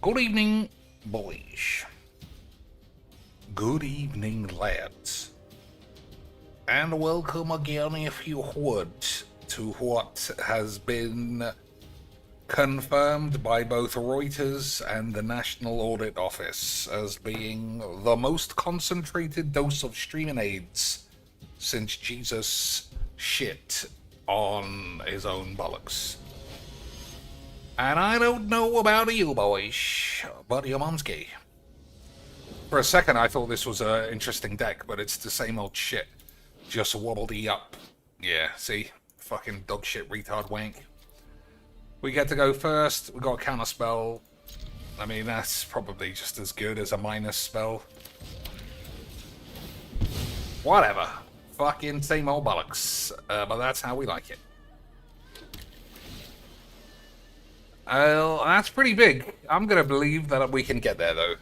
Good evening, boys. Good evening, lads. And welcome again, if you would, to what has been confirmed by both Reuters and the National Audit Office as being the most concentrated dose of streaming AIDS since Jesus shit on his own bollocks. And I don't know about you boys, but your mom's gay. For a second I thought this was an interesting deck, but it's the same old shit. Just wobbledy up. Yeah, see? Fucking dog shit retard wank. We get to go first. We got a counter spell. I mean, that's probably just as good as a minus spell. Whatever. Fucking same old bollocks. But that's how we like it. That's pretty big. I'm gonna believe that we can get there, though.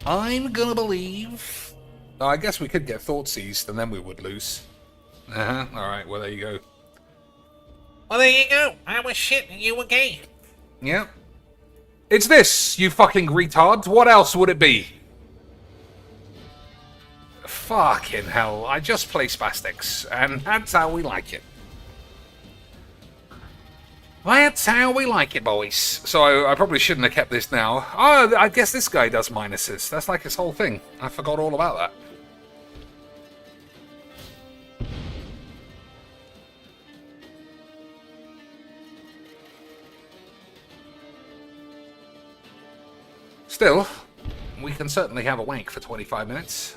I'm gonna believe... Oh, I guess we could get Thought Seized, and then we would lose. Alright, well, there you go. Well, there you go. I was shit and you were gay. Yep. It's this, you fucking retard. What else would it be? Fucking hell, I just play Spastics, and that's how we like it. That's how we like it, boys. So I probably shouldn't have kept this now. Oh, I guess this guy does minuses. That's like his whole thing. I forgot all about that. Still, we can certainly have a wank for 25 minutes.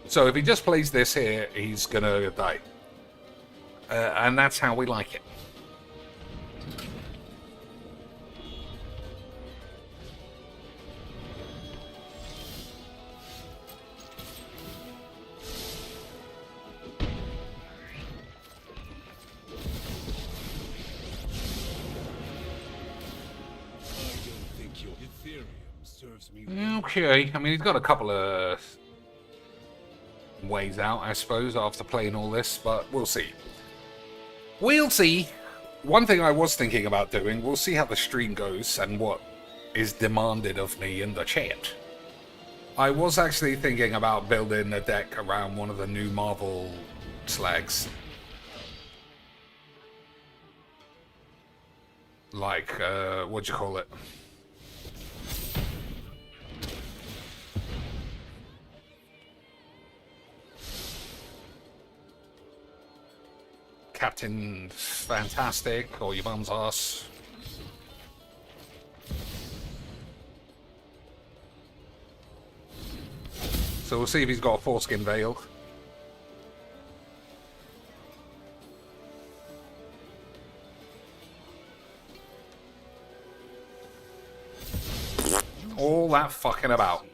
So if he just plays this here, he's gonna die. And that's how we like it. Okay, I mean, he's got a couple of ways out, I suppose, after playing all this, but we'll see. We'll see. One thing I was thinking about doing, we'll see how the stream goes and what is demanded of me in the chat. I was actually thinking about building a deck around one of the new Marvel slags. Like, what'd you call it? Captain Fantastic, or your mum's ass. So we'll see if he's got a foreskin veil. All that fucking about.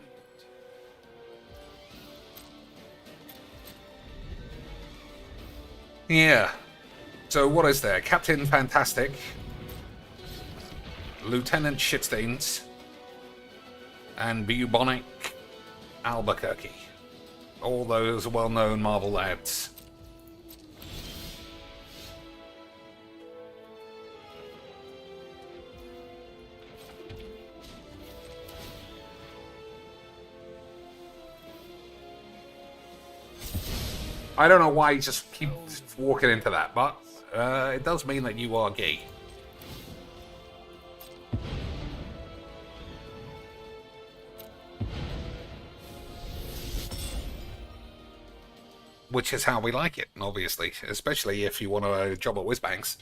Yeah. So what is there? Captain Fantastic, Lieutenant Shitstains, and Bubonic Albuquerque. All those well-known Marvel lads. I don't know why you just keep walking into that, but it does mean that you are gay. Which is how we like it, obviously. Especially if you want a job at Whizbangs.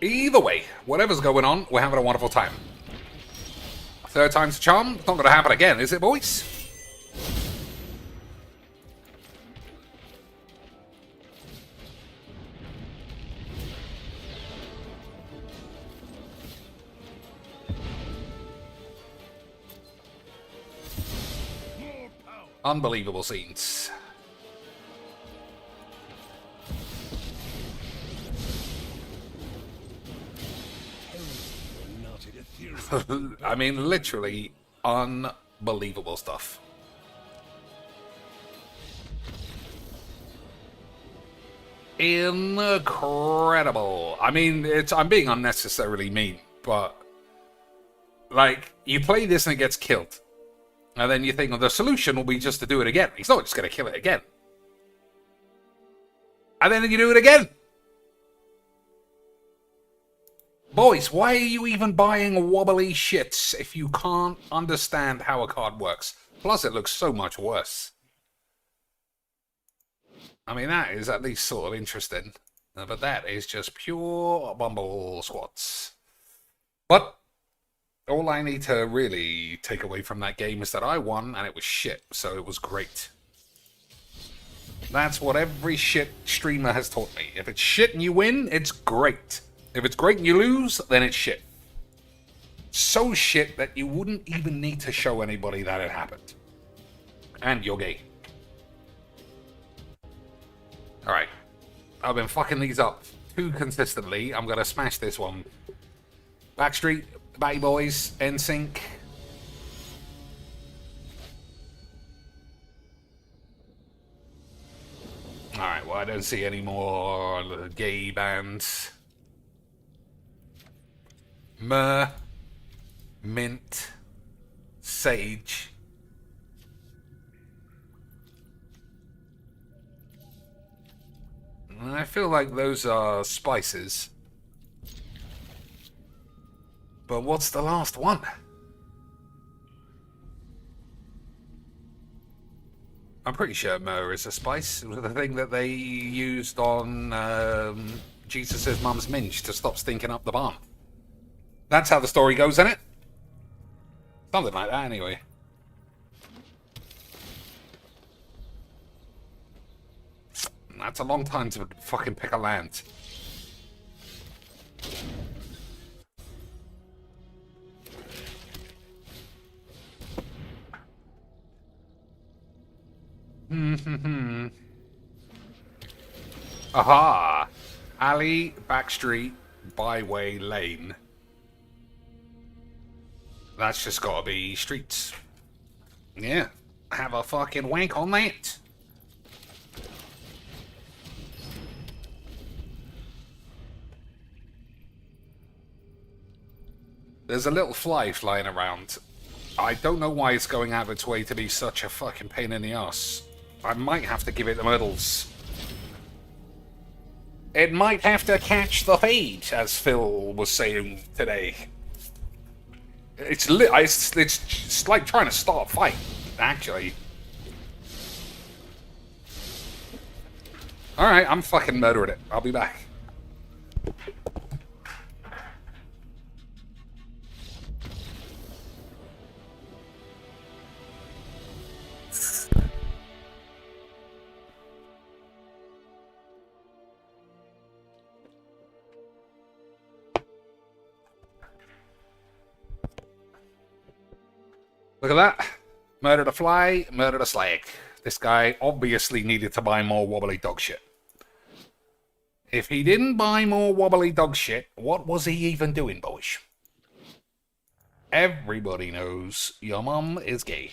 Either way, whatever's going on, we're having a wonderful time. Third time's a charm. It's not going to happen again, is it, boys? Unbelievable scenes. I mean, literally unbelievable stuff. Incredible. I mean, I'm being unnecessarily mean, but like, you play this and it gets killed. And then you think, well, the solution will be just to do it again. He's not just going to kill it again. And then you do it again. Boys, why are you even buying wobbly shits if you can't understand how a card works? Plus, it looks so much worse. I mean, that is at least sort of interesting. But that is just pure bumble squats. But all I need to really take away from that game is that I won and it was shit, so it was great. That's what every shit streamer has taught me. If it's shit and you win, it's great. If it's great and you lose, then it's shit. So shit that you wouldn't even need to show anybody that it happened. And you're gay. Alright. I've been fucking these up too consistently. I'm gonna smash this one. Backstreet, Batty Boys, NSYNC. Alright, well, I don't see any more gay bands. Myrrh, Mint, Sage. I feel like those are spices. But what's the last one? I'm pretty sure myrrh is a spice. It was the thing that they used on Jesus' mum's minge to stop stinking up the barn. That's how the story goes, isn't it? Something like that, anyway. That's a long time to fucking pick a land. Aha! Alley, backstreet, byway, lane. That's just gotta be streets. Yeah, have a fucking wank on that. There's a little fly flying around. I don't know why it's going out of its way to be such a fucking pain in the ass. I might have to give it the medals. It might have to catch the feed, as Phil was saying today. It's like trying to start a fight, actually. Alright, I'm fucking murdering it. I'll be back. Look at that. Murdered a fly, murdered a slag. This guy obviously needed to buy more wobbly dog shit. If he didn't buy more wobbly dog shit, what was he even doing, boys? Everybody knows your mum is gay.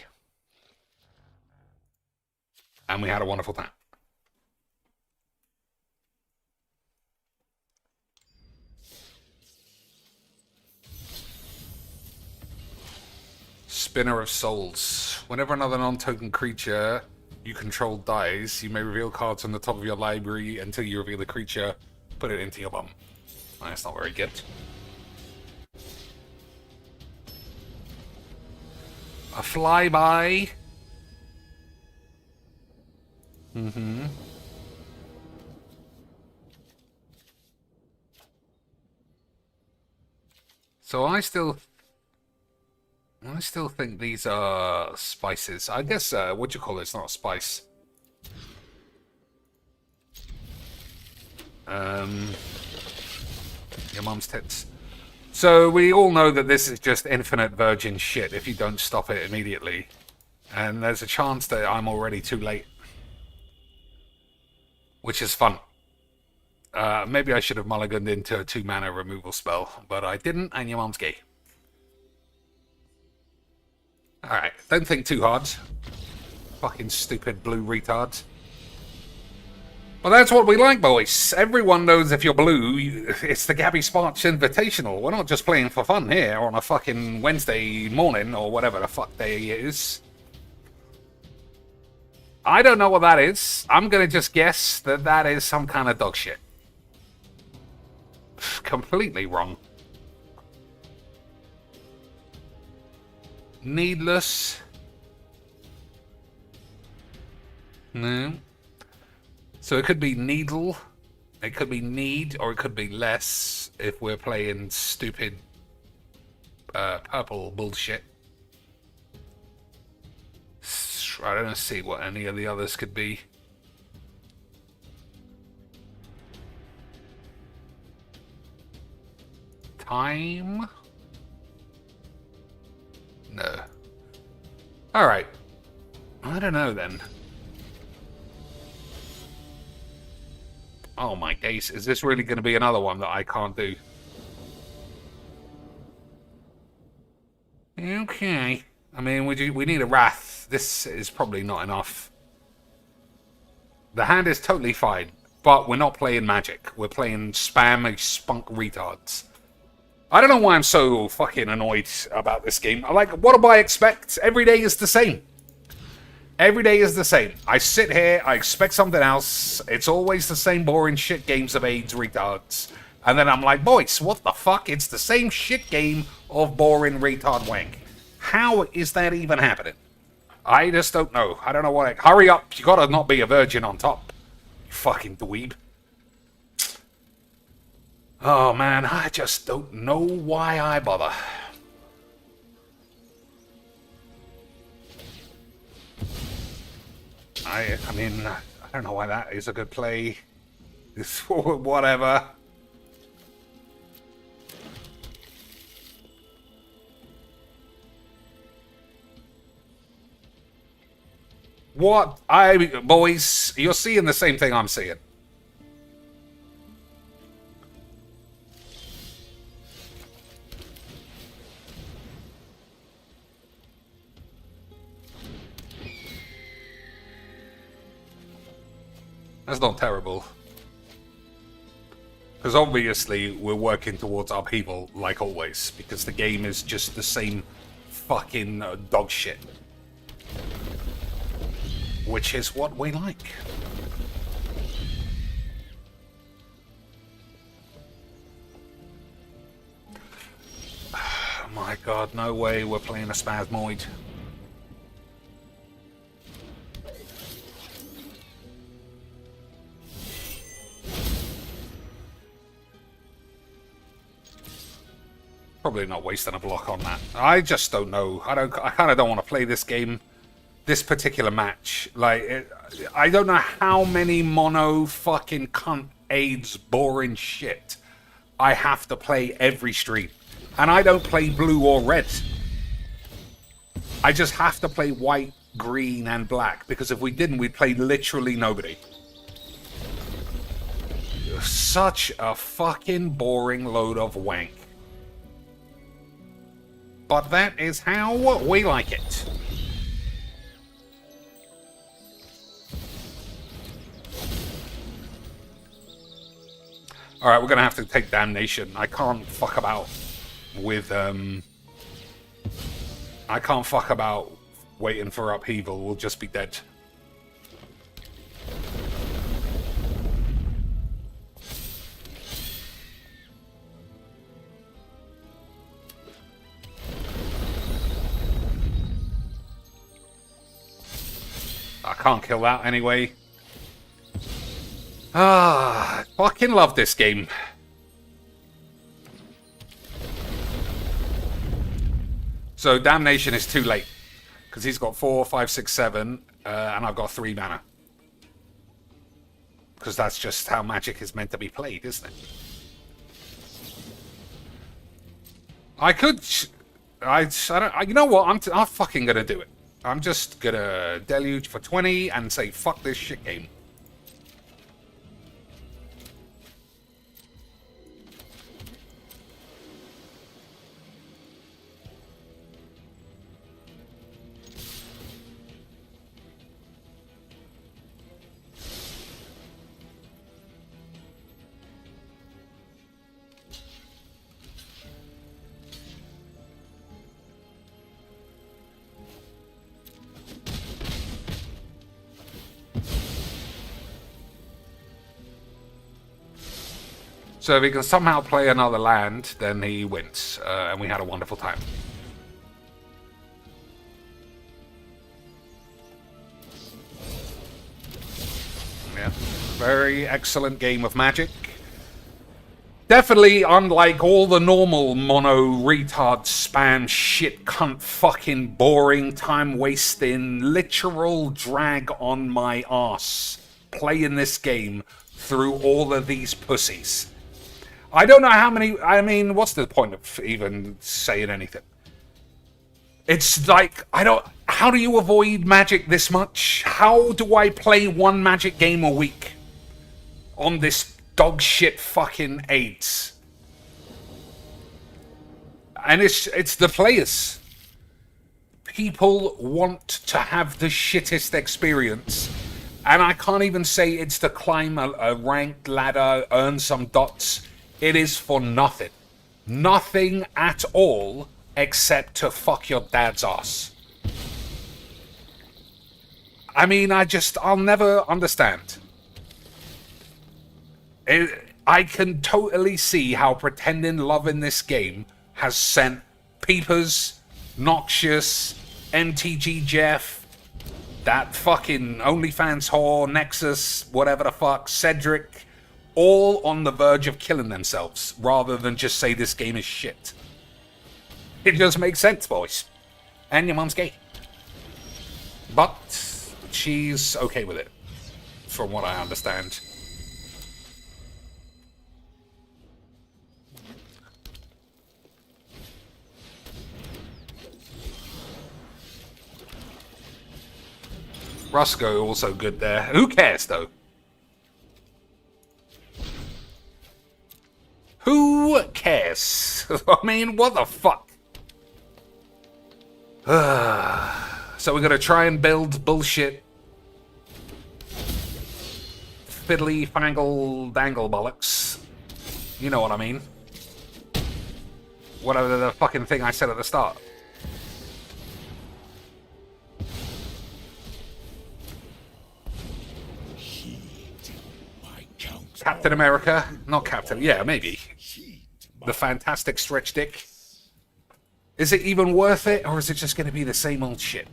And we had a wonderful time. Spinner of Souls. Whenever another non-token creature you control dies, you may reveal cards on the top of your library until you reveal the creature. Put it into your bum. That's not very good. A flyby. So I still think these are spices. I guess, what do you call it? It's not a spice. Your mum's tits. So we all know that this is just infinite virgin shit if you don't stop it immediately. And there's a chance that I'm already too late. Which is fun. Maybe I should have mulliganed into a 2-mana removal spell, but I didn't, and your mum's gay. Alright, don't think too hard. Fucking stupid blue retards. Well, that's what we like, boys. Everyone knows if you're blue, it's the Gabby Sparks Invitational. We're not just playing for fun here on a fucking Wednesday morning or whatever the fuck day it is. I don't know what that is. I'm gonna just guess that that is some kind of dog shit. Completely wrong. Needless. No. So it could be needle, it could be need, or it could be less if we're playing stupid purple bullshit. I don't see what any of the others could be. Time? No. Alright. I don't know then. Oh my days, is this really going to be another one that I can't do? Okay. I mean, we need a Wrath. This is probably not enough. The hand is totally fine, but we're not playing Magic. We're playing spam spunk retards. I don't know why I'm so fucking annoyed about this game. Like, what do I expect? Every day is the same. Every day is the same. I sit here, I expect something else. It's always the same boring shit games of AIDS retards. And then I'm like, boys, what the fuck? It's the same shit game of boring retard wank. How is that even happening? I just don't know. I don't know what. Hurry up. You gotta not be a virgin on top. You fucking dweeb. Oh man, I just don't know why I bother. I mean, I don't know why that is a good play. It's whatever. What? Boys, you're seeing the same thing I'm seeing. That's not terrible. Because obviously we're working towards upheaval, like always, because the game is just the same fucking dog shit. Which is what we like. Oh my god, no way we're playing a Spasmoid. Probably not wasting a block on that. I just don't know. I kind of don't want to play this game. This particular match, like, I don't know how many mono fucking cunt AIDS boring shit I have to play every stream. And I don't play blue or red. I just have to play white, green, and black, because if we didn't, we'd play literally nobody. Such a fucking boring load of wank. But that is how we like it. Alright, we're gonna have to take Damnation. I can't fuck about with, I can't fuck about waiting for upheaval. We'll just be dead. I can't kill that anyway. Ah, fucking love this game. So Damnation is too late, because he's got 4, 5, 6, 7, and I've got 3 mana. Because that's just how Magic is meant to be played, isn't it? I could... I don't... You know what? I'm fucking gonna do it. I'm just gonna deluge for 20 and say fuck this shit game. So if he can somehow play another land, then he wins. And we had a wonderful time. Yeah, very excellent game of Magic. Definitely unlike all the normal mono retard spam shit cunt fucking boring time wasting literal drag on my ass playing this game through all of these pussies. I don't know how many. I mean, what's the point of even saying anything? It's like, I don't. How do you avoid Magic this much? How do I play one Magic game a week on this dog shit fucking AIDS? And it's the players. People want to have the shittest experience. And I can't even say it's to climb a ranked ladder, earn some dots. It is for nothing. Nothing at all except to fuck your dad's ass. I mean, I'll never understand. I can totally see how pretending love in this game has sent Peepers, Noxious, MTG Jeff, that fucking OnlyFans whore, Nexus, whatever the fuck, Cedric, all on the verge of killing themselves, rather than just say this game is shit. It just makes sense, boys. And your mom's gay. But she's okay with it, from what I understand. Rusco also good there. Who cares, though? Who cares? I mean, what the fuck? So we're gonna try and build bullshit fiddly fangle dangle bollocks. You know what I mean. Whatever the fucking thing I said at the start. Captain America? Not Captain, yeah, maybe. The fantastic stretch dick. Is it even worth it, or is it just going to be the same old shit?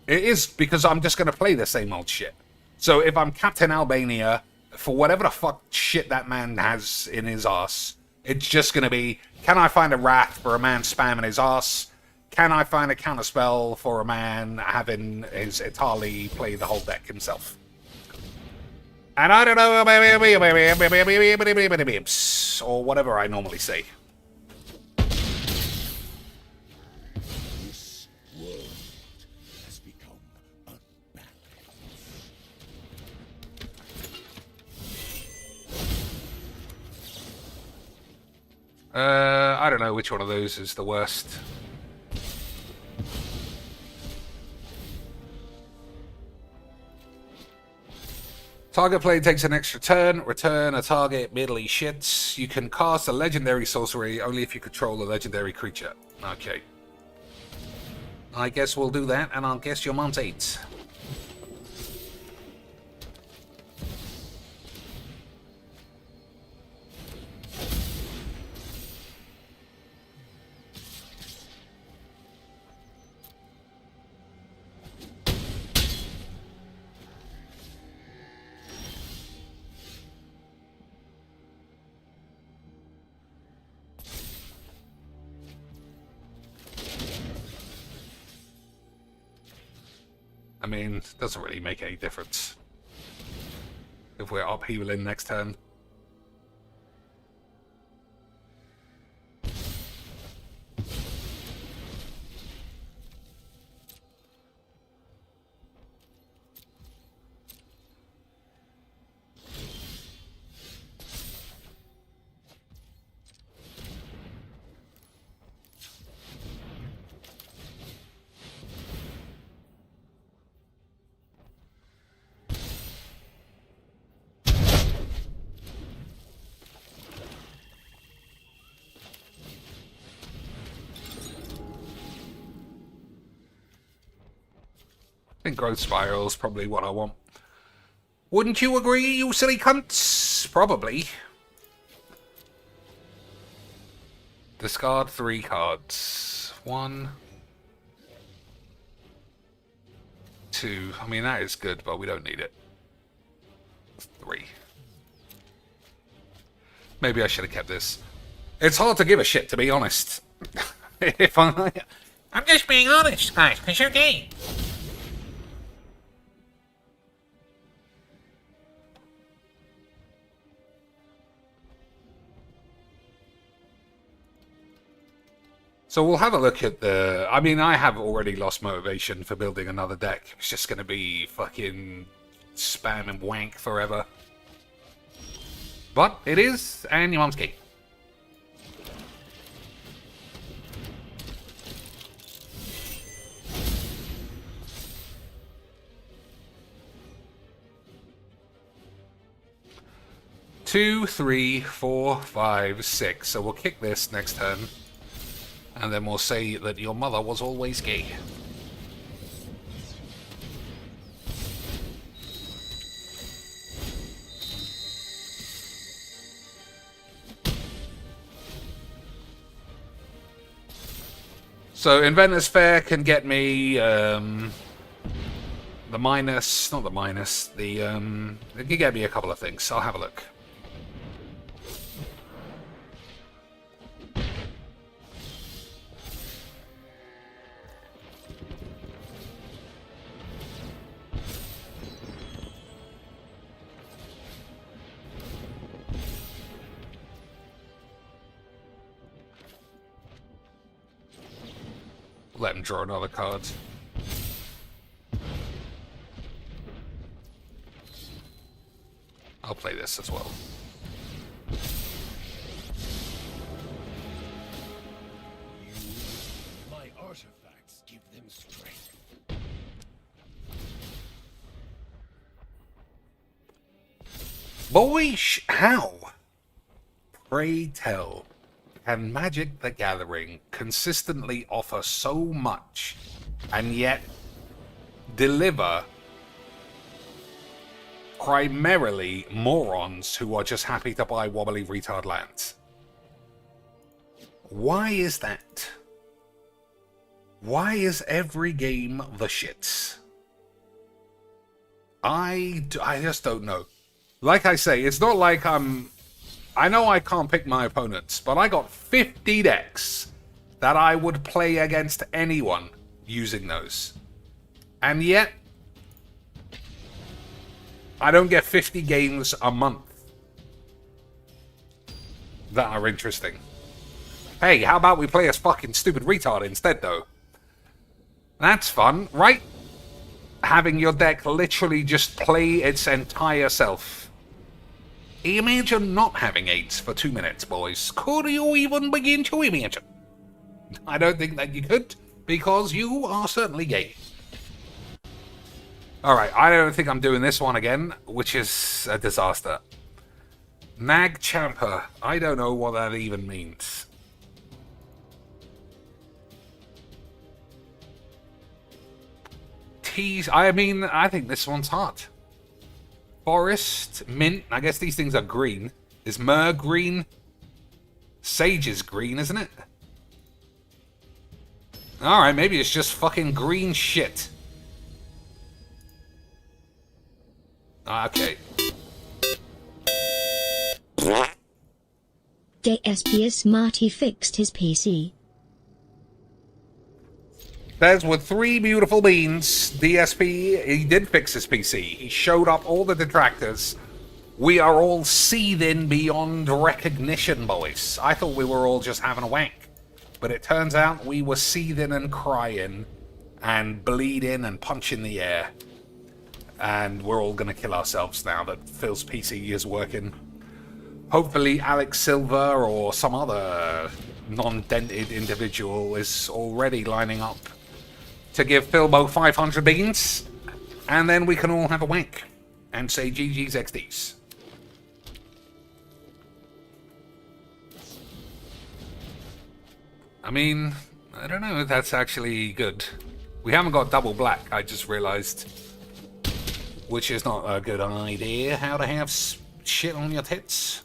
It is, because I'm just going to play the same old shit. So if I'm Captain Albania, for whatever the fuck shit that man has in his ass, it's just going to be, can I find a wrath for a man spamming his ass? Can I find a counterspell for a man having his Itali play the whole deck himself? And I don't know, or whatever I normally say. This world has become unbalanced. I don't know which one of those is the worst. Target play takes an extra turn. Return a target middly shits. You can cast a legendary sorcery only if you control a legendary creature. Okay. I guess we'll do that, and I'll guess your mom's 8. I mean, it doesn't really make any difference if we're upheavaling next turn. I think Growth Spiral is probably what I want. Wouldn't you agree, you silly cunts? Probably. Discard 3 cards. 1, 2. I mean, that is good, but we don't need it. 3. Maybe I should have kept this. It's hard to give a shit, to be honest. If I'm just being honest, guys, because you're gay. So we'll have a look at the... I mean, I have already lost motivation for building another deck. It's just going to be fucking spam and wank forever. But it is, and your mom's gay. Two, 3, 4, 5, 6. So we'll kick this next turn. And then we'll say that your mother was always gay. So Inventor's Fair can get me the minus, not the minus, the it can get me a couple of things. I'll have a look. Let him draw another card. I'll play this as well. My artifacts give them strength. Boyish, how? Pray tell. Can Magic the Gathering consistently offer so much and yet deliver primarily morons who are just happy to buy wobbly retard lands? Why is that? Why is every game the shits? I just don't know. Like I say, it's not like I know I can't pick my opponents, but I got 50 decks that I would play against anyone using those. And yet, I don't get 50 games a month that are interesting. Hey, how about we play as fucking stupid retard instead, though? That's fun, right? Having your deck literally just play its entire self. Imagine not having 8s for 2 minutes, boys. Could you even begin to imagine? I don't think that you could, because you are certainly gay. Alright, I don't think I'm doing this one again, which is a disaster. Nag Champer. I don't know what that even means. Tease. I mean, I think this one's hard. Forest, mint. I guess these things are green. Is Myrrh green? Sage is green, isn't it? Alright, maybe it's just fucking green shit. Okay. JSPS Marty fixed his PC. There's with 3 beautiful beans. DSP, he did fix his PC. He showed up all the detractors. We are all seething beyond recognition, boys. I thought we were all just having a wank. But it turns out we were seething and crying and bleeding and punching the air. And we're all going to kill ourselves now that Phil's PC is working. Hopefully Alex Silver or some other non-dented individual is already lining up to give Philbo 500 beans, and then we can all have a wank and say GG's XDs. I mean, I don't know if that's actually good. We haven't got double black, I just realized, which is not a good idea. How to have shit on your tits.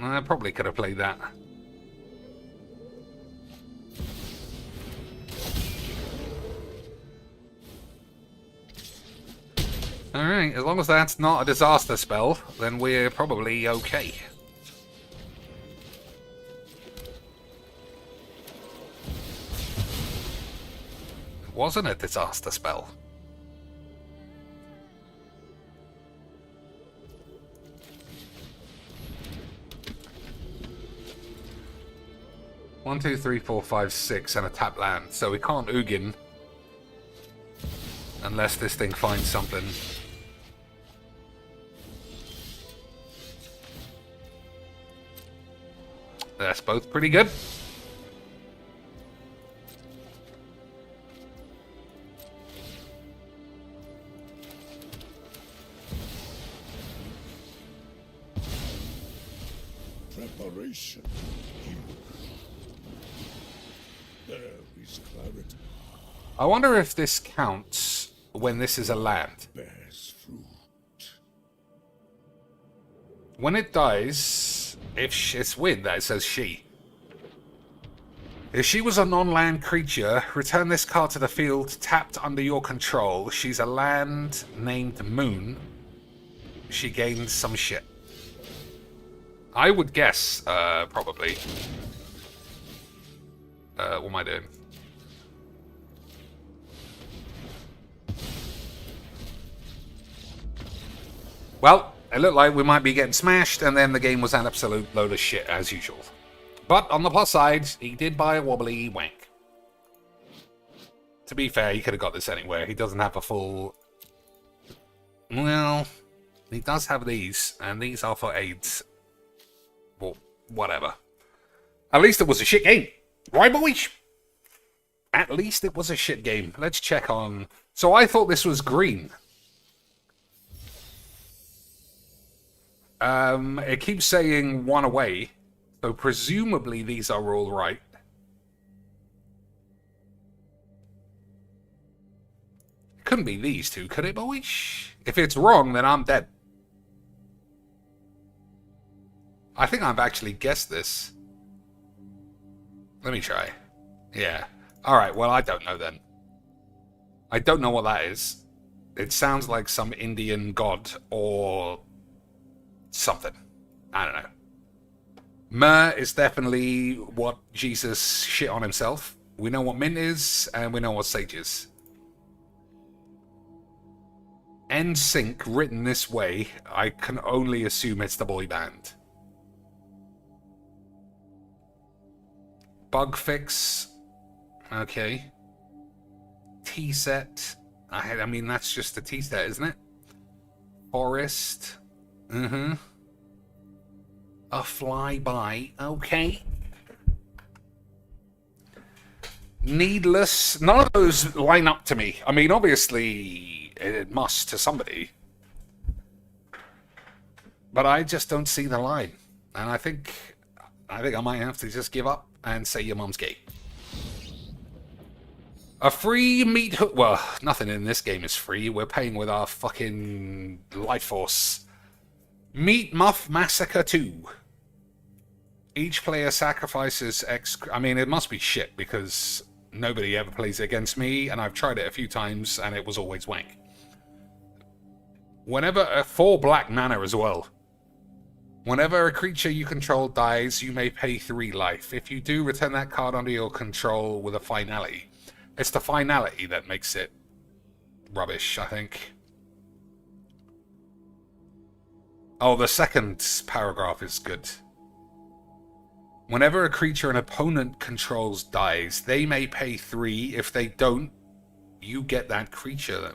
I probably could have played that. Alright, as long as that's not a disaster spell, then we're probably okay. It wasn't a disaster spell. One, two, three, four, five, six, and a tap land, so we can't Ugin unless this thing finds something. That's both pretty good. Preparation. There is clarity. I wonder if this counts when this is a land. Bears fruit. When it dies, if it's weird that it says she. If she was a non-land creature, return this card to the field tapped under your control. She's a land named Moon. She gains some shit. I would guess, probably. What am I doing? Well, it looked like we might be getting smashed, and then the game was an absolute load of shit, as usual. But on the plus side, he did buy a wobbly wank. To be fair, he could have got this anywhere. He doesn't have a full... Well, he does have these, and these are for aids. Well, whatever. At least it was a shit game. Right, boys? At least it was a shit game. Let's check on... So I thought this was green. It keeps saying one away, so presumably these are all right. It couldn't be these two, could it, boys? If it's wrong, then I'm dead. I think I've actually guessed this. Let me try. Yeah. Alright, well, I don't know then. I don't know what that is. It sounds like some Indian god or... something. I don't know. Myrrh is definitely what Jesus shit on himself. We know what mint is, and we know what sage is. NSYNC written this way, I can only assume it's the boy band. Bug fix. Okay. T-set. I mean, that's just the T-set, isn't it? Forest. Mm-hmm. A flyby. Okay. Needless. None of those line up to me. I mean, obviously, it must to somebody. But I just don't see the line. And I think I might have to just give up and say your mum's gay. A free meat hook. Well, nothing in this game is free. We're paying with our fucking life force. Meat Muff Massacre 2. Each player sacrifices I mean, it must be shit because nobody ever plays it against me, and I've tried it a few times, and it was always wank. Whenever 4 black mana as well. Whenever a creature you control dies, you may pay 3 life. If you do, return that card under your control with a finality. It's the finality that makes it rubbish, I think. Oh, the second paragraph is good. Whenever a creature an opponent controls dies, they may pay 3. If they don't, you get that creature.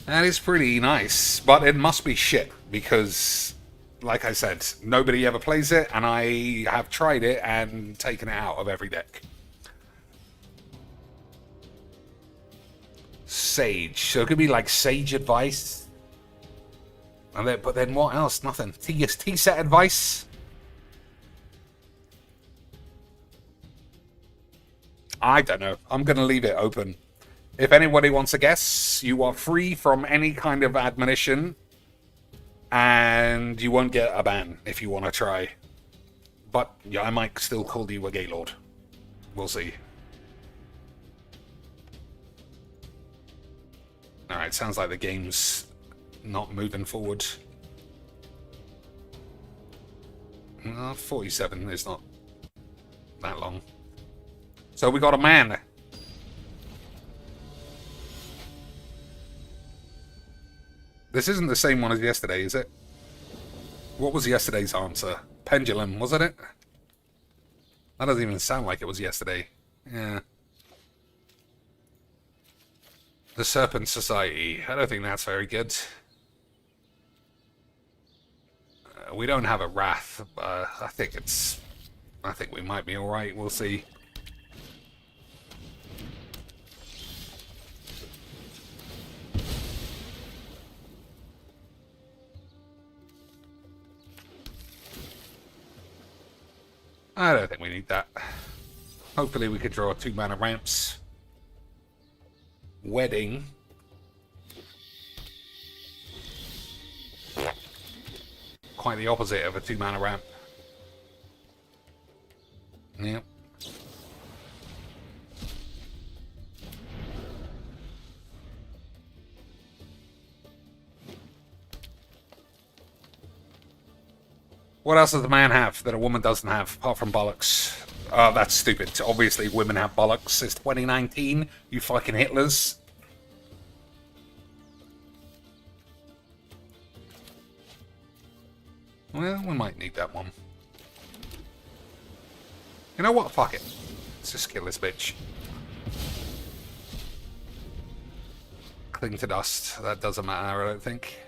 That is pretty nice, but it must be shit, because, like I said, nobody ever plays it, and I have tried it and taken it out of every deck. Sage. So it could be like Sage Advice. But then what else? Nothing. T-set advice. I don't know. I'm going to leave it open. If anybody wants to guess, you are free from any kind of admonition. And you won't get a ban if you want to try. But yeah, I might still call you a Gaylord. We'll see. Alright, sounds like the game's not moving forward. 47 is not that long. So we got a man. This isn't the same one as yesterday, is it? What was yesterday's answer? Pendulum, wasn't it? That doesn't even sound like it was yesterday. Yeah. The Serpent Society. I don't think that's very good. We don't have a Wrath. I think we might be alright. We'll see. I don't think we need that. Hopefully we could draw 2 mana ramps. Wedding. Quite the opposite of a 2 mana ramp. Yep. What else does the man have that a woman doesn't have, apart from bollocks? Oh, that's stupid. Obviously, women have bollocks. It's 2019, you fucking Hitlers. Well, we might need that one. You know what? Fuck it. Let's just kill this bitch. Cling to dust. That doesn't matter, I don't think.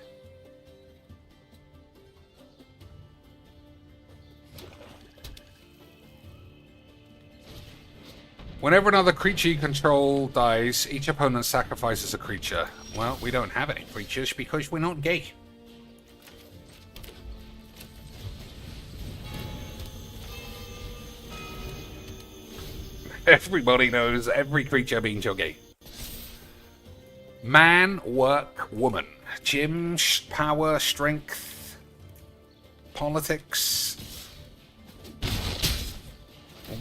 Whenever another creature you control dies, each opponent sacrifices a creature. Well, we don't have any creatures because we're not gay. Everybody knows every creature means you're gay. Man, work, woman. Gym, power, strength, politics,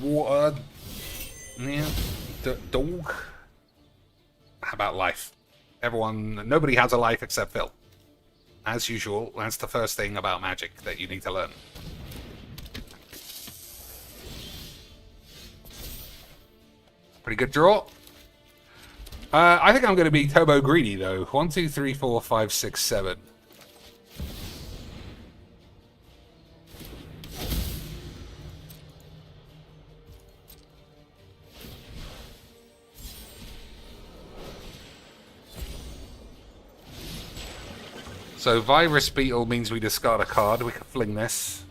water. Yeah, dog. How about life? Nobody has a life except Phil. As usual, that's the first thing about Magic that you need to learn. Pretty good draw. I think I'm going to be turbo greedy though. 1, 2, 3, 4, 5, 6, 7. So Virus Beetle means we discard a card. We can fling this.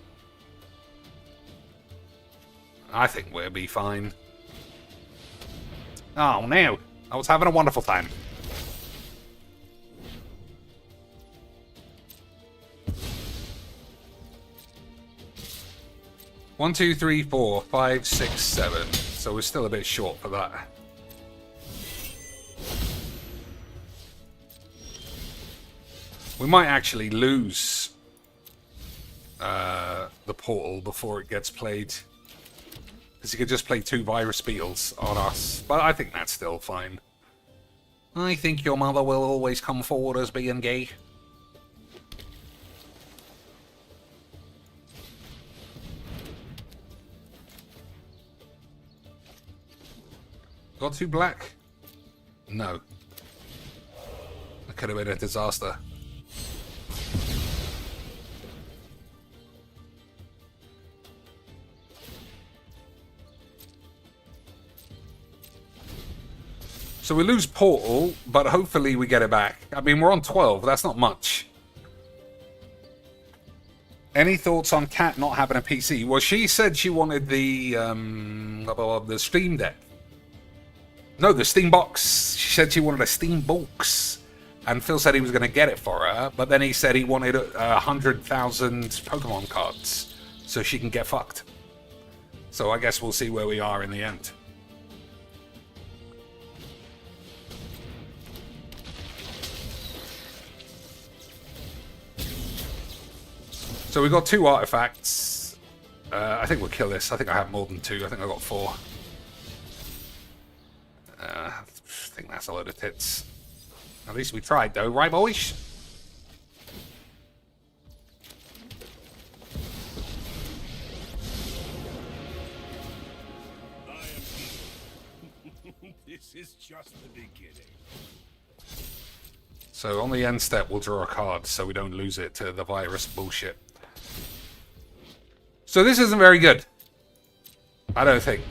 I think we'll be fine. Oh no! I was having a wonderful time. One, 2, 3, 4, 5, 6, 7. So we're still a bit short for that. We might actually lose the portal before it gets played. Because you could just play 2 Virus Beetles on us. But I think that's still fine. I think your mother will always come forward as being gay. Got 2 black? No. That could have been a disaster. So we lose Portal, but hopefully we get it back. I mean, we're on 12. That's not much. Any thoughts on Kat not having a PC? Well, she said she wanted the Steam Deck. No, the Steam Box. She said she wanted a Steam Box. And Phil said he was going to get it for her, but then he said he wanted 100,000 Pokemon cards so she can get fucked. So I guess we'll see where we are in the end. So we got 2 artifacts. I think we'll kill this. I think I have more than 2. I think I got 4. I think that's a load of tits. At least we tried, though, right, boys? This is just the beginning. So on the end step, we'll draw a card so we don't lose it to the virus bullshit. So this isn't very good. I don't think.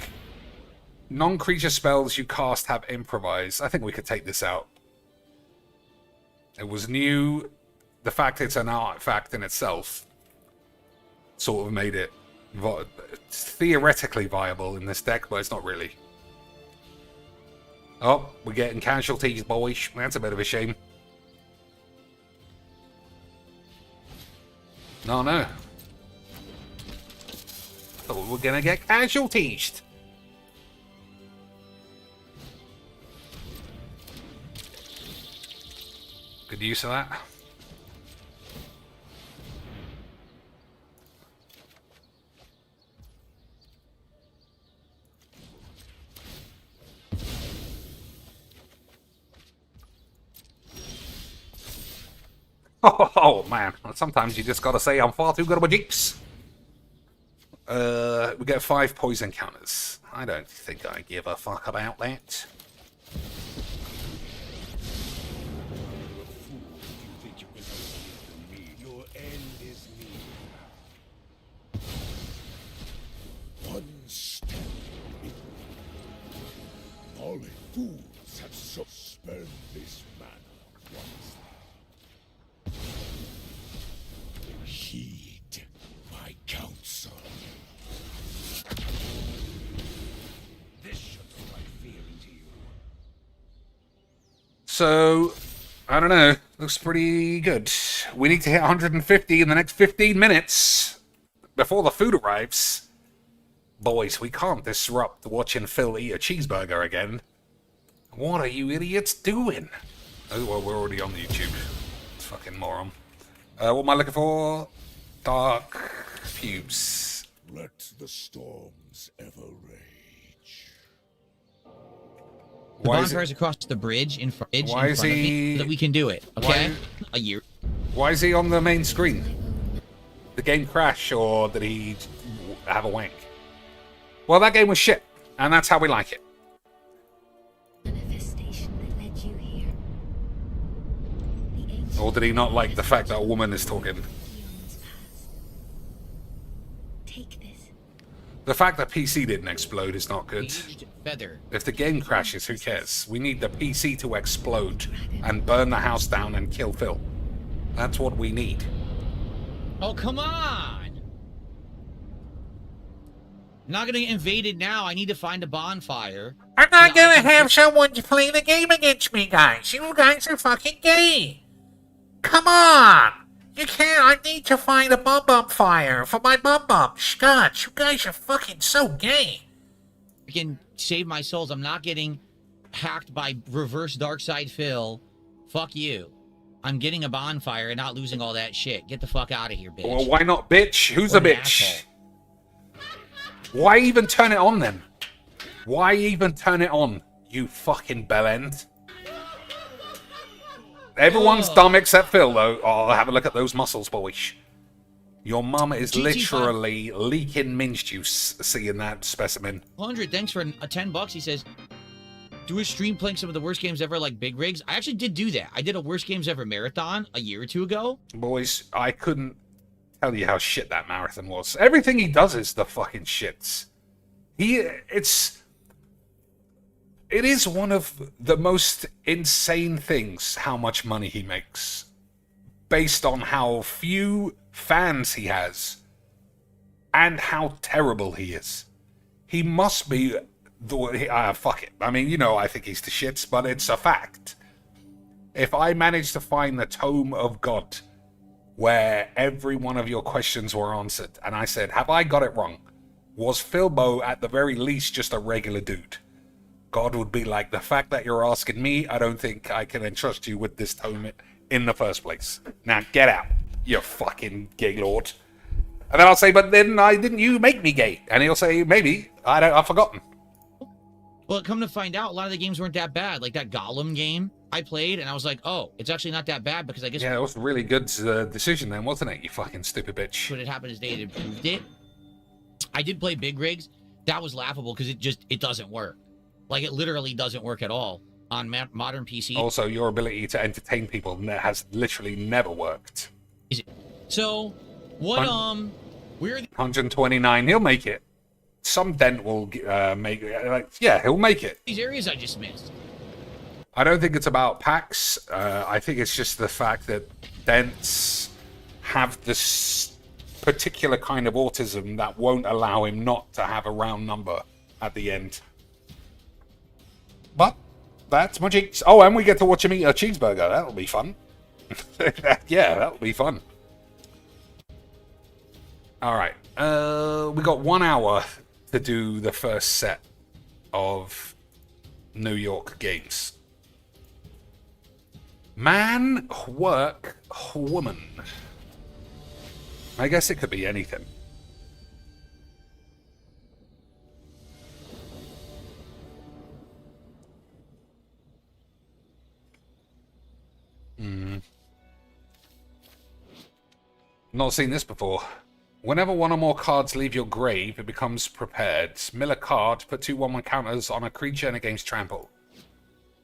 Non-creature spells you cast have improvise. I think we could take this out. It was new. The fact it's an artifact in itself sort of made it theoretically viable in this deck, but it's not really. Oh, we're getting casualties, boys. That's a bit of a shame. No. Thought we were gonna get casualties. Good use of that. Oh man, sometimes you just gotta say I'm far too good at my jeeps. We get 5 poison counters. I don't think I give a fuck about that. Your end is near. One step. Only fools have so spurned this manner once. Heed my counsel. This should strike fear into you. So, I don't know. Looks pretty good. We need to hit 150 in the next 15 minutes before the food arrives. Boys, we can't disrupt watching Phil eat a cheeseburger again. What are you idiots doing? Oh, well, we're already on YouTube. Fucking moron. What am I looking for? Dark pubes. Let the storms ever rage. The Why is bonfire's it- across the bridge in front of Why is he- me so that we can do it, okay? Why- A year. Why is he on the main screen? Did the game crash or did he have a wank? Well, that game was shit, and that's how we like it. Manifestation that led you here. The ancient Or did he not like the fact that a woman is talking? eons past. Take this. The fact that PC didn't explode is not good. Aged feather. If the game crashes, who cares? We need the PC to explode and burn the house down and kill Phil. That's what we need. Oh, come on! I'm not gonna get invaded now. I need to find a bonfire. I'm not Yeah, I gonna can have fix- someone to play the game against me, guys. You guys are fucking gay. Come on! You can't. I need to find a bum fire for my bum. Scott, you guys are fucking so gay. Freaking save my souls. I'm not getting hacked by reverse dark side Phil. Fuck you. I'm getting a bonfire and not losing all that shit. Get the fuck out of here, bitch. Well, why not, bitch? Who's What a an bitch? asshole. Why even turn it on then? Why even turn it on, you fucking bellend? Everyone's Oh. dumb except Phil, though. Oh, have a look at those muscles, boys. Your mum is GT5. literally leaking mince juice seeing that specimen. 100, thanks for a $10. He says, do a stream playing some of the worst games ever, like Big Rigs. I actually did do that. I did a worst games ever marathon a year or two ago. Boys, I couldn't tell you how shit that marathon was. Everything he does is the fucking shits. It is one of the most insane things how much money he makes based on how few fans he has and how terrible he is. He must be fuck it. I mean, you know, I think he's the shits, but it's a fact. If I managed to find the Tome of God where every one of your questions were answered, and I said, have I got it wrong? Was Philbo at the very least just a regular dude? God would be like, the fact that you're asking me, I don't think I can entrust you with this tome in the first place. Now get out, you fucking gay lord. And then I'll say, but then didn't you make me gay? And he'll say, maybe. I've forgotten. Well, come to find out, a lot of the games weren't that bad. Like that Gollum game I played, and I was like, oh, it's actually not that bad because I guess... Yeah, it was a really good decision then, wasn't it, you fucking stupid bitch? What had happened is they had improved it. I did play Big Rigs. That was laughable because it doesn't work. Like, it literally doesn't work at all on modern PC. Also, your ability to entertain people has literally never worked. Is it? So, what, we're... 129, he'll make it. Some dent will make it. Yeah, he'll make it. These areas I just missed. I don't think it's about packs. I think it's just the fact that dents have this particular kind of autism that won't allow him not to have a round number at the end. But that's my cheeks. Oh, and we get to watch him eat a cheeseburger. That'll be fun. Yeah, that'll be fun. All right. We got 1 hour to do the first set of New York games. Man, work, woman. I guess it could be anything. Not seen this before. Whenever one or more cards leave your grave, it becomes prepared. Mill a card, put 2 1/1 counters on a creature and against trample.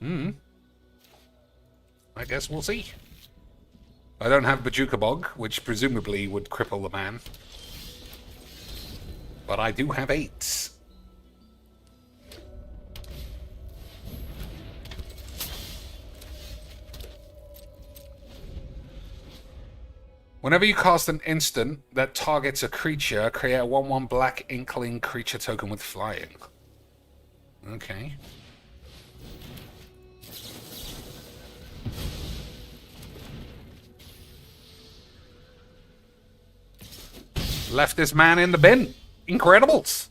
I guess we'll see. I don't have Bajuka Bog, which presumably would cripple the man. But I do have 8s. Whenever you cast an instant that targets a creature, create a 1/1 black inkling creature token with flying. Okay. Left this man in the bin. Incredibles.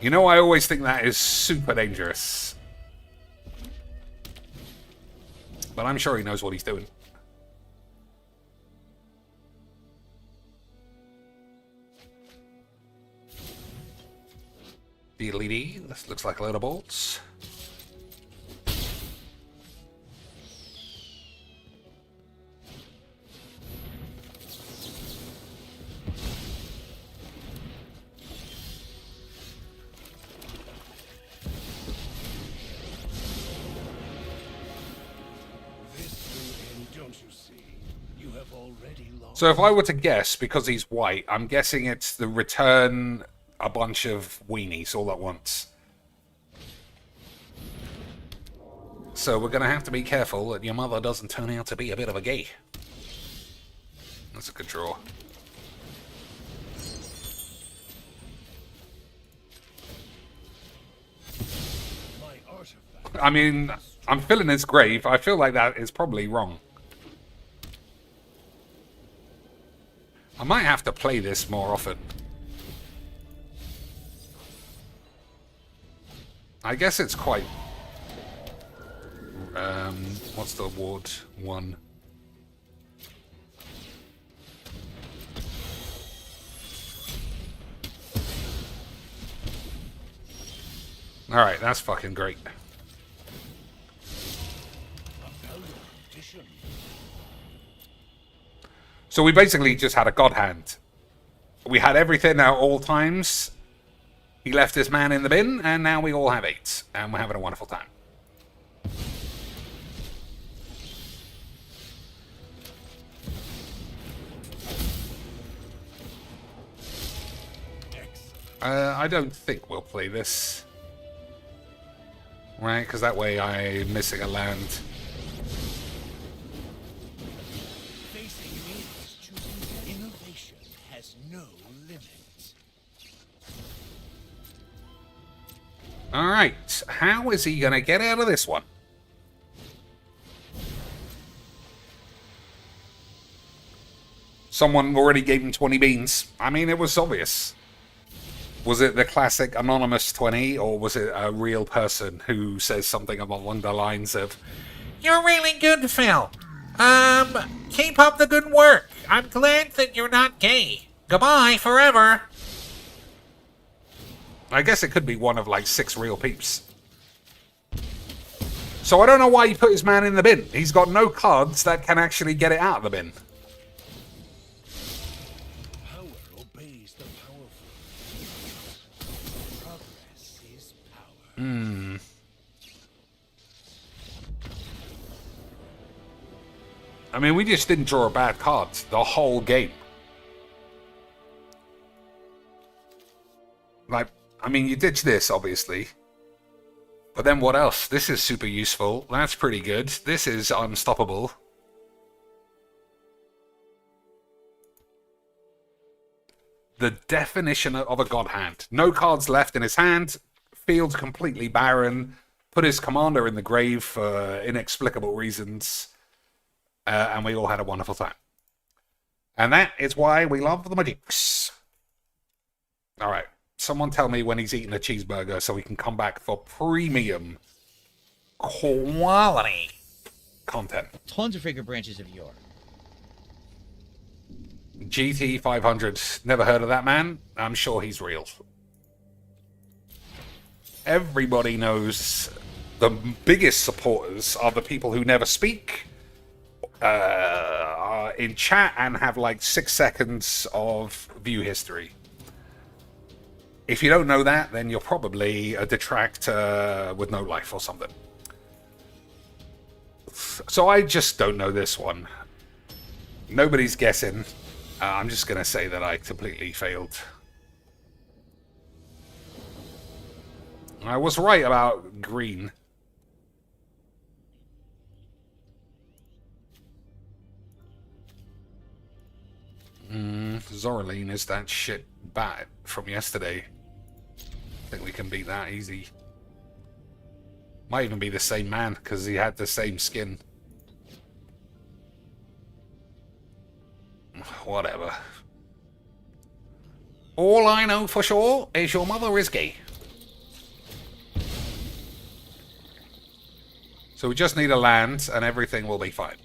You know, I always think that is super dangerous. But I'm sure he knows what he's doing. LED. This looks like a load of bolts. So if I were to guess, because he's white, I'm guessing it's the return a bunch of weenies all at once. So we're going to have to be careful that your mother doesn't turn out to be a bit of a gay. That's a good draw. I mean, I'm filling his grave. I feel like that is probably wrong. I might have to play this more often. I guess it's quite... what's the award? 1. Alright, that's fucking great. So we basically just had a god hand. We had everything at all times. He left this man in the bin, and now we all have 8s. And we're having a wonderful time. I don't think we'll play this. Right, because that way I'm missing a land. Alright, how is he going to get out of this one? Someone already gave him 20 beans. I mean, it was obvious. Was it the classic anonymous 20, or was it a real person who says something along the lines of, You're really good, Phil. Keep up the good work. I'm glad that you're not gay. Goodbye forever. I guess it could be one of like 6 real peeps. So I don't know why he put his man in the bin. He's got no cards that can actually get it out of the bin. Power obeys the powerful. Progress is power. I mean, we just didn't draw a bad card the whole game. Like, I mean, you ditch this, obviously. But then what else? This is super useful. That's pretty good. This is unstoppable. The definition of a god hand. No cards left in his hand. Field completely barren. Put his commander in the grave for inexplicable reasons. And we all had a wonderful time. And that is why we love the Magics. Alright. Someone tell me when he's eating a cheeseburger so we can come back for premium quality content. Tons of figure branches of yore. GT 500. Never heard of that man. I'm sure he's real. Everybody knows the biggest supporters are the people who never speak, are in chat and have like 6 seconds of view history. If you don't know that, then you're probably a detractor with no life or something. So I just don't know this one. Nobody's guessing. I'm just going to say that I completely failed. I was right about green. Zoraline is that shit bat from yesterday. I think we can beat that easy. Might even be the same man, because he had the same skin. Whatever. All I know for sure is your mother is gay. So we just need a land, and everything will be fine.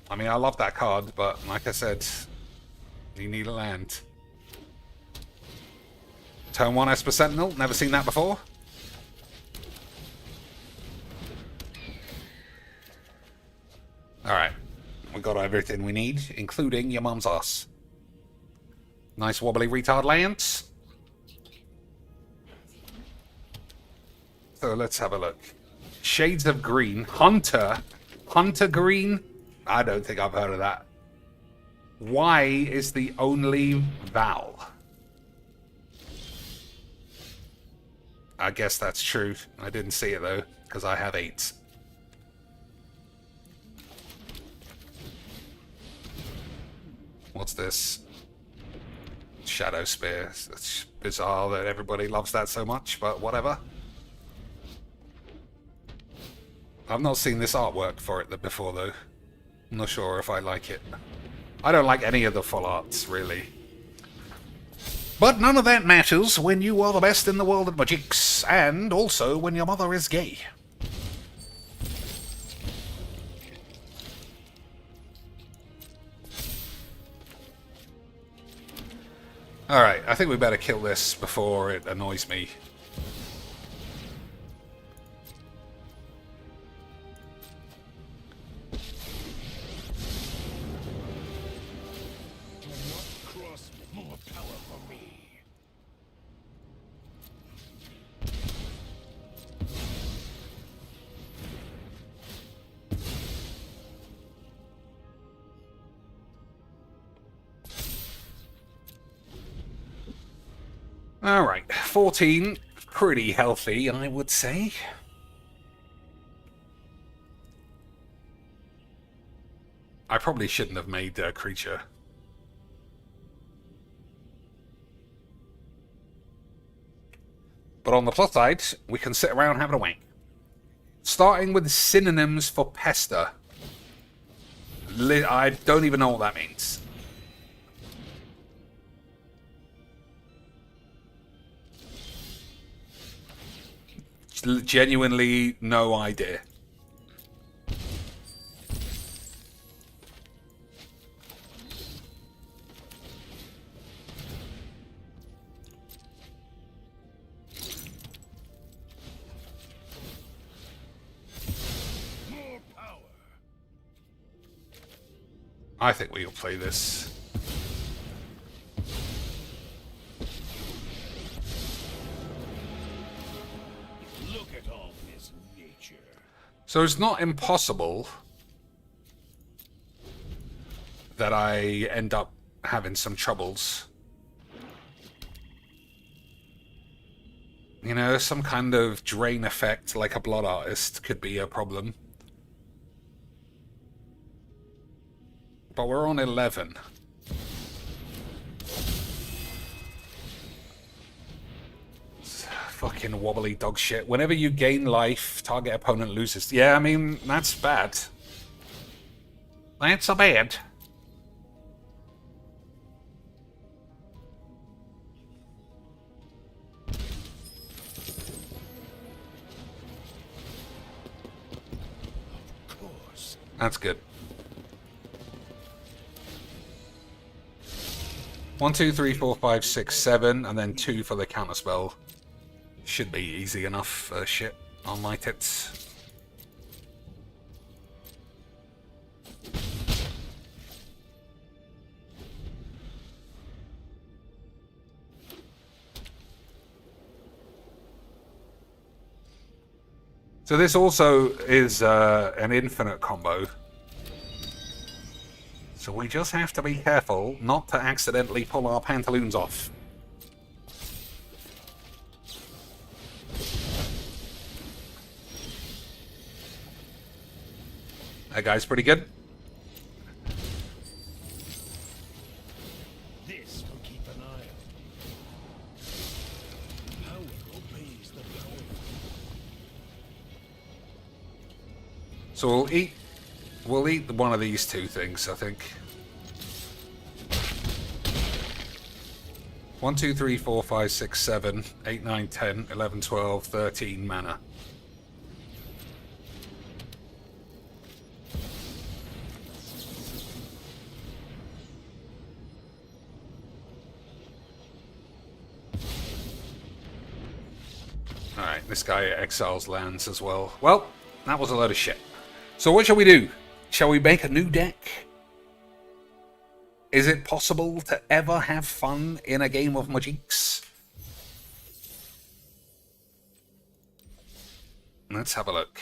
I mean, I love that card, but like I said, you need a land. Turn 1 Esper Sentinel, never seen that before. Alright, we got everything we need, including your mum's ass. Nice wobbly retard lands. So let's have a look. Shades of Green, Hunter Green? I don't think I've heard of that. Y is the only vowel. I guess that's true. I didn't see it though, because I have 8. What's this? Shadow Spear. It's bizarre that everybody loves that so much, but whatever. I've not seen this artwork for it before though. I'm not sure if I like it. I don't like any of the full arts, really. But none of that matters when you are the best in the world at Magics, and also when your mother is gay. Alright, I think we better kill this before it annoys me. Cross more power for me. Alright, 14. Pretty healthy, I would say. I probably shouldn't have made a creature. But on the plus side, we can sit around having a wank. Starting with synonyms for pester. I don't even know what that means. Genuinely no idea. I think we'll play this. Look at all this nature. So it's not impossible that I end up having some troubles. You know, some kind of drain effect like a blood artist could be a problem. But we're on 11. Fucking wobbly dog shit. Whenever you gain life, target opponent loses. Yeah, I mean, that's bad. That's a bad. Of course. That's good. 1, 2, 3, 4, 5, 6, 7, and then 2 for the counterspell. Should be easy enough shit on my tits. So this also is an infinite combo. So we just have to be careful not to accidentally pull our pantaloons off. That guy's pretty good. This will keep an eye on. Power obeys the power. So we'll eat one of these two things, I think. 1, 2, 3, 4, 5, 6, 7, 8, 9, 10, 11, 12, 13 mana. Alright, this guy exiles lands as well. Well, that was a load of shit. So what shall we do? Shall we make a new deck? Is it possible to ever have fun in a game of Magiques? Let's have a look.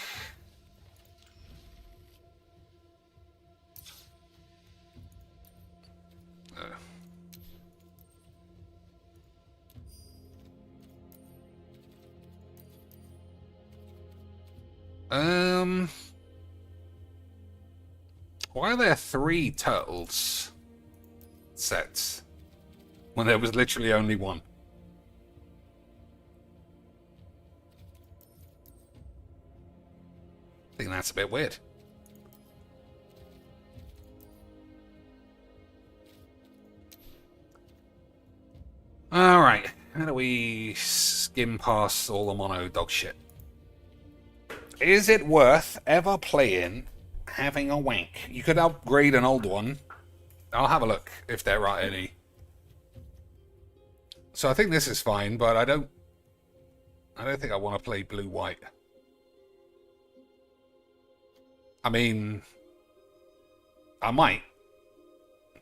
Why are there 3 turtles sets when there was literally only one? I think that's a bit weird. Alright, how do we skim past all the mono dog shit? Is it worth ever playing having a wank? You could upgrade an old one. I'll have a look if there are any. So I think this is fine, but I don't think I want to play blue-white. I mean, I might.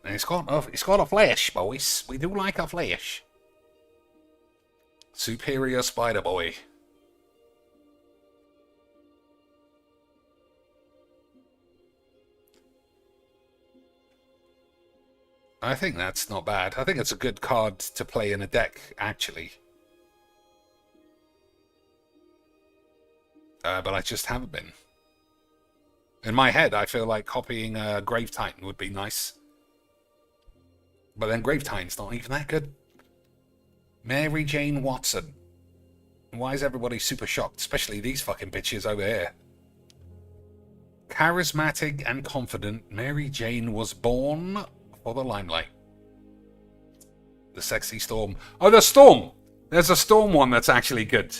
And it's got a flash, boys. We do like a flash. Superior Spider Boy. I think that's not bad. I think it's a good card to play in a deck, actually. But I just haven't been. In my head, I feel like copying Grave Titan would be nice. But then Grave Titan's not even that good. Mary Jane Watson. Why is everybody super shocked? Especially these fucking bitches over here. Charismatic and confident, Mary Jane was born for the limelight. The sexy Storm. Oh, the Storm! There's a Storm one that's actually good.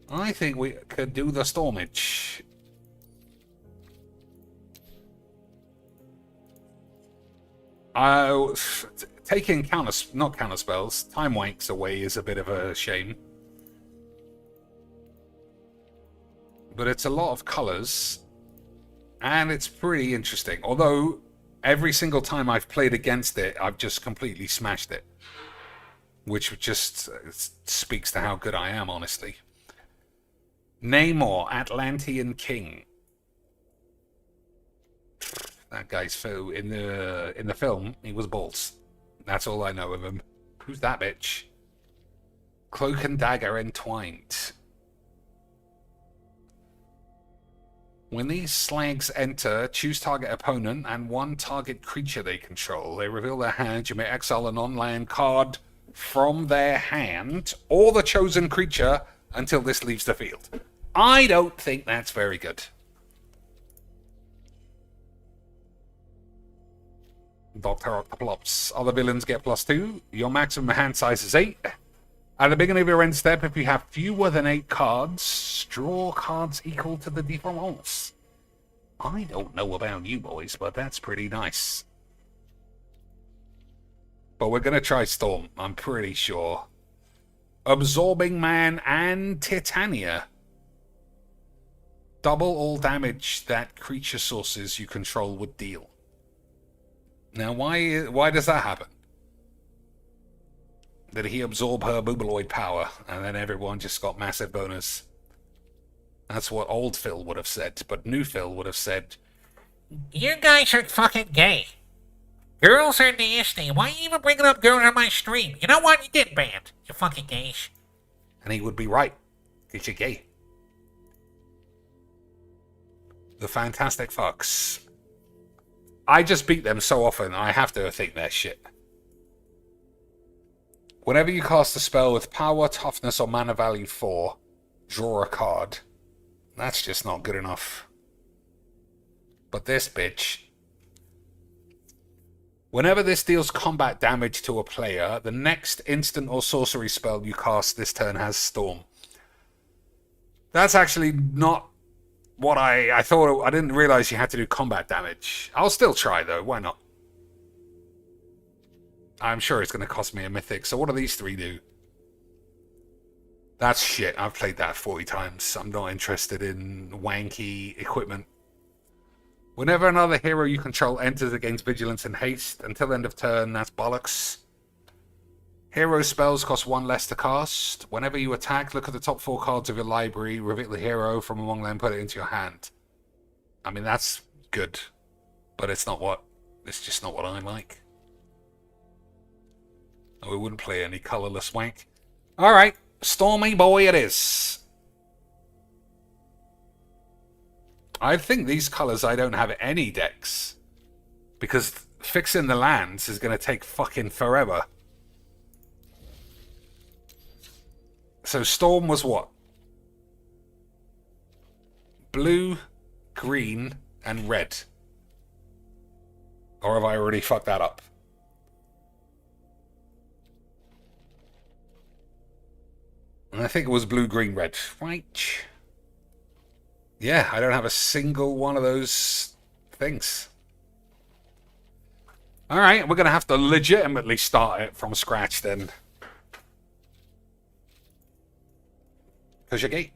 I think we could do the Stormage. Taking not counter spells, time wanks away is a bit of a shame. But it's a lot of colours. And it's pretty interesting. Although, every single time I've played against it, I've just completely smashed it. Which just speaks to how good I am, honestly. Namor, Atlantean King. That guy's foe in the film, he was balls. That's all I know of him. Who's that bitch? Cloak and dagger entwined. When these slags enter, choose target opponent and one target creature they control. They reveal their hand. You may exile a non-land card from their hand or the chosen creature until this leaves the field. I don't think that's very good. Dr. Octoplops. Other villains get +2. Your maximum hand size is 8. At the beginning of your end step, if you have fewer than 8 cards, draw cards equal to the defaults. I don't know about you boys, but that's pretty nice. But we're going to try Storm, I'm pretty sure. Absorbing Man and Titania. Double all damage that creature sources you control would deal. Now, why does that happen? Did he absorb her boobiloid power, and then everyone just got massive bonus? That's what old Phil would have said, but new Phil would have said, You guys are fucking gay. Girls are nasty. Why are you even bringing up girls on my stream? You know what? You did banned. You fucking gays. and he would be right, because you're gay. The Fantastic Fox. I just beat them so often, I have to think they're shit. Whenever you cast a spell with power, toughness, or mana value 4, draw a card. That's just not good enough. But this bitch. Whenever this deals combat damage to a player, the next instant or sorcery spell you cast this turn has Storm. That's actually not what I thought. I didn't realize you had to do combat damage. I'll still try though, why not? I'm sure it's going to cost me a mythic, so what do these three do? That's shit, I've played that 40 times. I'm not interested in wanky equipment. Whenever another hero you control enters against Vigilance and Haste, until end of turn, that's bollocks. Hero spells cost 1 less to cast. Whenever you attack, look at the top 4 cards of your library, reveal the hero from among them, put it into your hand. I mean, that's good, but it's just not what I like. We wouldn't play any colorless wank. Alright, Stormy Boy it is. I think these colors I don't have any decks. Because fixing the lands is going to take fucking forever. So Storm was what? Blue, green, and red. Or have I already fucked that up? And I think it was blue, green, red. Right. Yeah, I don't have a single one of those things. Alright, we're going to have to legitimately start it from scratch then. Because you're gay.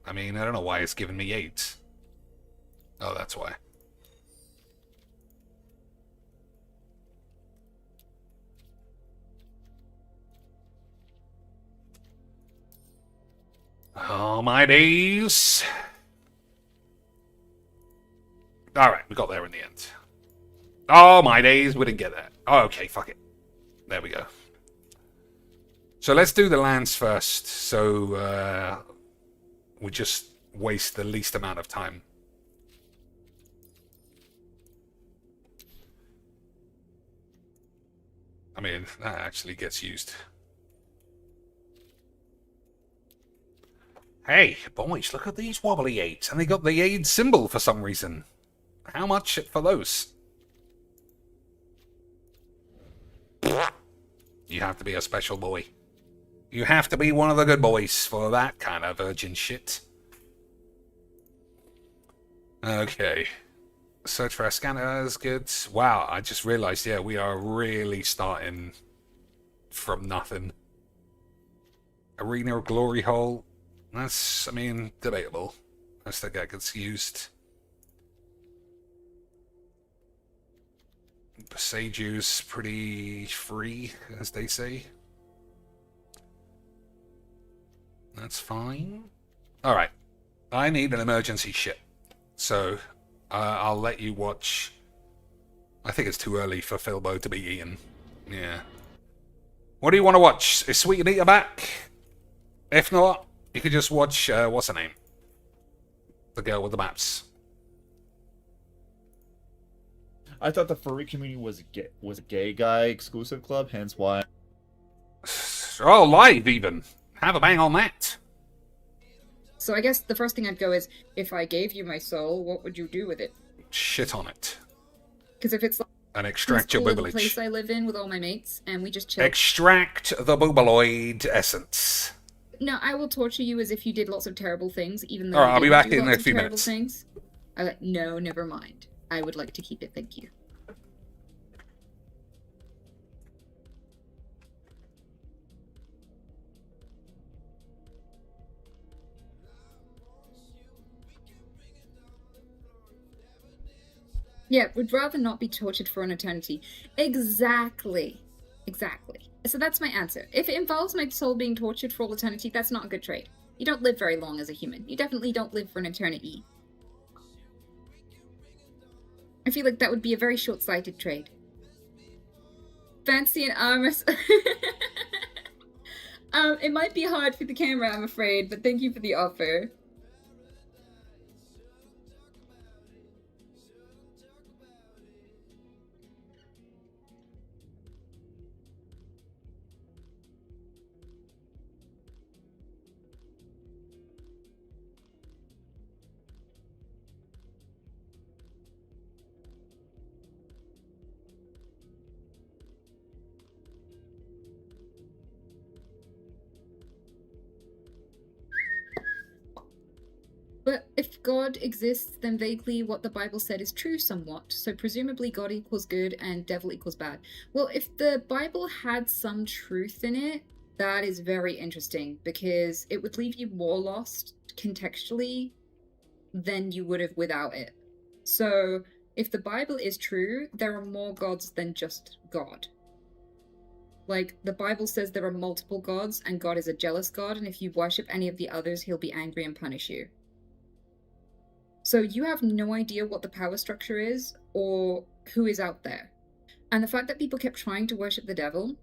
I mean, I don't know why it's giving me 8. Oh, that's why. Oh, my days. Alright, we got there in the end. Oh, my days, we didn't get that. Oh, okay, fuck it. There we go. So let's do the lands first, so we just waste the least amount of time. I mean, that actually gets used. Hey, boys, look at these wobbly 8s. And they got the aid symbol for some reason. How much for those? You have to be a special boy. You have to be one of the good boys for that kind of virgin shit. Okay. Search for our scanners, good. Wow, I just realized, yeah, we are really starting from nothing. Arena Glory Hole. That's, I mean, debatable. As that guy gets used. Sage's pretty free, as they say. That's fine. Alright. I need an emergency ship. So, I'll let you watch. I think it's too early for Philbo to be eaten. Yeah. What do you want to watch? Is Sweet Anita back? If not, you could just watch, what's her name? The girl with the maps. I thought the furry community was a gay guy exclusive club, hence why. Oh, live even. Have a bang on that. So I guess the first thing I'd go is, if I gave you my soul, what would you do with it? Shit on it. Because if it's like And extract your the place boobalage. I live in with all my mates, and we just chill. Extract the boobaloid essence. No, I will torture you as if you did lots of terrible things, even though Alright, I'll be didn't back do in lots a of few terrible minutes. Things. I'm like, no, never mind. I would like to keep it, thank you. Yeah, would rather not be tortured for an eternity. Exactly. Exactly. So that's my answer. If it involves my soul being tortured for all eternity, that's not a good trade. You don't live very long as a human. You definitely don't live for an eternity. I feel like that would be a very short-sighted trade. Fancy and armor. It might be hard for the camera, I'm afraid, but thank you for the offer. But if God exists, then vaguely what the Bible said is true somewhat. So presumably God equals good and devil equals bad. Well, if the Bible had some truth in it, that is very interesting, because it would leave you more lost contextually than you would have without it. So if the Bible is true, there are more gods than just God. Like, the Bible says there are multiple gods, and God is a jealous God, and if you worship any of the others, he'll be angry and punish you. So you have no idea what the power structure is, or who is out there. And the fact that people kept trying to worship the devil,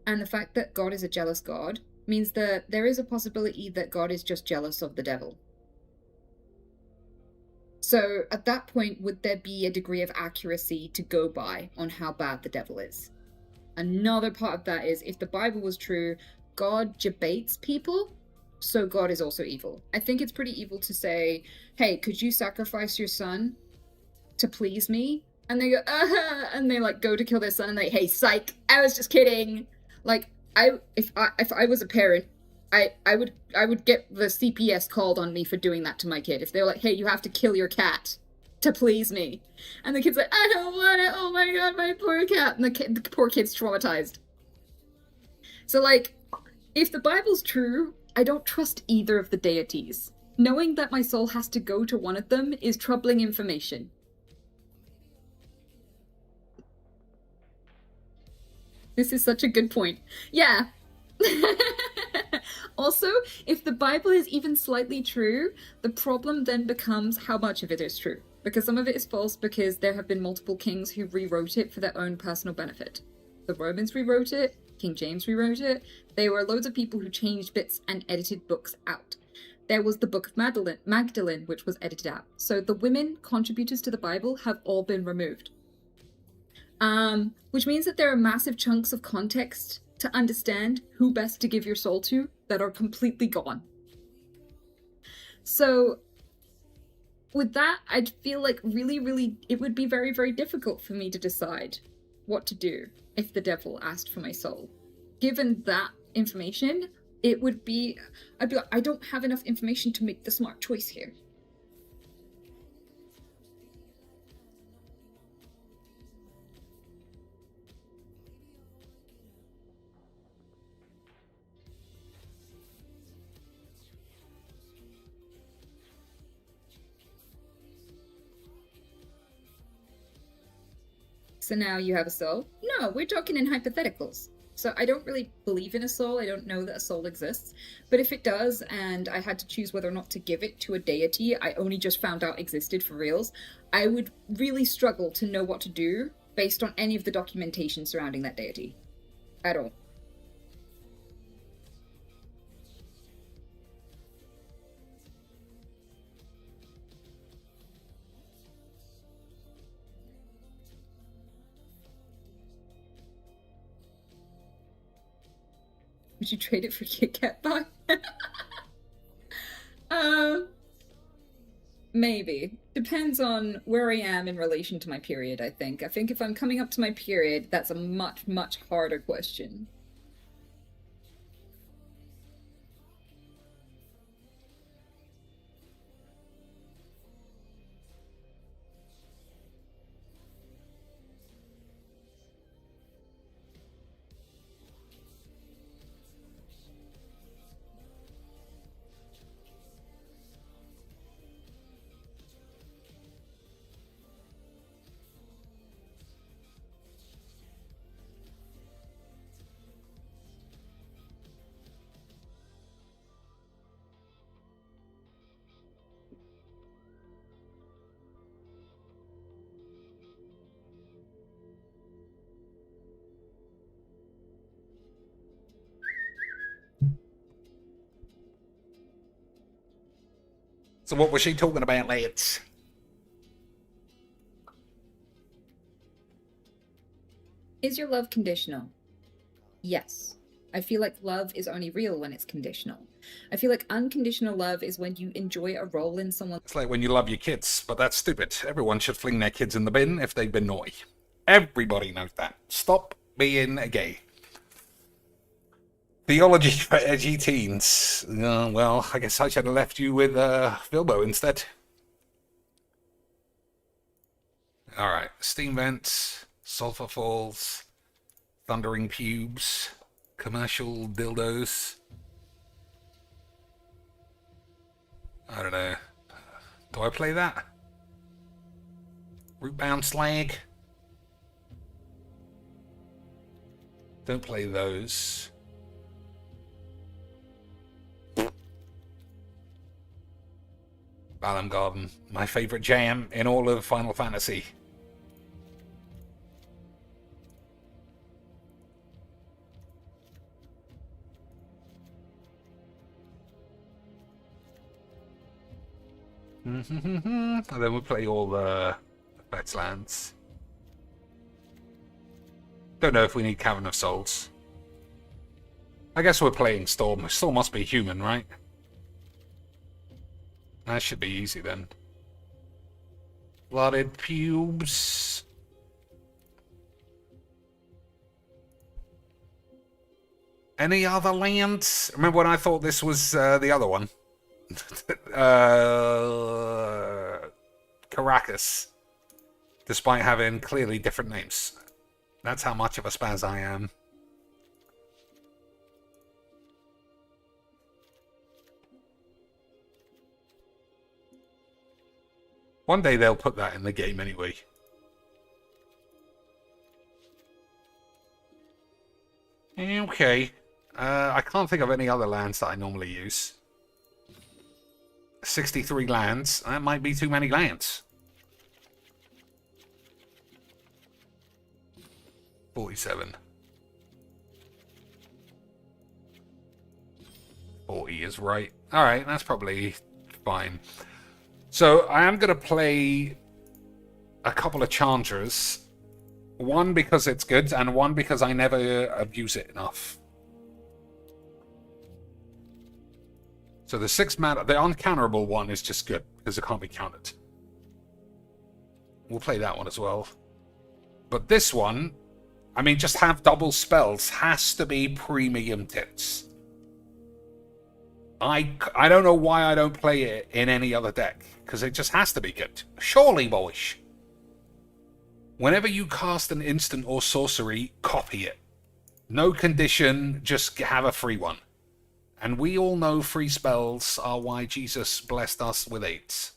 and the fact that God is a jealous God, means that there is a possibility that God is just jealous of the devil. So at that point, would there be a degree of accuracy to go by on how bad the devil is? Another part of that is, if the Bible was true, God debates people, so God is also evil. I think it's pretty evil to say, hey, could you sacrifice your son to please me? And they go, and they like go to kill their son, and they, hey, psych, I was just kidding. Like, if I was a parent, I would get the CPS called on me for doing that to my kid. If they were like, hey, you have to kill your cat to please me. And the kid's like, I don't want it, oh my god, my poor cat. And the poor kid's traumatized. So like, if the Bible's true, I don't trust either of the deities. Knowing that my soul has to go to one of them is troubling information. This is such a good point. Yeah. Also, if the Bible is even slightly true, the problem then becomes how much of it is true. Because some of it is false because there have been multiple kings who rewrote it for their own personal benefit. The Romans rewrote it, King James rewrote it. There were loads of people who changed bits and edited books out. There was the Book of Magdalene, which was edited out. So the women contributors to the Bible have all been removed. Which means that there are massive chunks of context to understand who best to give your soul to that are completely gone. So with that, I'd feel like really, it would be very, very difficult for me to decide what to do if the devil asked for my soul. Given that information, it would be, I'd be like, I don't have enough information to make the smart choice here. So now you have a soul? No, we're talking in hypotheticals. So I don't really believe in a soul. I don't know that a soul exists. But if it does, and I had to choose whether or not to give it to a deity I only just found out existed for reals, I would really struggle to know what to do based on any of the documentation surrounding that deity. At all. Would you trade it for Kit Kat bar? Maybe. Depends on where I am in relation to my period, I think. I think if I'm coming up to my period, that's a much, much harder question. So what was she talking about, lads? Is your love conditional? Yes. I feel like love is only real when it's conditional. I feel like unconditional love is when you enjoy a role in someone. It's like when you love your kids, but that's stupid. Everyone should fling their kids in the bin if they've been naughty. Everybody knows that. Stop being gay. Theology for edgy teens. Well, I guess I should have left you with Bilbo instead. Alright, steam vents, sulfur falls, thundering pubes, commercial dildos. I don't know. Do I play that? Root-bound slag? Don't play those. Balam Garden, my favourite jam in all of Final Fantasy. And then we play all the Fetch lands. Don't know if we need Cavern of Souls. I guess we're playing Storm. Storm must be human, right? That should be easy then. Blooded pubes. Any other lands? Remember when I thought this was the other one? Caracas. Despite having clearly different names. That's how much of a spaz I am. One day they'll put that in the game anyway. Okay. I can't think of any other lands that I normally use. 63 lands. That might be too many lands. 47. 40 is right. Alright, that's probably fine. So I am going to play a couple of Chanters. One because it's good, and one because I never abuse it enough. So the 6 mana, the uncounterable one is just good, because it can't be countered. We'll play that one as well. But this one, I mean, just have double spells, has to be premium tits. I don't know why I don't play it in any other deck, because it just has to be good. Surely, boys. Whenever you cast an instant or sorcery, copy it. No condition, just have a free one. And we all know free spells are why Jesus blessed us with 8s.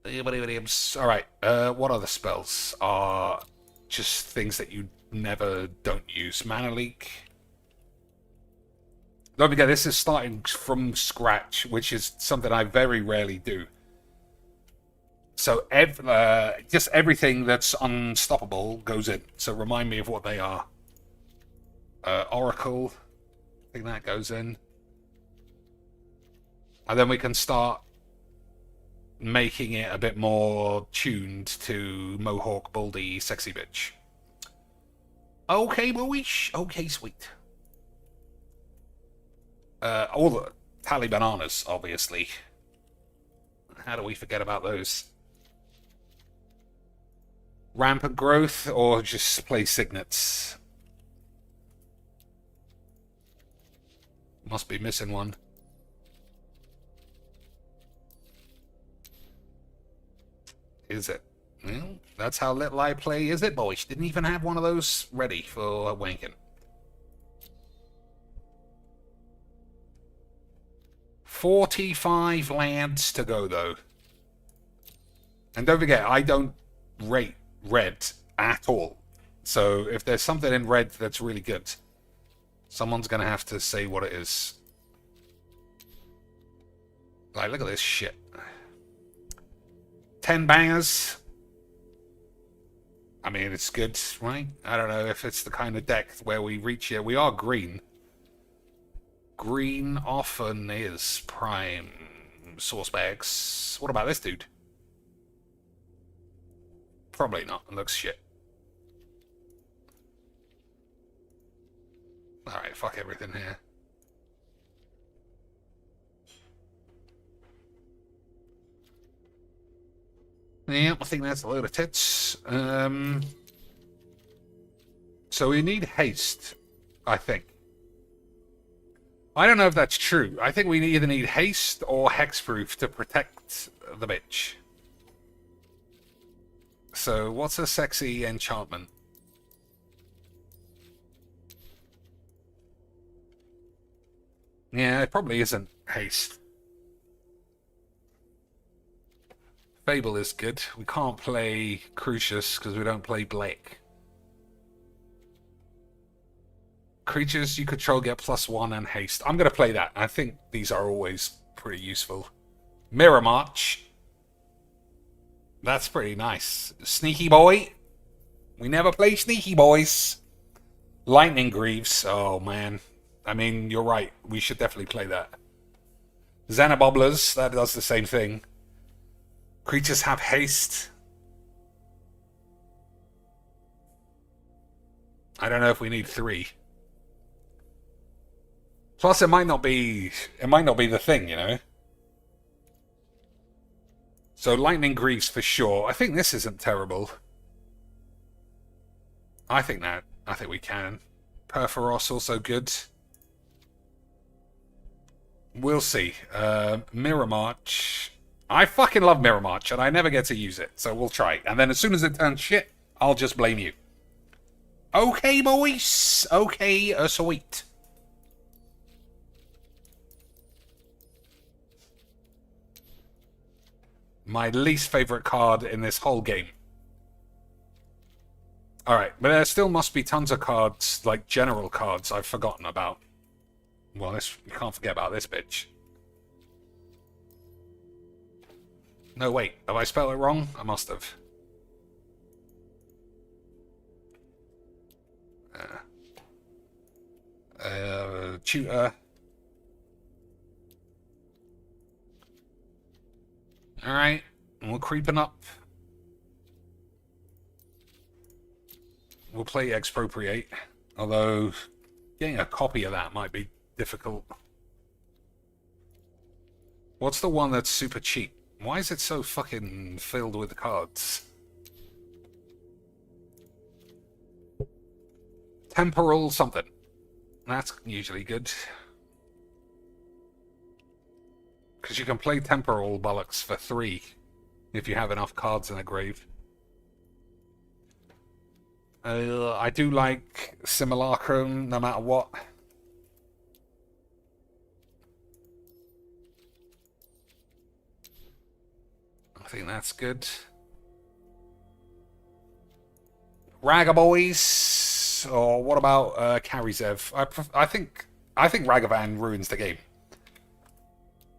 Alright, what other spells are just things that you never don't use? Mana Leak. Don't forget, this is starting from scratch, which is something I very rarely do. So just everything that's unstoppable goes in. So remind me of what they are. Oracle. I think that goes in. And then we can start making it a bit more tuned to Mohawk, Baldy, Sexy Bitch. Okay, boyish. Okay, sweet. All the Tally Bananas, obviously. How do we forget about those? Rampant Growth, or just play Signets? Must be missing one. Is it? Well, that's how little I play, is it, boys? Didn't even have one of those ready for wanking. 45 lands to go, though. And don't forget, I don't rate red at all. So if there's something in red that's really good, someone's going to have to say what it is. Like, look at this shit. 10 bangers. I mean, it's good, right? I don't know if it's the kind of deck where we reach here. We are green. Green often is prime source bags. What about this dude? Probably not. It looks shit. Alright, fuck everything here. Yeah, I think that's a load of tits. So we need haste, I think. I don't know if that's true. I think we either need haste or hexproof to protect the bitch. So what's a sexy enchantment? Yeah, it probably isn't haste. Fable is good. We can't play Crucius because we don't play Blake. Creatures you control get +1 and haste. I'm going to play that. I think these are always pretty useful. Mirror March. That's pretty nice. Sneaky Boy. We never play Sneaky Boys. Lightning Greaves. Oh, man. I mean, you're right. We should definitely play that. Xenobobblers. That does the same thing. Creatures have haste. I don't know if we need 3. Plus, it might not be the thing, you know. So Lightning Greaves for sure. I think this isn't terrible. I think we can. Perforos also good. We'll see. Mirror March. I fucking love Mirror March, and I never get to use it, so we'll try. And then as soon as it turns shit, I'll just blame you. Okay, boys. Okay, sweet. My least favorite card in this whole game. Alright, but there still must be tons of cards, like general cards, I've forgotten about. Well, you can't forget about this bitch. No, wait. Have I spelled it wrong? I must have. Tutor. Alright. We're creeping up. We'll play Expropriate. Although, getting a copy of that might be difficult. What's the one that's super cheap? Why is it so fucking filled with cards? Temporal something. That's usually good. Because you can play Temporal Bollocks for 3 if you have enough cards in a grave. I do like Simulacrum no matter what. I think That's good. Raga boys, or what about Karizev? I think Ragavan ruins the game,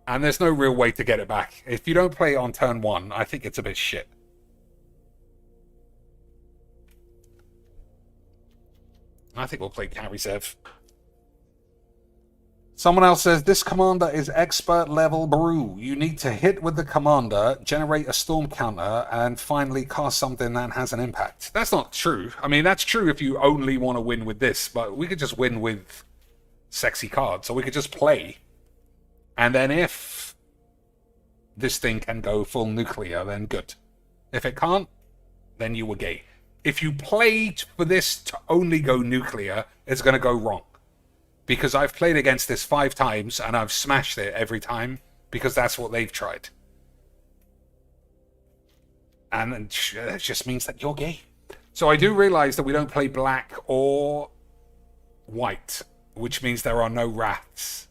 and there's no real way to get it back. If you don't play it on turn 1, I think it's a bit shit. I think we'll play Karizev. Someone else says, this commander is expert level brew. You need to hit with the commander, generate a storm counter, and finally cast something that has an impact. That's not true. I mean, that's true if you only want to win with this, but we could just win with sexy cards. So we could just play. And then if this thing can go full nuclear, then good. If it can't, then you were gay. If you played for this to only go nuclear, it's going to go wrong. Because I've played against this 5 times, and I've smashed it every time, because that's what they've tried. And it just means that you're gay. So I do realize that we don't play black or white, which means there are no wraths.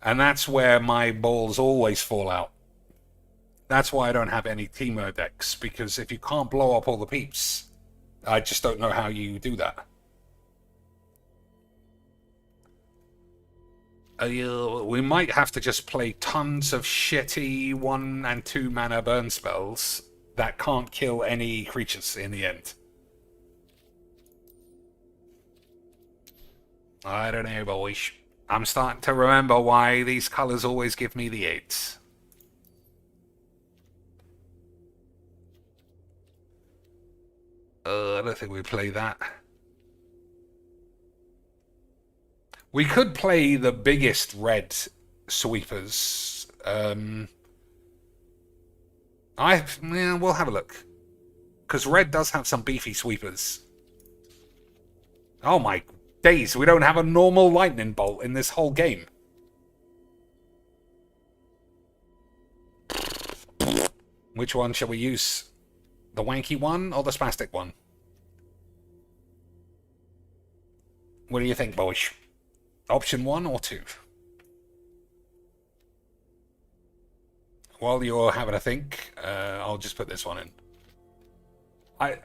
And that's where my balls always fall out. That's why I don't have any Teemo decks, because if you can't blow up all the peeps, I just don't know how you do that. We might have to just play tons of shitty 1 and 2 mana burn spells that can't kill any creatures in the end. I don't know, boys. I'm starting to remember why these colours always give me the 8s. I don't think we play that. We could play the biggest red sweepers. We'll have a look. Because red does have some beefy sweepers. Oh my days, we don't have a normal lightning bolt in this whole game. Which one shall we use? The wanky one or the spastic one? What do you think, boys? Option 1 or 2? While you're having a think, I'll just put this one in. I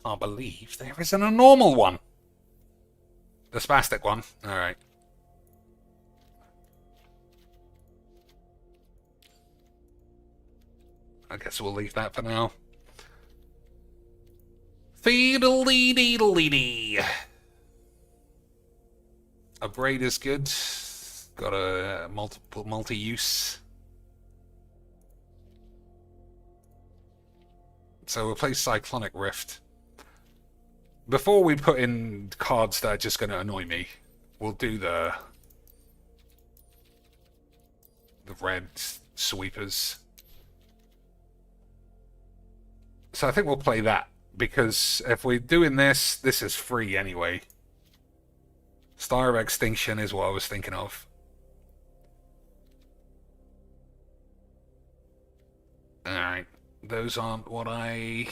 can't believe there isn't a normal one. The spastic one. Alright. I guess we'll leave that for now. Feedle-dee-deedle-dee-dee. A braid is good. Got a multi-use. So we'll play Cyclonic Rift. Before we put in cards that are just going to annoy me, we'll do the red sweepers. So I think we'll play that, because if we're doing this, this is free anyway. Star of Extinction is what I was thinking of. Alright. Those aren't what I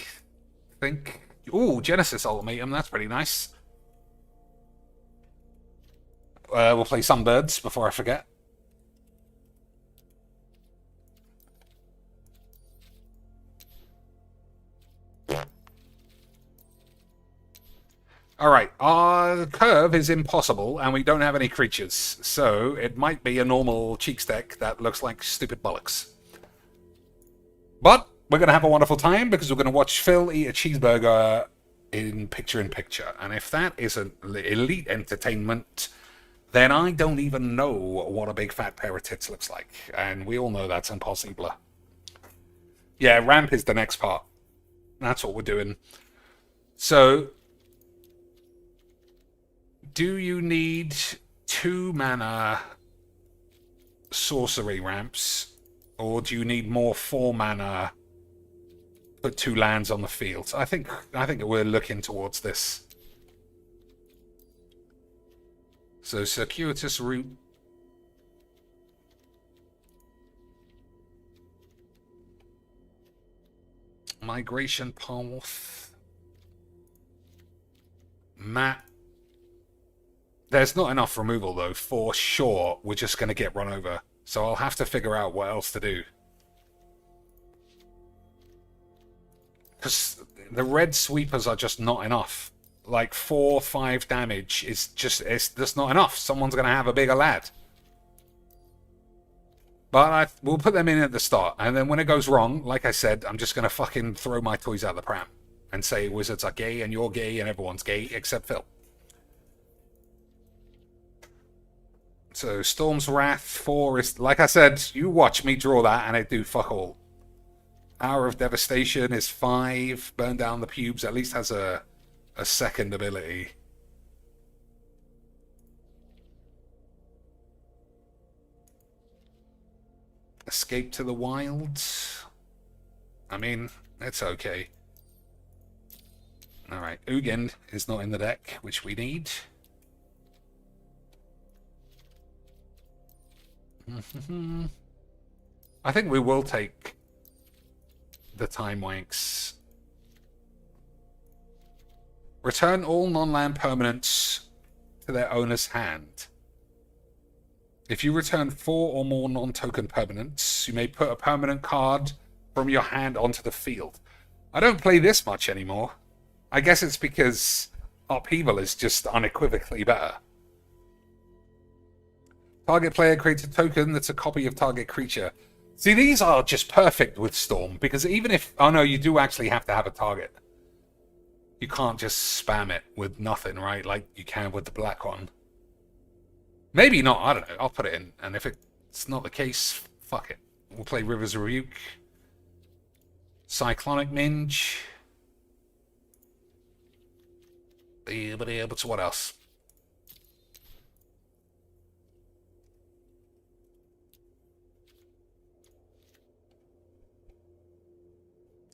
think. Ooh, Genesis Ultimatum. That's pretty nice. We'll play Sunbirds before I forget. Alright, our curve is impossible, and we don't have any creatures, so it might be a normal Cheeks deck that looks like stupid bollocks. But we're going to have a wonderful time, because we're going to watch Phil eat a cheeseburger in picture-in-picture, and if that is an elite entertainment, then I don't even know what a big fat pair of tits looks like, and we all know that's impossible. Yeah, ramp is the next part. That's what we're doing. So, do you need 2 mana sorcery ramps, or do you need more 4 mana put 2 lands on the field? I think we're looking towards this. So circuitous route. Migration path. Map. There's not enough removal, though, for sure. We're just going to get run over. So I'll have to figure out what else to do. because the red sweepers are just not enough. Like 4 or 5 damage is it's just not enough. Someone's gonna have a bigger lad. But we'll put them in at the start, and then when it goes wrong, like I said, I'm just gonna fucking throw my toys out the pram and say wizards are gay and you're gay and everyone's gay except Phil. So Storm's Wrath 4 is, like I said, you watch me draw that and I do fuck all. Hour of Devastation is 5. Burn Down the Pubes at least has a second ability. Escape to the Wilds. I mean, it's okay. Alright, Ugin is not in the deck, which we need. I think we will take the Time Wanks. Return all non-land permanents to their owner's hand. If you return 4 or more non-token permanents, you may put a permanent card from your hand onto the field. I don't play this much anymore. I guess it's because Upheaval is just unequivocally better. Target player creates a token that's a copy of target creature. See, these are just perfect with Storm, because even if... Oh no, you do actually have to have a target. You can't just spam it with nothing, right? Like you can with the black one. Maybe not, I don't know. I'll put it in. And if it's not the case, fuck it. We'll play River's Rebuke. Cyclonic Minge. But what else?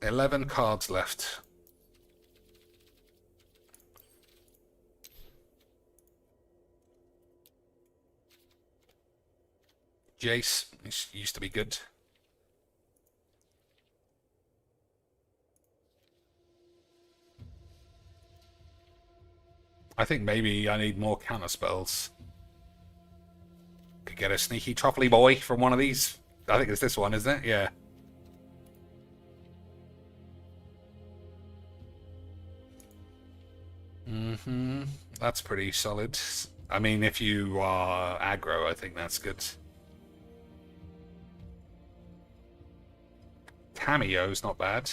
$11 cards left. Jace used to be good. I think maybe I need more counter spells. Could get a sneaky Troffly boy from one of these. I think it's this one, isn't it? Yeah. That's pretty solid. I mean, if you are aggro, I think that's good. Cameo's not bad.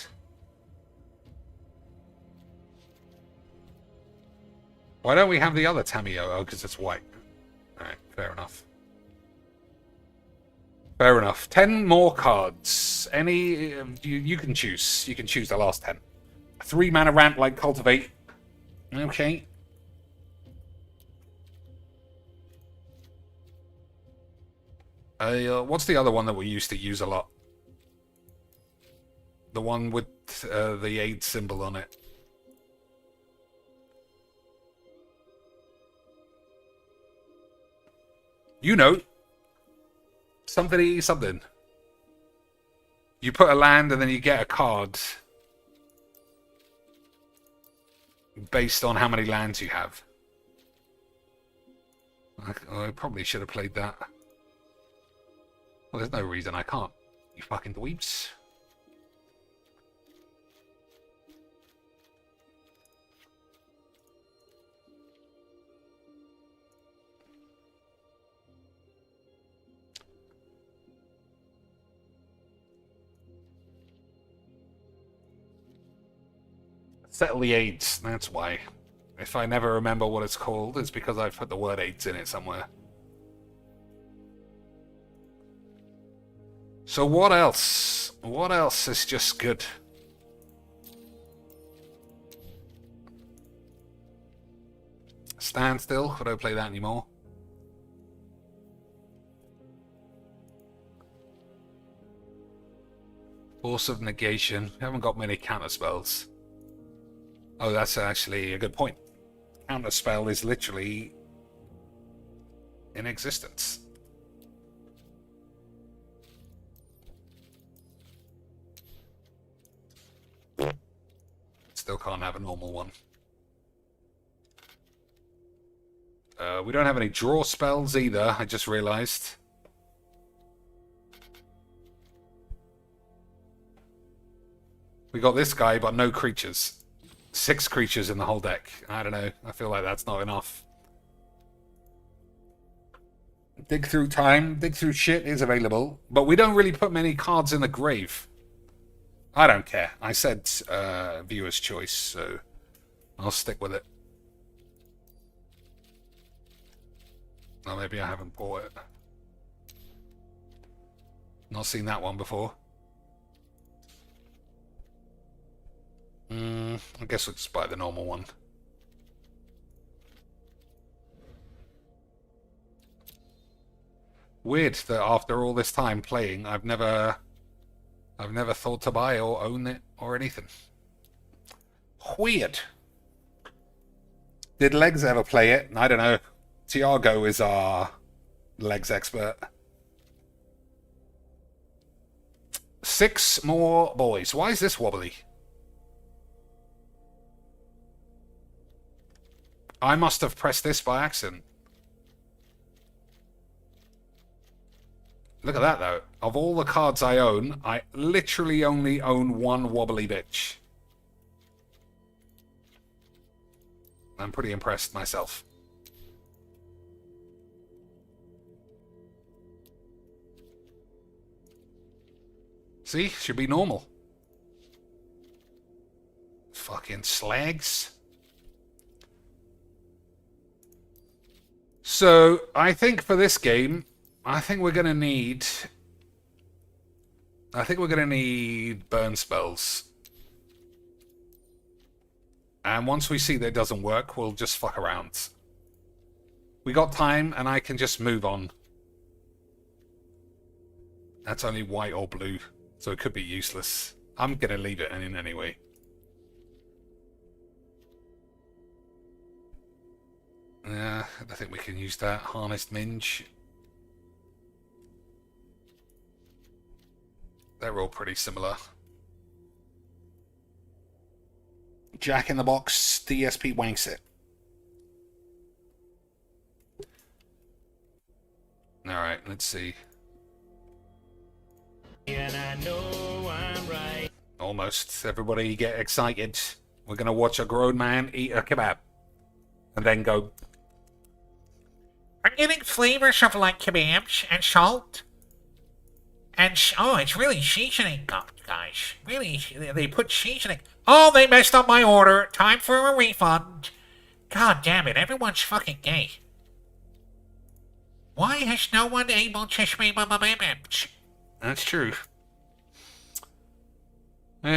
Why don't we have the other Tameo? Oh, because it's white. Alright, fair enough. Fair enough. 10 more cards. Any... You can choose. You can choose the last 10. 3 mana ramp like Cultivate. Okay. What's the other one that we used to use a lot? The one with the 8 symbol on it. You know. Something. You put a land and then you get a card. Based on how many lands you have. I probably should have played that. Well, there's no reason I can't. You fucking dweebs. Settle the AIDS, that's why. If I never remember what it's called, it's because I've put the word AIDS in it somewhere. So what else? What else is just good? Standstill, I don't play that anymore. Force of Negation, we haven't got many counter spells. Oh, that's actually a good point. Counterspell is literally in existence. Still can't have a normal one. We don't have any draw spells either, I just realized. We got this guy, but no creatures. 6 creatures in the whole deck. I don't know. I feel like that's not enough. Dig through time, dig through shit is available, but we don't really put many cards in the grave. I don't care. I said viewer's choice, so I'll stick with it. Or maybe I haven't bought it. Not seen that one before. I guess we'll just buy the normal one. Weird that after all this time playing, I've never thought to buy or own it or anything. Weird. Did Legs ever play it? I don't know. Tiago is our Legs expert. 6 more boys. Why is this wobbly? I must have pressed this by accident. Look at that, though. Of all the cards I own, I literally only own 1 wobbly bitch. I'm pretty impressed myself. See? Should be normal. Fucking slags. So, I think for this game, I think we're gonna need burn spells. And once we see that it doesn't work, we'll just fuck around. We got time, and I can just move on. That's only white or blue, so it could be useless. I'm gonna leave it in anyway. Yeah, I think we can use that. Harnessed Minge. They're all pretty similar. Jack in the Box, DSP wanks it. Alright, let's see. And I know I'm right. Almost. Everybody get excited. We're gonna watch a grown man eat a kebab. And then go... I'm getting flavors of like kebabs and salt. And oh, it's really seasoning, guys. Really, they put seasoning. Oh, they messed up my order. Time for a refund. God damn it, everyone's fucking gay. Why has no one able to speak my babies? That's true. So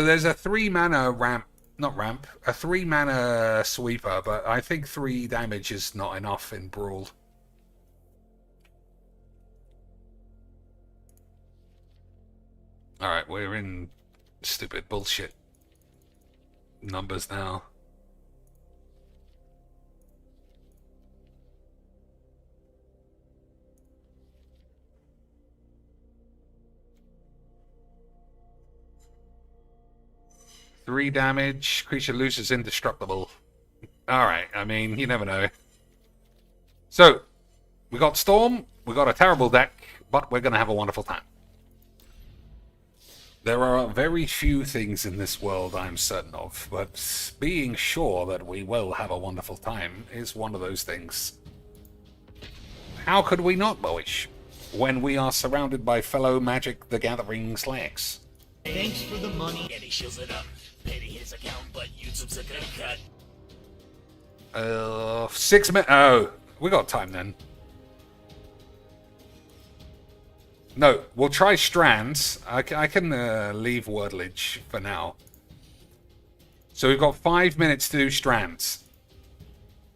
there's a 3-mana ramp. Not ramp. A 3-mana sweeper, but I think 3 damage is not enough in Brawl. Alright, we're in stupid bullshit numbers now. Three damage, creature loses indestructible. Alright, I mean, you never know. So, we got Storm, we got a terrible deck, but we're gonna have a wonderful time. There are very few things in this world I'm certain of, but being sure that we will have a wonderful time is one of those things. How could we not, boyish, when we are surrounded by fellow Magic the Gathering slags? Thanks for the money. And he shows it up. Paying his account, but YouTube's a good cut. 6 minutes. Oh, we got time then. No, we'll try Strands. I can leave Wordledge for now. So we've got 5 minutes to do Strands.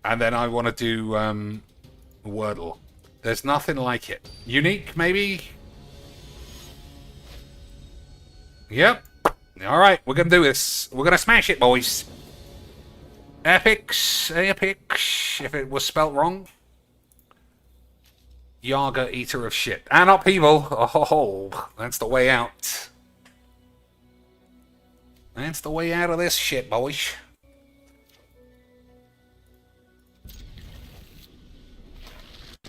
And then I want to do Wordle. There's nothing like it. Unique, maybe? Yep. Alright, we're going to do this. We're going to smash it, boys. Epics, epics, if it was spelt wrong. Yaga, eater of shit. And upheaval. Oh, that's the way out. That's the way out of this shit, boys.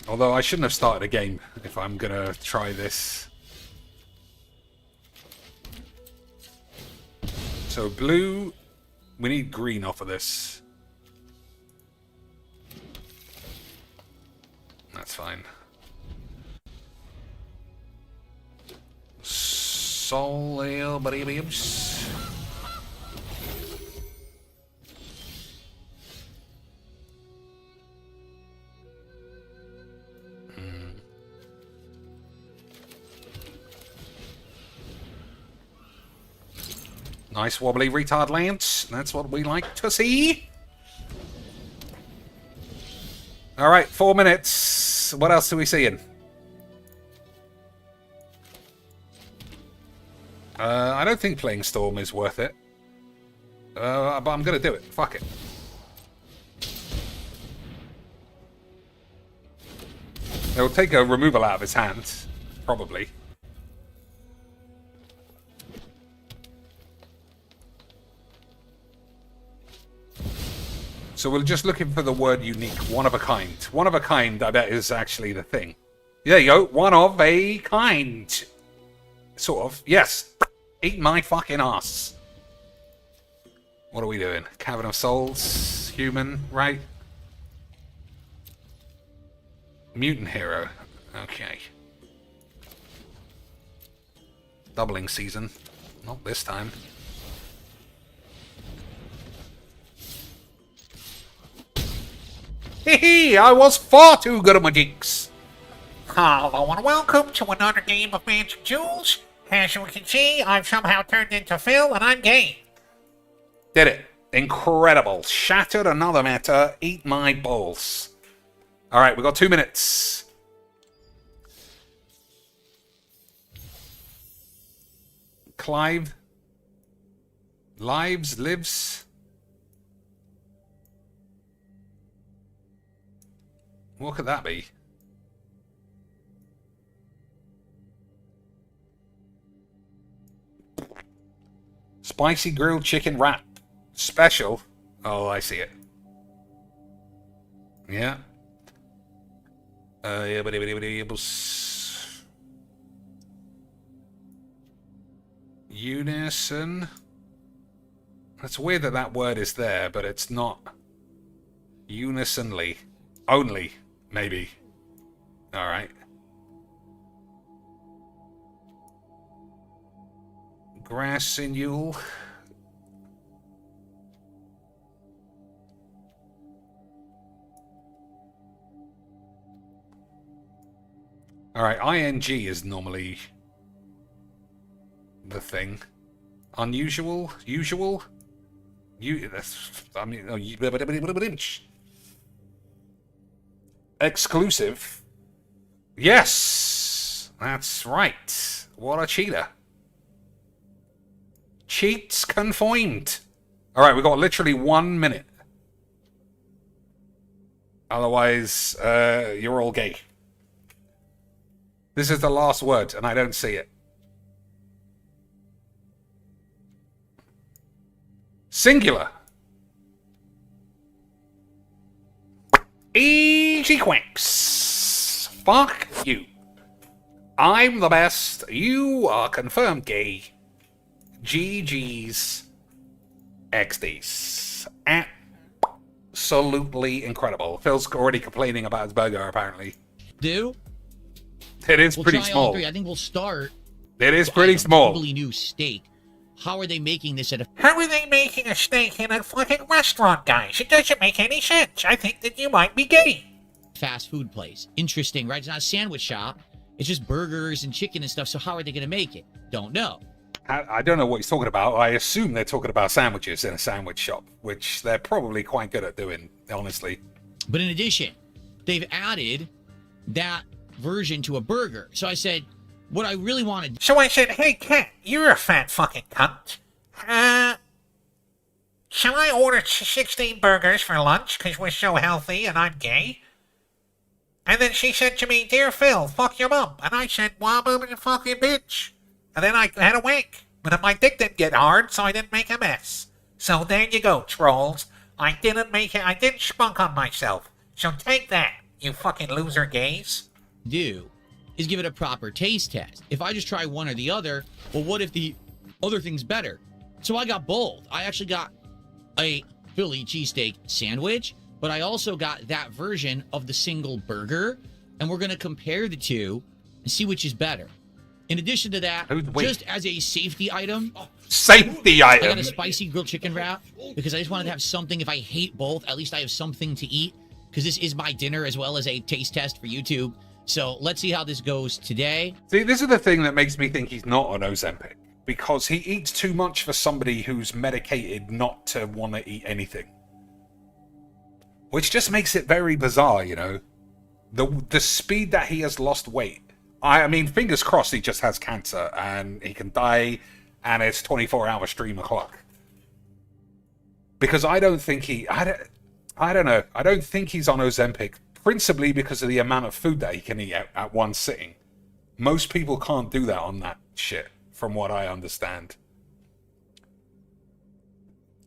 Although I shouldn't have started a game if I'm gonna try this. So blue, we need green off of this. That's fine. Soul ale, buddy babes. Nice wobbly retard lance. That's what we like to see. Alright, 4 minutes. What else are we seeing? I don't think playing Storm is worth it. But I'm going to do it. Fuck it. It'll take a removal out of his hand. Probably. So we're just looking for the word unique. One of a kind. One of a kind, I bet, is actually the thing. There you go. One of a kind. Sort of. Yes. Eat my fucking ass. What are we doing? Cavern of Souls. Human, right? Mutant hero. Okay. Doubling season. Not this time. Hee I was far too good at my jinx. Hello and welcome to another game of Magic Jewels. As you can see, I've somehow turned into Phil and I'm gay. Did it. Incredible. Shattered another meta. Eat my balls. Alright, we've got 2 minutes. Clive. Lives. What could that be? Spicy grilled chicken wrap. Special. Oh, I see it. Yeah. Unison. That's weird that that word is there, but it's not. Unisonly. Only. Maybe. Alright. Grassinule. Alright, ing is normally the thing. Unusual? Usual? Exclusive. Yes! That's right. What a cheater. Cheats confirmed. Alright, we've got literally 1 minute. Otherwise, you're all gay. This is the last word, and I don't see it. Singular. Easy quacks. Fuck you. I'm the best. You are confirmed gay. GG's. XD's. Absolutely incredible. Phil's already complaining about his burger, apparently. Do? It is We'll pretty try small. all three. I think we'll start. It is pretty small. Totally new steak. How are they making this at a How are they making a steak in a fucking restaurant, guys? It doesn't make any sense. I think that you might be gay. fast food place? Interesting, right? It's not a sandwich shop. It's just burgers and chicken and stuff. So how are they going to make it? Don't know. I don't know what he's talking about. I assume they're talking about sandwiches in a sandwich shop, which they're probably quite good at doing, honestly. But in addition, they've added that version to a burger. So I said, what I really wanted. So I said, hey, Cat, you're a fat fucking cunt. Shall I order 16 burgers for lunch because we're so healthy and I'm gay? And then she said to me, dear Phil, fuck your mum. And I said, well, I'm a fucking bitch. And then I had a wank. But my dick didn't get hard, so I didn't make a mess. So there you go, trolls. I didn't make it. I didn't spunk on myself. So take that, you fucking loser gays. Do is give it a proper taste test. If I just try one or the other, well, what if the other thing's better? So I got both. I actually got a Philly cheesesteak sandwich, but I also got that version of the single burger, and we're going to compare the two and see which is better. In addition to that, Wait. just as a safety item, Safety I got item. a spicy grilled chicken wrap because I just wanted to have something. If I hate both, at least I have something to eat, because this is my dinner as well as a taste test for YouTube. So let's see how this goes today. See, this is the thing that makes me think he's not on Ozempic, because he eats too much for somebody who's medicated not to want to eat anything. Which just makes it very bizarre, you know. The speed that he has lost weight. I mean, fingers crossed he just has cancer and he can die and it's 24-hour stream o'clock. Because I don't think I don't know. I don't think he's on Ozempic, principally because of the amount of food that he can eat at one sitting. Most people can't do that on that shit, from what I understand.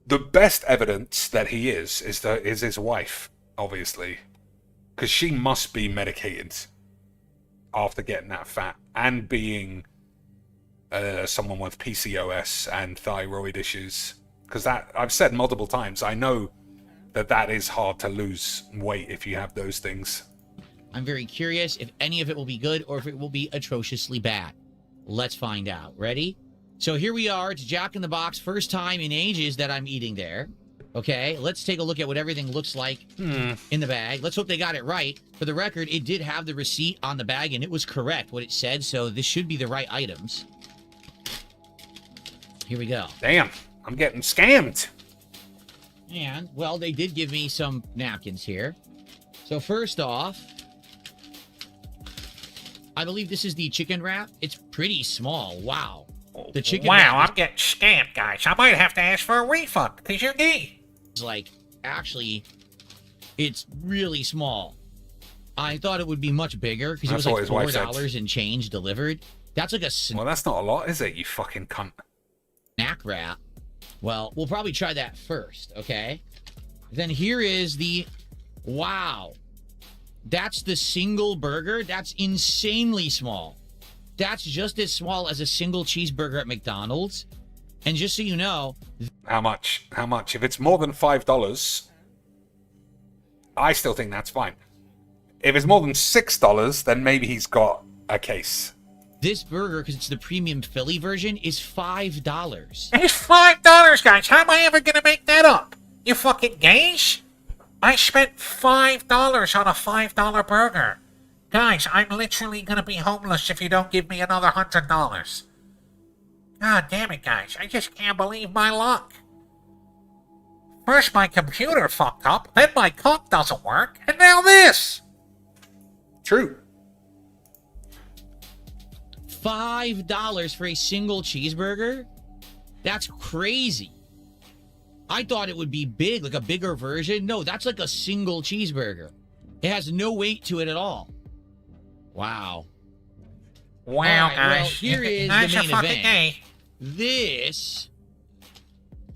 The best evidence that he is his wife, obviously. Because she must be medicated after getting that fat and being someone with PCOS and thyroid issues. Because that, I've said multiple times, I know that is hard to lose weight if you have those things. I'm very curious if any of it will be good or if it will be atrociously bad. Let's find out. Ready? So here we are. It's Jack in the Box. First time in ages that I'm eating there. Okay, let's take a look at what everything looks like in the bag. Let's hope they got it right. For the record, it did have the receipt on the bag, and it was correct what it said, so this should be the right items. Here we go. Damn, I'm getting scammed. And, well, they did give me some napkins here. So first off, I believe this is the chicken wrap. It's pretty small. Wow. The chicken Wow, wrap I'm getting scammed, guys. I might have to ask for a refund because you're gay. is like, actually, it's really small. I thought it would be much bigger because it was That's like what his wife $4 and change delivered. That's like a Well, that's not a lot, is it, you fucking cunt? snack wrap. Well, we'll probably try that first, okay? Then here is the, wow. That's the single burger. That's insanely small. That's just as small as a single cheeseburger at McDonald's. And just so you know... How much? How much? If it's more than $5, I still think that's fine. If it's more than $6, then maybe he's got a case. This burger, because it's the premium Philly version, is $5. It's $5, guys. How am I ever gonna make that up? You fucking gays? I spent $5 on a $5 burger. Guys, I'm literally gonna be homeless if you don't give me another $100. God damn it, guys. I just can't believe my luck. First my computer fucked up, then my cock doesn't work, and now this! True. $5 for a single cheeseburger? That's crazy. I thought it would be big, like a bigger version. No, that's like a single cheeseburger. It has no weight to it at all. Wow. Wow, All right, well, guys. here is Guys the are main fucking event. gay. This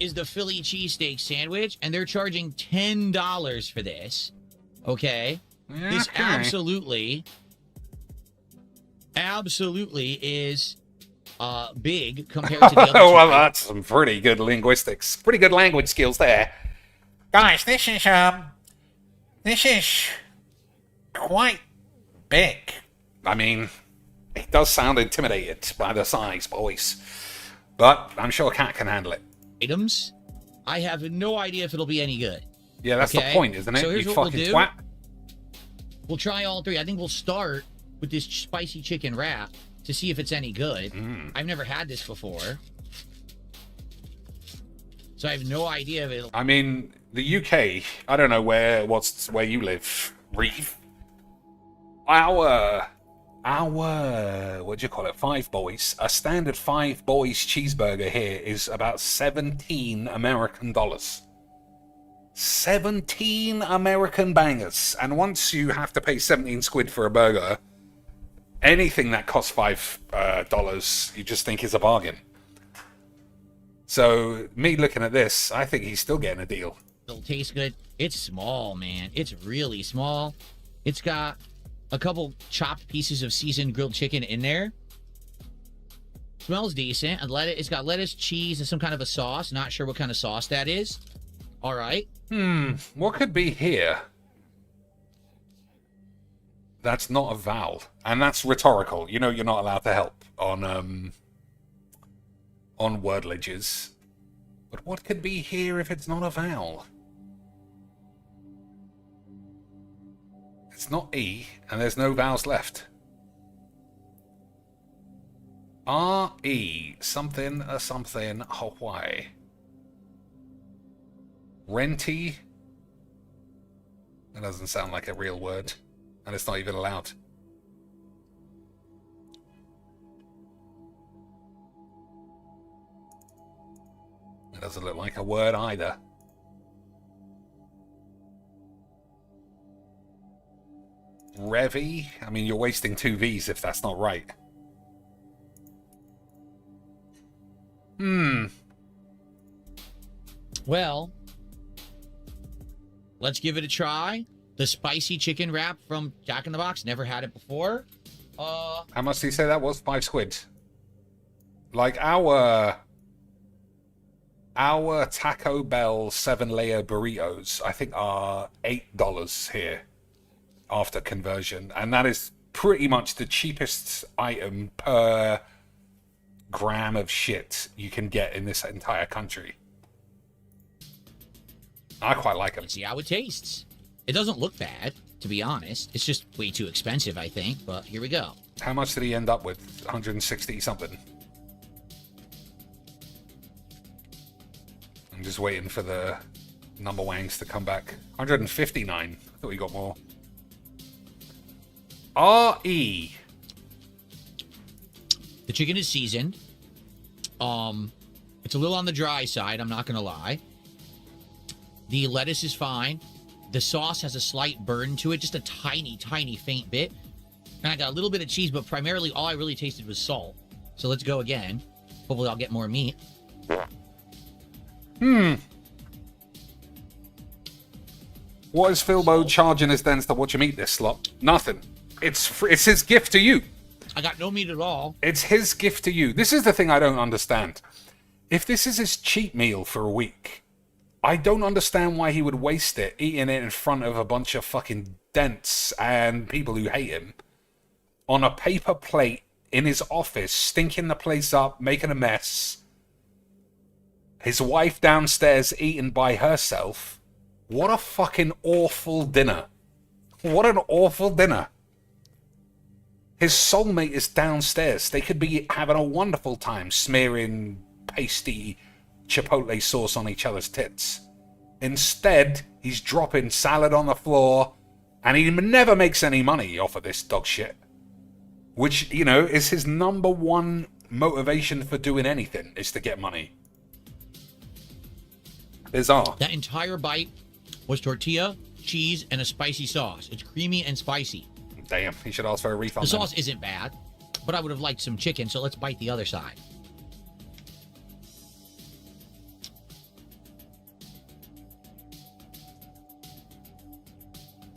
is the Philly cheesesteak sandwich, and they're charging $10 for this. Okay? This absolutely is big compared to the other two. Well, that's some pretty good linguistics. Pretty good language skills there. Guys, this is quite big. I mean, it does sound intimidated by the size, boys. But I'm sure Cat can handle it. Items. I have no idea if it'll be any good. Yeah, that's Okay, the point, isn't it? so here's You what we'll fucking do. twat. We'll try all three. I think we'll start with this spicy chicken wrap to see if it's any good. I've never had this before. So I have no idea if it'll... I mean, the UK, I don't know where you live, Reeve. Our what do you call it? Five Boys. A standard Five Boys cheeseburger here is about 17 American dollars. 17 American bangers. And once you have to pay 17 squid for a burger, anything that costs $5, you just think is a bargain. So, me looking at this, I think he's still getting a deal. It'll taste good. It's small, man. It's really small. It's got a couple chopped pieces of seasoned grilled chicken in there. Smells decent. And it's got lettuce, cheese, and some kind of a sauce. Not sure what kind of sauce that is. All right. What could be here? That's not a vowel, and that's rhetorical. You know you're not allowed to help on wordliges. But what could be here if it's not a vowel? It's not E, and there's no vowels left. R-E, something, something, Hawaii. Renty? That doesn't sound like a real word. And it's not even allowed. It doesn't look like a word either. Revy? I mean, you're wasting 2 V's if that's not right. Well, let's give it a try. The spicy chicken wrap from Jack in the Box. Never had it before. How much did you say that was? 5 squid. Like our Taco Bell 7-layer burritos, I think, are $8 here after conversion. And that is pretty much the cheapest item per gram of shit you can get in this entire country. I quite like them. Let's see how it tastes. It doesn't look bad, to be honest. It's just way too expensive, I think, but here we go. How much did he end up with? 160 something. I'm just waiting for the number wangs to come back. 159. I thought we got more. R-E. The chicken is seasoned. It's a little on the dry side, I'm not gonna lie. The lettuce is fine. The sauce has a slight burn to it, just a tiny, tiny faint bit. And I got a little bit of cheese, but primarily all I really tasted was salt. So let's go again. Hopefully I'll get more meat. What is Philbo charging his dens to watch him eat this slop? Nothing. It's his gift to you. I got no meat at all. It's his gift to you. This is the thing I don't understand. If this is his cheat meal for a week, I don't understand why he would waste it eating it in front of a bunch of fucking dents and people who hate him on a paper plate in his office, stinking the place up, making a mess. His wife downstairs eating by herself. What a fucking awful dinner. What an awful dinner. His soulmate is downstairs. They could be having a wonderful time smearing pasty chipotle sauce on each other's tits. Instead, he's dropping salad on the floor, and he never makes any money off of this dog shit. Which, you know, is his number one motivation for doing anything, is to get money. Bizarre. That entire bite was tortilla, cheese, and a spicy sauce. It's creamy and spicy. Damn, he should ask for a refund. The sauce isn't bad, but I would have liked some chicken, so let's bite the other side.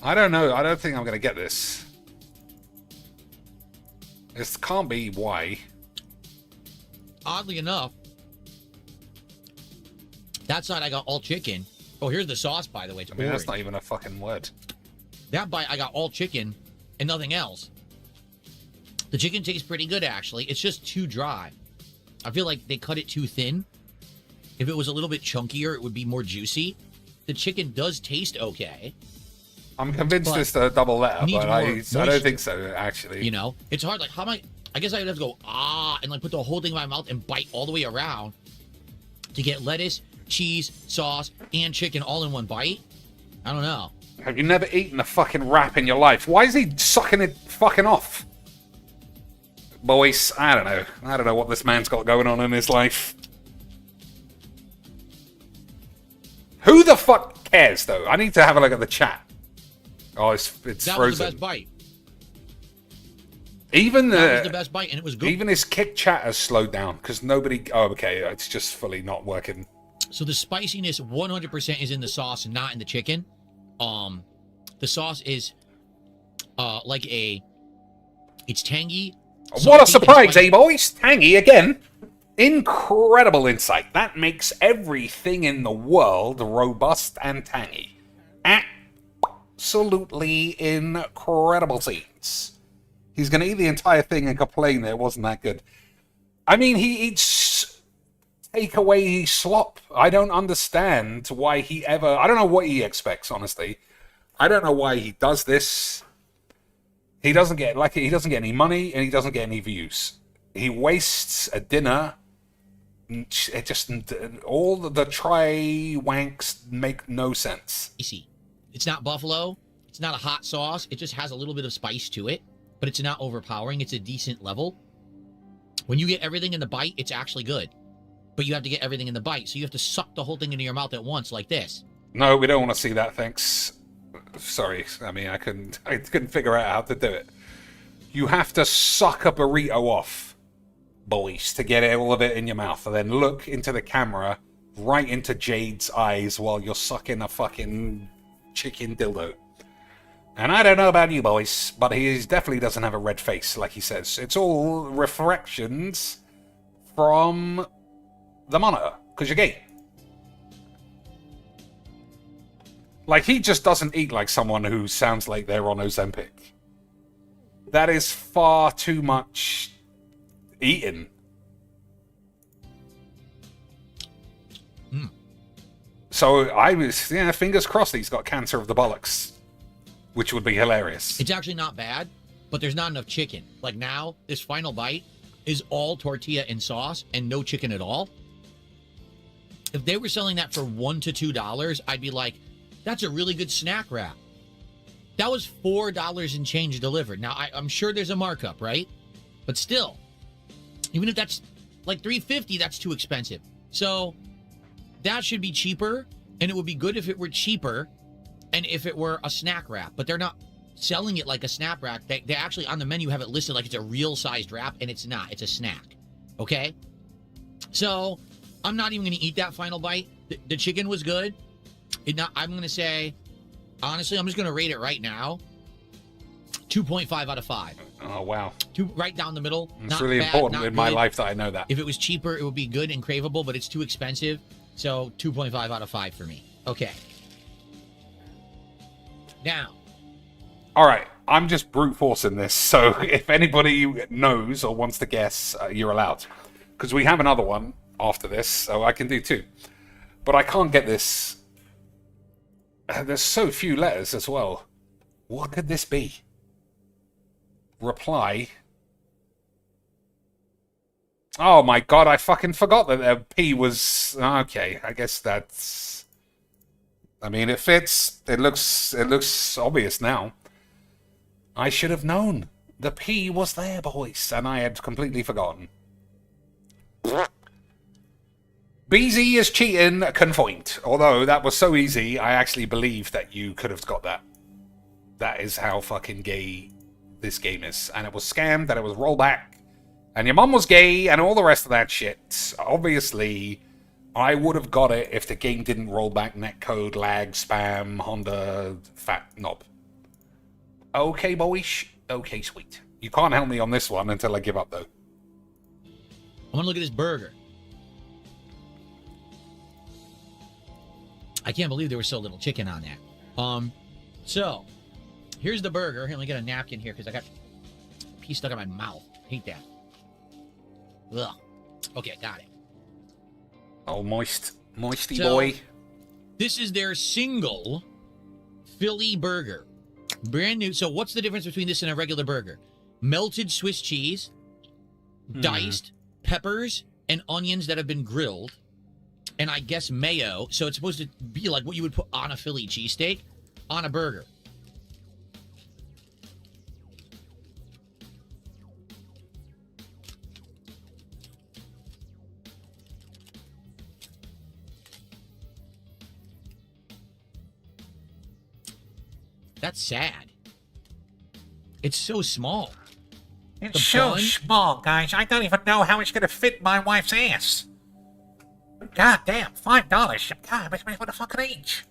I don't know. I don't think I'm going to get this. This can't be why. Oddly enough, that side I got all chicken. Oh, here's the sauce, by the way. It's I mean, that's orange. not even a fucking word. That bite I got all chicken and nothing else. The chicken tastes pretty good, actually. It's just too dry. I feel like they cut it too thin. If it was a little bit chunkier, it would be more juicy. The chicken does taste okay. I'm convinced But it's a double letter, needs but more I moisture. don't think so, actually. You know? It's hard. Like, how am I guess I would have to go, and like put the whole thing in my mouth and bite all the way around to get lettuce, cheese, sauce, and chicken all in one bite. I don't know. Have you never eaten a fucking wrap in your life? Why is he sucking it fucking off? Boys, I don't know. I don't know what this man's got going on in his life. Who the fuck cares, though? I need to have a look at the chat. Oh, it's That frozen. was the best bite. Even That was the best bite, and it was good. Even his kick chat has slowed down because nobody. Oh, okay, it's just fully not working. So the spiciness 100% is in the sauce, not in the chicken. The sauce is it's tangy, So What I a think surprise, it's eh, boys? Tangy again. Incredible insight. That makes everything in the world robust and tangy. Absolutely incredible scenes. He's going to eat the entire thing and complain that it wasn't that good. I mean, he eats takeaway slop. I don't understand why he ever... I don't know what he expects, honestly. I don't know why he does this. He doesn't get any money and he doesn't get any views. He wastes a dinner. It just... all the try-wanks make no sense. spicy. It's not buffalo. It's not a hot sauce. It just has a little bit of spice to it, but it's not overpowering. It's a decent level. When you get everything in the bite, it's actually good. But you have to get everything in the bite, so you have to suck the whole thing into your mouth at once, like this. No, we don't want to see that, thanks. Sorry, I mean, I couldn't figure out how to do it. You have to suck a burrito off, boys, to get all of it in your mouth, and then look into the camera, right into Jade's eyes while you're sucking a fucking chicken dildo. And I don't know about you boys, but he definitely doesn't have a red face, like he says. It's all reflections from the monitor, because you're gay. Like, he just doesn't eat like someone who sounds like they're on Ozempic. That is far too much eating. So I was, fingers crossed he's got cancer of the bollocks, which would be hilarious. It's actually not bad, but there's not enough chicken. Like now, this final bite is all tortilla and sauce and no chicken at all. If they were selling that for $1 to $2, I'd be like, that's a really good snack wrap. That was $4 and change delivered. Now, I'm sure there's a markup, right? But still, even if that's like $3.50, that's too expensive. So that should be cheaper, and it would be good if it were cheaper and if it were a snack wrap. But they're not selling it like a snack wrap. They actually, on the menu, have it listed like it's a real-sized wrap, and it's not. It's a snack, okay? So I'm not even going to eat that final bite. The chicken was good. I'm going to say, honestly, I'm just going to rate it right now. 2.5 out of 5. Oh, wow. Right down the middle. It's Not really bad, important not in my good. life that I know that. If it was cheaper, it would be good and craveable, but it's too expensive. So 2.5 out of 5 for me. Okay. Now. All right. I'm just brute forcing this. So if anybody knows or wants to guess, you're allowed. Because we have another one after this, so I can do two. But I can't get this. There's so few letters as well. What could this be? Reply. Oh my god, I fucking forgot that the P was... Okay, I guess that's... I mean, it fits. It looks obvious now. I should have known. The P was there, boys, and I had completely forgotten. BZ is cheating, confirmed. Although that was so easy, I actually believe that you could have got that. That is how fucking gay this game is. And it was scammed, that it was rollback, and your mum was gay, and all the rest of that shit. Obviously, I would have got it if the game didn't roll back netcode, lag, spam, Honda, fat knob. Okay, boys. Okay, sweet. You can't help me on this one until I give up, though. I want to look at this burger. I can't believe there was so little chicken on that. So, here's the burger. Here, let me get a napkin here because I got a piece stuck in my mouth. Hate that. Ugh. Okay, got it. Oh, moisty So, boy. This is their single Philly burger. Brand new. So what's the difference between this and a regular burger? Melted Swiss cheese, diced peppers and onions that have been grilled, and I guess mayo. So it's supposed to be like what you would put on a Philly cheesesteak on a burger. That's sad. It's so small. It's The so bun? small, guys. I don't even know how it's gonna fit my wife's ass. God damn, $5. God, what the fucking age?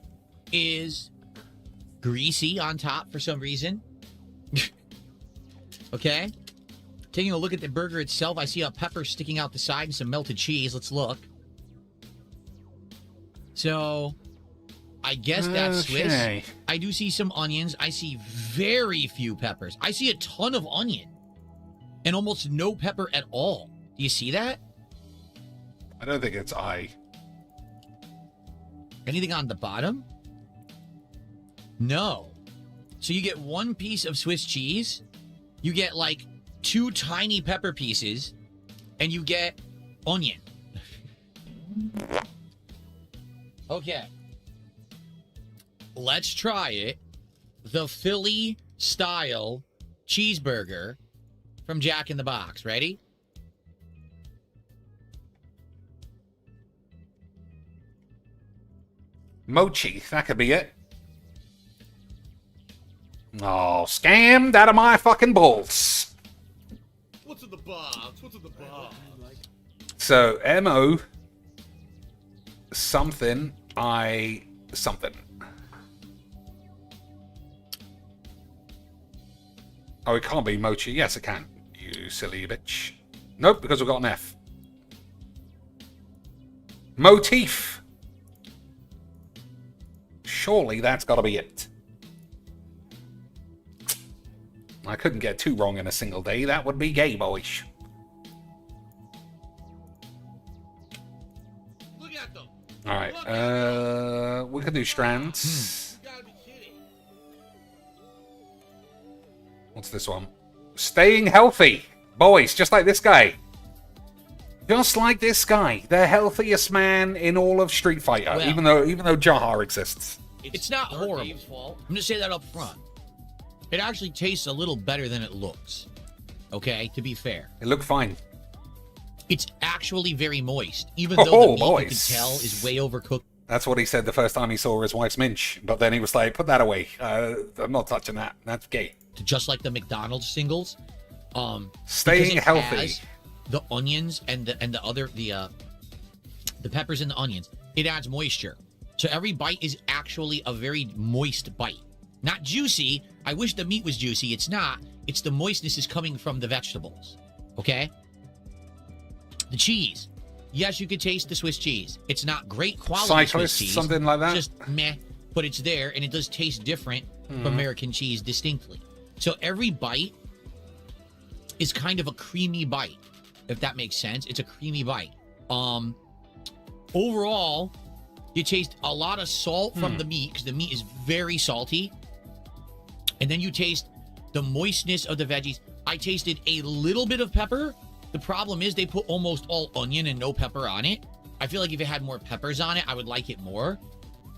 Is greasy on top for some reason. Okay? Taking a look at the burger itself, I see a pepper sticking out the side and some melted cheese. Let's look. So, I guess that's Swiss. Okay. I do see some onions. I see very few peppers. I see a ton of onion and almost no pepper at all. Do you see that? I don't think it's I. Anything on the bottom? No. So you get one piece of Swiss cheese, you get like 2 tiny pepper pieces, and you get onion. Okay. Let's try it. The Philly style cheeseburger from Jack in the Box. Ready? Mochi, that could be it. Oh, scammed out of my fucking balls. What's in the box? What's in the box? So, M-O something, I something. Oh, it can't be mochi. Yes, it can. You silly bitch. Nope, because we've got an F. Motif. Surely that's got to be it. I couldn't get 2 wrong in a single day. That would be gay, boyish. Look at them. All right. We could do strands. You gotta be kidding. What's this one? Staying healthy. Boys, just like this guy. Just like this guy. The healthiest man in all of Street Fighter. Well, even though Jahar exists. It's not horrible. I'm going to say that up front. It actually tastes a little better than it looks. Okay, to be fair. It looked fine. It's actually very moist, even though the meat you can tell is way overcooked. That's what he said the first time he saw his wife's minch. But then he was like, put that away. I'm not touching that. That's gay. Just like the McDonald's singles. Staying because it healthy. has the onions and the other the peppers and the onions. It adds moisture. So every bite is actually a very moist bite. Not juicy. I wish the meat was juicy. It's not. It's the moistness is coming from the vegetables. Okay? The cheese. Yes, you could taste the Swiss cheese. It's not great quality Cyclist, Swiss cheese. something like that? Just meh. But it's there, and it does taste different from American cheese distinctly. So every bite is kind of a creamy bite, if that makes sense. It's a creamy bite. Overall, you taste a lot of salt from the meat, because the meat is very salty. And then you taste the moistness of the veggies. I tasted a little bit of pepper. The problem is they put almost all onion and no pepper on it. I feel like if it had more peppers on it, I would like it more.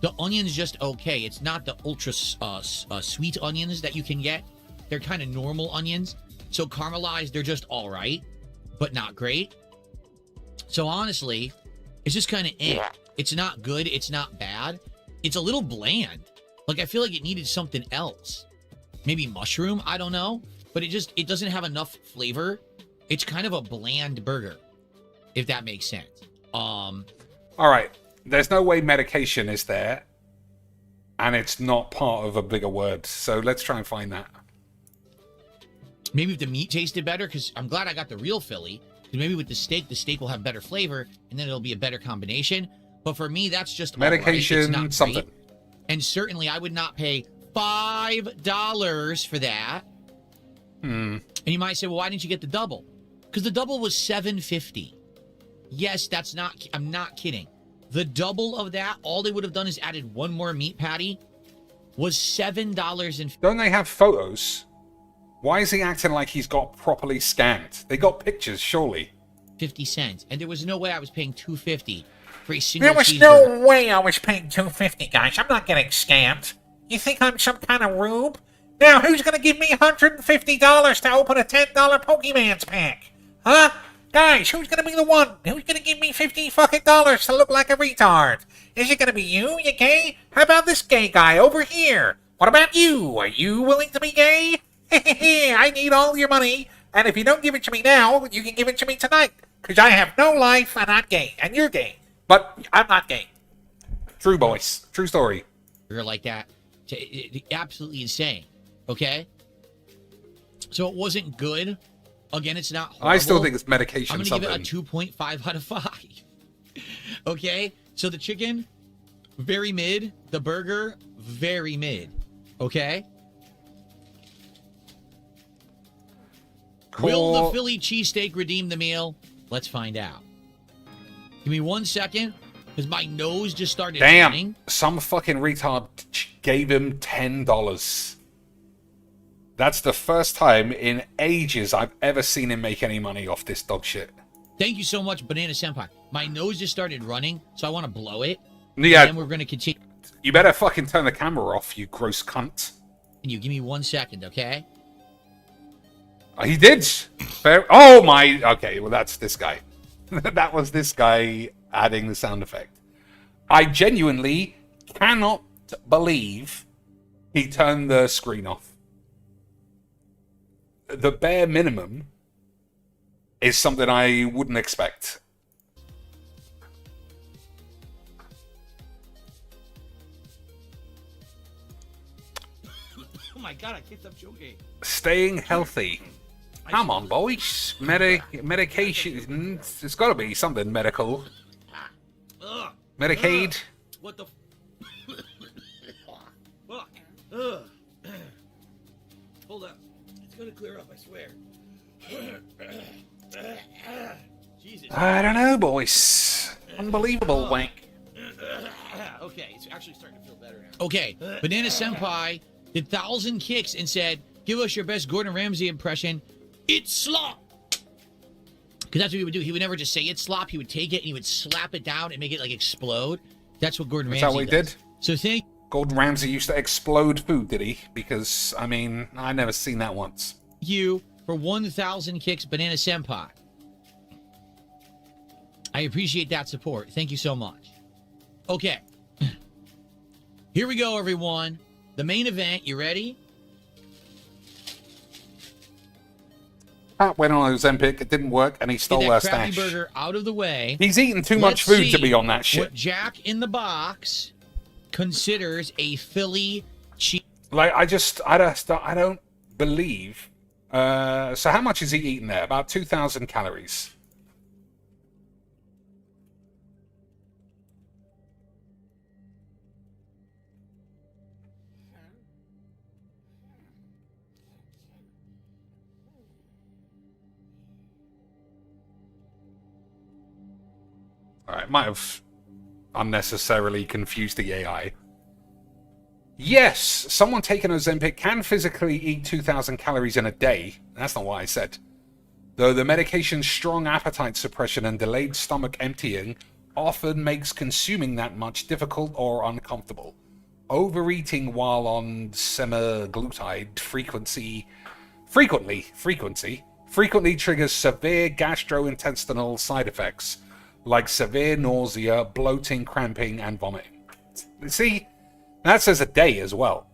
The onion's just okay. It's not the ultra sweet onions that you can get. They're kind of normal onions. So caramelized, they're just all right, but not great. So honestly, it's just kind of It's not good. It's not bad. It's a little bland. Like, I feel like it needed something else. Maybe mushroom, I don't know. But it doesn't have enough flavor. It's kind of a bland burger, if that makes sense. All right. There's no way medication is there, and it's not part of a bigger word. So let's try and find that. Maybe if the meat tasted better, because I'm glad I got the real Philly. Because maybe with the steak will have better flavor, and then it'll be a better combination. But for me, that's just medication, all right. It's not something. great. And certainly, I would not pay $5 for that. And you might say, well, why didn't you get the double? Because the double was $7.50. Yes, that's not. I'm not kidding. The double of that, all they would have done is added one more meat patty, was $7.50. Don't they have photos? Why is he acting like he's got properly scanned? They got pictures, surely. 50 cents, and there was no way I was paying $2.50 for a single There was cheeseburger. no way I was paying $2.50, guys. I'm not getting scammed. You think I'm some kind of rube? Now, who's gonna give me $150 to open a $10 Pokemon's pack? Huh? Guys, who's gonna be the one? Who's gonna give me $50 fucking dollars to look like a retard? Is it gonna be you gay? How about this gay guy over here? What about you? Are you willing to be gay? I need all your money, and if you don't give it to me now, you can give it to me tonight. Because I have no life, and I'm gay, and you're gay. But I'm not gay. True, boys. True story. Like that. Absolutely insane. Okay? So it wasn't good. Again, it's not horrible. I still think it's medication. I'm going to give it a 2.5 out of 5. Okay? So the chicken, very mid. The burger, very mid. Okay? Will the Philly cheesesteak redeem the meal? Let's find out. Give me 1 second, because my nose just started running. Some fucking retard gave him $10. That's the first time in ages I've ever seen him make any money off this dog shit. Thank you so much, Banana Senpai. My nose just started running, so I want to blow it. Yeah. And then we're going to continue. You better fucking turn the camera off, you gross cunt. And you give me 1 second, okay? He did. Fair. Oh my. Okay, well that's this guy. That was this guy adding the sound effect. I genuinely cannot believe he turned the screen off. The bare minimum is something I wouldn't expect. Oh my god, I kicked up choking. Staying healthy. Come on, boys. Medication. It's got to be something medical. Ugh. Medicaid. What the fuck? Ugh. Hold up. It's gonna clear up, I swear. Jesus. I don't know, boys. Unbelievable wank. Okay, it's actually starting to feel better now. Okay, Banana Senpai did 1,000 kicks and said, give us your best Gordon Ramsay impression. It's slop! Because that's what he would do. He would never just say it's slop. He would take it and he would slap it down and make it like explode. That's what Gordon Ramsay Is that what he does. did? So thank Gordon Ramsay used to explode food, did he? Because, I mean, I never seen that once. you for 1,000 kicks, Banana Senpai. I appreciate that support. Thank you so much. Okay. Here we go, everyone. The main event. You ready? Pat went on Ozempic, it didn't work, and he stole Get our that Krabby stash. Burger out of the way. He's eating too much Let's food to see be on that shit. What Jack in the Box considers a Philly cheese. Like, I don't believe. So how much is he eating there? About 2,000 calories. Alright, might have unnecessarily confused the AI. Yes, someone taking Ozempic can physically eat 2,000 calories in a day. That's not what I said. Though the medication's strong appetite suppression and delayed stomach emptying often makes consuming that much difficult or uncomfortable. Overeating while on semaglutide frequently triggers severe gastrointestinal side effects like severe nausea, bloating, cramping, and vomiting. See, that says a day as well.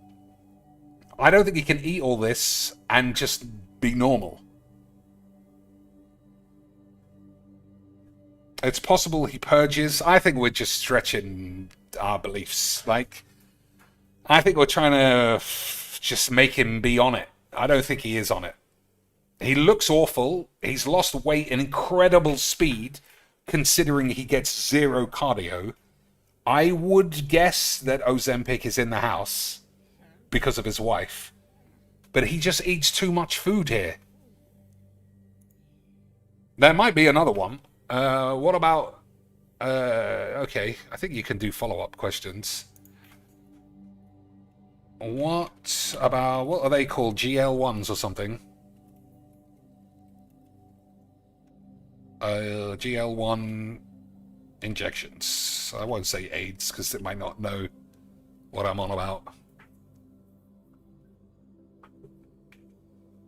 I don't think he can eat all this and just be normal. It's possible he purges. I think we're just stretching our beliefs. Like, I think we're trying to just make him be on it. I don't think he is on it. He looks awful. He's lost weight in incredible speed, considering he gets zero cardio. I would guess that Ozempic is in the house because of his wife. But he just eats too much food here. There might be another one. What about... okay, I think you can do follow-up questions. What about... What are they called? GL1s or something? GL1 injections. I won't say AIDS because it might not know what I'm on about.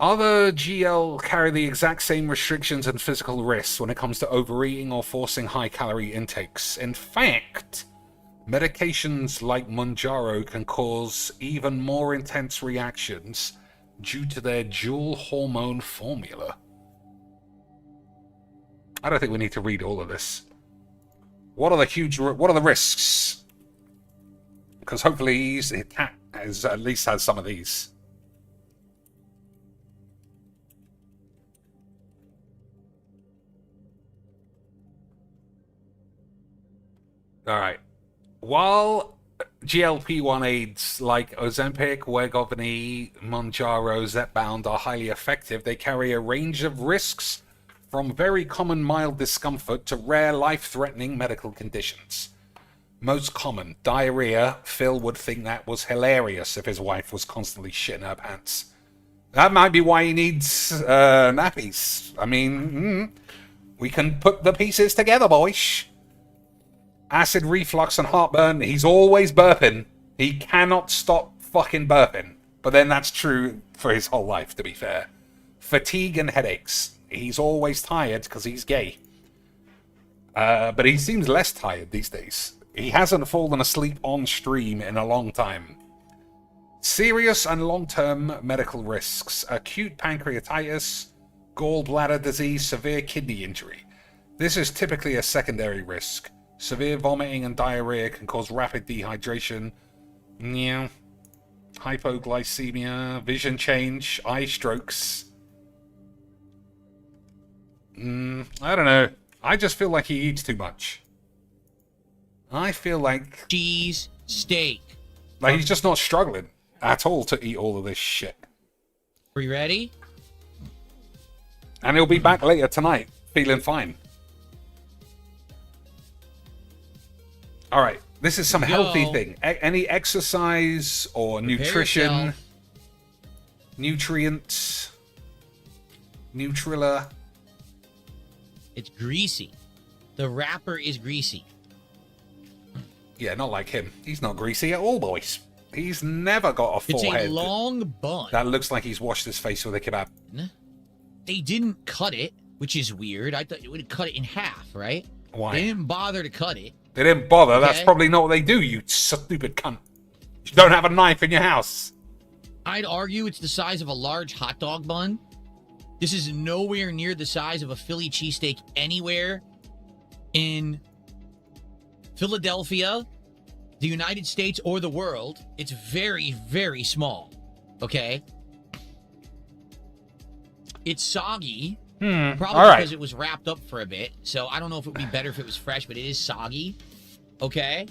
Other GL carry the exact same restrictions and physical risks when it comes to overeating or forcing high-calorie intakes. In fact, medications like Mounjaro can cause even more intense reactions due to their dual hormone formula. I don't think we need to read all of this. What are the risks? Because hopefully his cat at least has some of these. Alright. While GLP-1 aids like Ozempic, Wegovy, Mounjaro, Zepbound are highly effective, they carry a range of risks from very common mild discomfort to rare life-threatening medical conditions. Most common, diarrhea. Phil would think that was hilarious if his wife was constantly shitting her pants. That might be why he needs nappies. I mean, we can put the pieces together, boys. Acid reflux and heartburn. He's always burping. He cannot stop fucking burping. But then that's true for his whole life, to be fair. Fatigue and headaches. He's always tired because he's gay. But he seems less tired these days. He hasn't fallen asleep on stream in a long time. Serious and long-term medical risks. Acute pancreatitis, gallbladder disease, severe kidney injury. This is typically a secondary risk. Severe vomiting and diarrhea can cause rapid dehydration. Yeah. Hypoglycemia, vision change, eye strokes. I don't know. I just feel like he eats too much. I feel like... Cheese, steak. Like he's just not struggling at all to eat all of this shit. Are you ready? And he'll be back later tonight, feeling fine. Alright, this is some healthy thing. Any exercise or nutrition, yourself. nutrients, Nutrilla. It's greasy. The wrapper is greasy. Yeah, not like him. He's not greasy at all, boys. He's never got a forehead It's a long bun. that looks like he's washed his face with a kebab. They didn't cut it, which is weird. I thought it would cut it in half, right? Why? They didn't bother to cut it. They didn't bother. Okay. That's probably not what they do, you stupid cunt. You don't have a knife in your house. I'd argue it's the size of a large hot dog bun. This is nowhere near the size of a Philly cheesesteak anywhere in Philadelphia, the United States, or the world. It's very, very small. Okay? It's soggy. Probably all right. because it was wrapped up for a bit. So I don't know if it would be better if it was fresh, but it is soggy. Okay?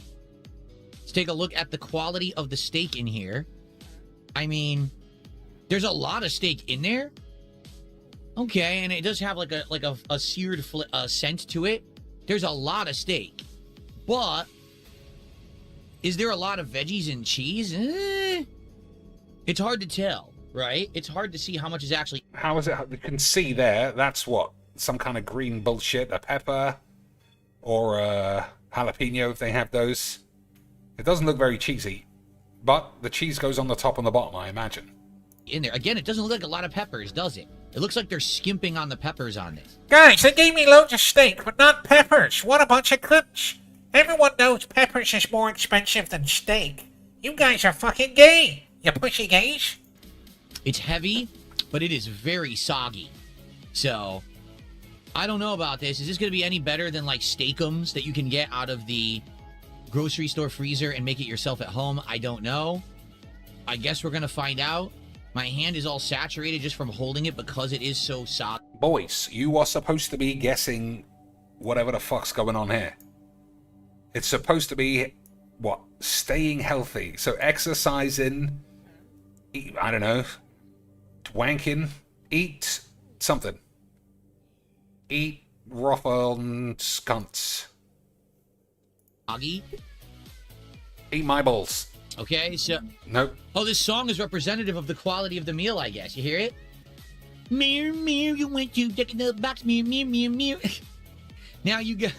Let's take a look at the quality of the steak in here. I mean, there's a lot of steak in there. Okay, and it does have like a seared scent to it. There's a lot of steak. But is there a lot of veggies and cheese? It's hard to tell, right? It's hard to see how much is actually... How is it? You can see there. That's what? Some kind of green bullshit. A pepper or a jalapeno if they have those. It doesn't look very cheesy. But the cheese goes on the top and the bottom, I imagine. In there. Again, it doesn't look like a lot of peppers, does it? It looks like they're skimping on the peppers on this. Guys, they gave me loads of steak, but not peppers. What a bunch of cooks. Everyone knows peppers is more expensive than steak. You guys are fucking gay. You pushy gays. It's heavy, but it is very soggy. So, I don't know about this. Is this going to be any better than like Steakums that you can get out of the grocery store freezer and make it yourself at home? I don't know. I guess we're going to find out. My hand is all saturated just from holding it because it is so soggy. Boys, you are supposed to be guessing whatever the fuck's going on here. It's supposed to be, what, staying healthy. So exercising, I don't know, wanking, eat something. Eat rotten cunts. Soggy. Eat my balls. Okay, so... Nope. Oh, this song is representative of the quality of the meal, I guess. You hear it? Meow, meow, you went to take another box, meow, meow, meow, meow. Now you got...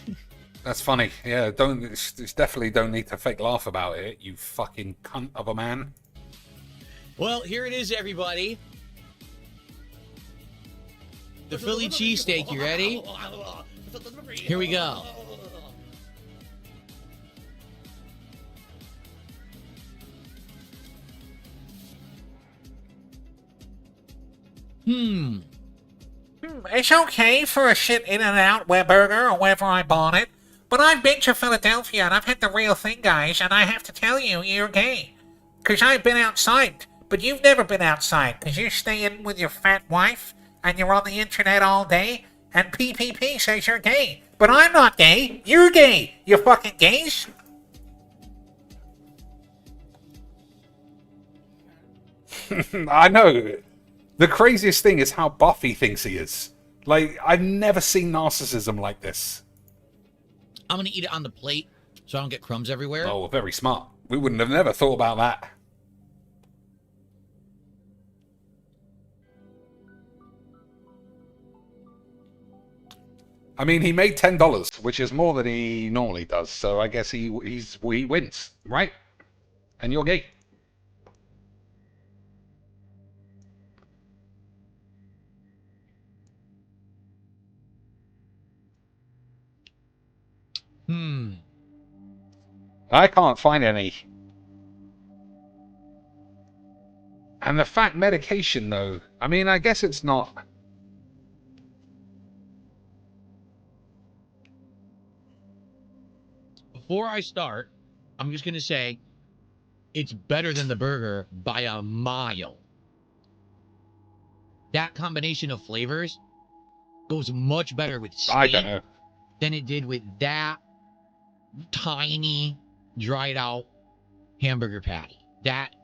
That's funny. Yeah, it's definitely don't need to fake laugh about it, you fucking cunt of a man. Well, here it is, everybody. The Philly cheesesteak, you ready? Here we go. It's okay for a shit In-N-Out Webburger or wherever I bought it, but I've been to Philadelphia and I've had the real thing, guys, and I have to tell you, you're gay. 'Cause I've been outside, but you've never been outside, 'cause you stay in with your fat wife, and you're on the internet all day, and PPP says you're gay. But I'm not gay. You're gay. You fucking gays. I know. The craziest thing is how buff he thinks he is. Like, I've never seen narcissism like this. I'm gonna eat it on the plate so I don't get crumbs everywhere. Oh, very smart. We wouldn't have never thought about that. I mean, he made $10, which is more than he normally does. So I guess he wins, right? And you're gay. I can't find any. And the fat medication, though. I mean, I guess it's not. Before I start, I'm just gonna say it's better than the burger by a mile. That combination of flavors goes much better with steak I don't know. than it did with that tiny dried out hamburger patty. That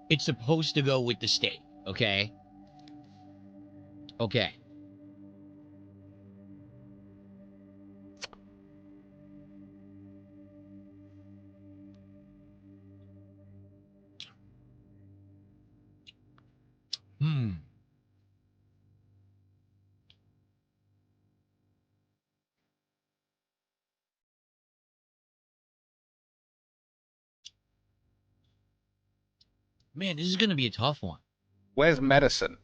it's supposed to go with the steak, okay? Okay. Man, this is gonna be a tough one. Where's medicine?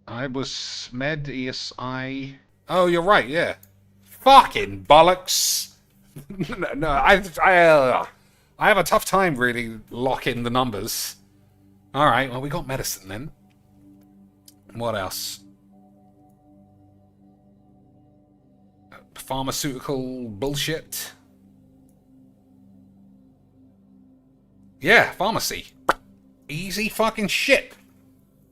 I was I. Oh, you're right. Yeah. Fucking bollocks. No, I have a tough time really locking the numbers. All right. Well, we got medicine then. What else? Pharmaceutical bullshit. Yeah, pharmacy. Easy fucking shit.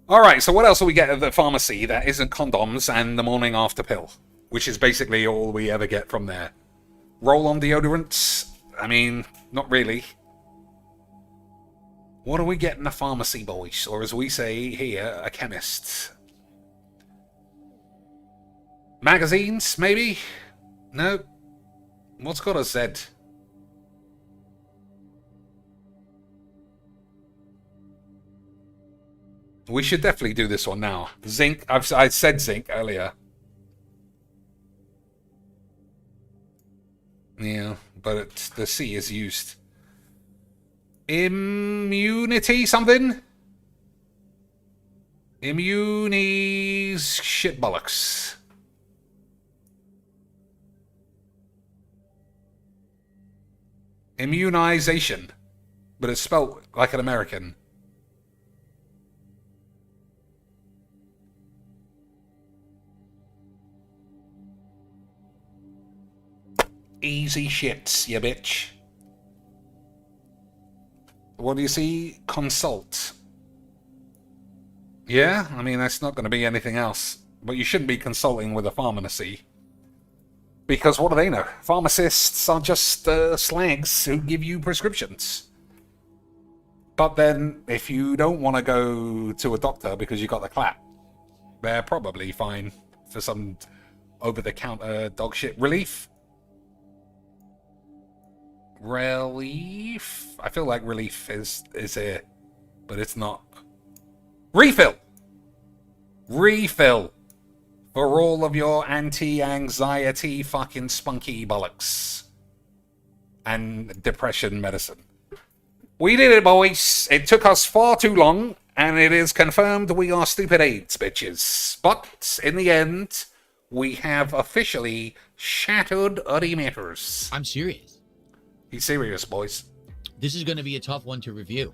Alright, so what else do we get at the pharmacy that isn't condoms and the morning after pill? Which is basically all we ever get from there. Roll-on deodorants? I mean, not really. What do we get in the pharmacy, boys? Or as we say here, a chemist. Magazines, maybe? No. What's got a Z? We should definitely do this one now. Zinc. I said zinc earlier. Yeah, but the C is used. Immunity something? Immunies shit bollocks. Immunization. But it's spelt like an American. Easy shits, you bitch. What do you see? Consult. Yeah, I mean, that's not going to be anything else. But you shouldn't be consulting with a pharmacy. Because what do they know? Pharmacists are just slags who give you prescriptions. But then, if you don't want to go to a doctor because you got the clap, they're probably fine for some over-the-counter dog shit. Relief? Relief? I feel like relief is here, but it's not. Refill! Refill! For all of your anti-anxiety fucking spunky bollocks. And depression medicine. We did it, boys. It took us far too long, and it is confirmed we are stupid AIDS, bitches. But, in the end, we have officially shattered the emitters. I'm serious. He's serious, boys. This is going to be a tough one to review.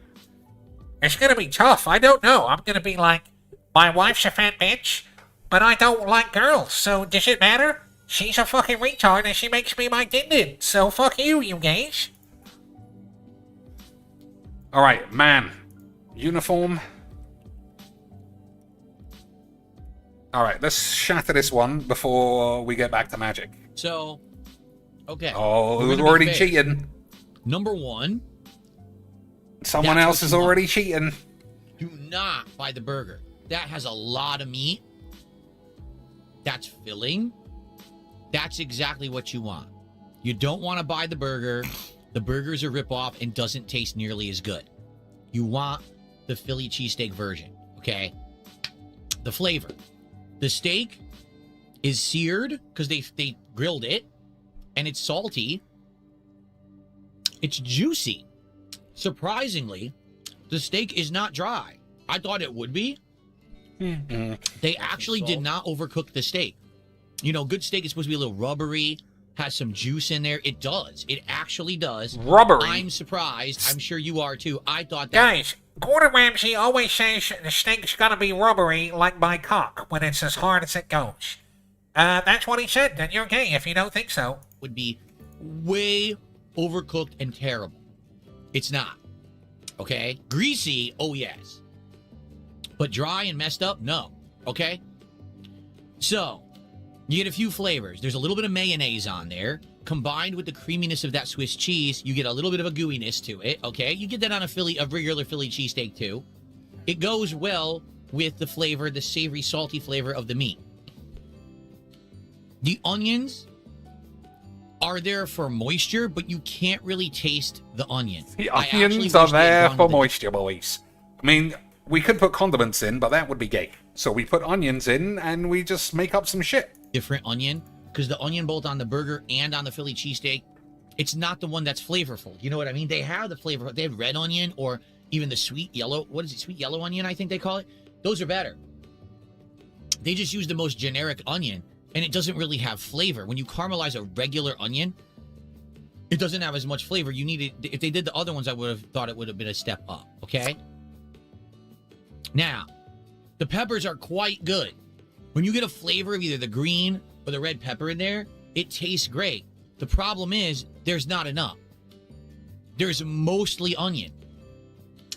It's gonna be tough. I don't know. I'm gonna be like, my wife's a fat bitch, but I don't like girls, so does it matter? She's a fucking retard and she makes me my din-din, so fuck you, you gays. Alright, man. Uniform. Alright, let's shatter this one before we get back to magic. So, Okay. Oh, we're who's gonna be already fair. cheating? Number one, Someone That's else what is you want. already cheating. do not buy the burger. That has a lot of meat. That's filling. That's exactly what you want. You don't want to buy the burger. The burger's a ripoff and doesn't taste nearly as good. You want the Philly cheesesteak version, okay? The flavor. The steak is seared because they grilled it, and it's salty. It's juicy. Surprisingly, the steak is not dry. I thought it would be. They actually did not overcook the steak. You know, good steak is supposed to be a little rubbery, has some juice in there. It does. It actually does. Rubbery. I'm surprised. I'm sure you are too. I thought that. Guys, Gordon Ramsay always says the steak's gonna be rubbery like my cock when it's as hard as it goes. That's what he said, then you're gay if you don't think so. Would be way overcooked and terrible. It's not. Okay? Greasy, oh yes. But dry and messed up, no. Okay? So, you get a few flavors. There's a little bit of mayonnaise on there. Combined with the creaminess of that Swiss cheese, you get a little bit of a gooiness to it, okay? You get that on a regular Philly cheesesteak too. It goes well with the flavor, the savory, salty flavor of the meat. The onions are there for moisture, but you can't really taste the onion. The I actually onions are wish they had there gone for with the moisture, boys. I mean, we could put condiments in, but that would be gay. So we put onions in, and we just make up some shit. different onion, because the onion both on the burger and on the Philly cheesesteak, it's not the one that's flavorful. You know what I mean? They have the flavor. They have red onion or even the sweet yellow. What is it? Sweet yellow onion, I think they call it. Those are better. They just use the most generic onion, and it doesn't really have flavor. When you caramelize a regular onion, it doesn't have as much flavor. You need it. If they did the other ones, I would have thought it would have been a step up. Okay. Now, the peppers are quite good. When you get a flavor of either the green or the red pepper in there, it tastes great. The problem is there's not enough. There's mostly onion.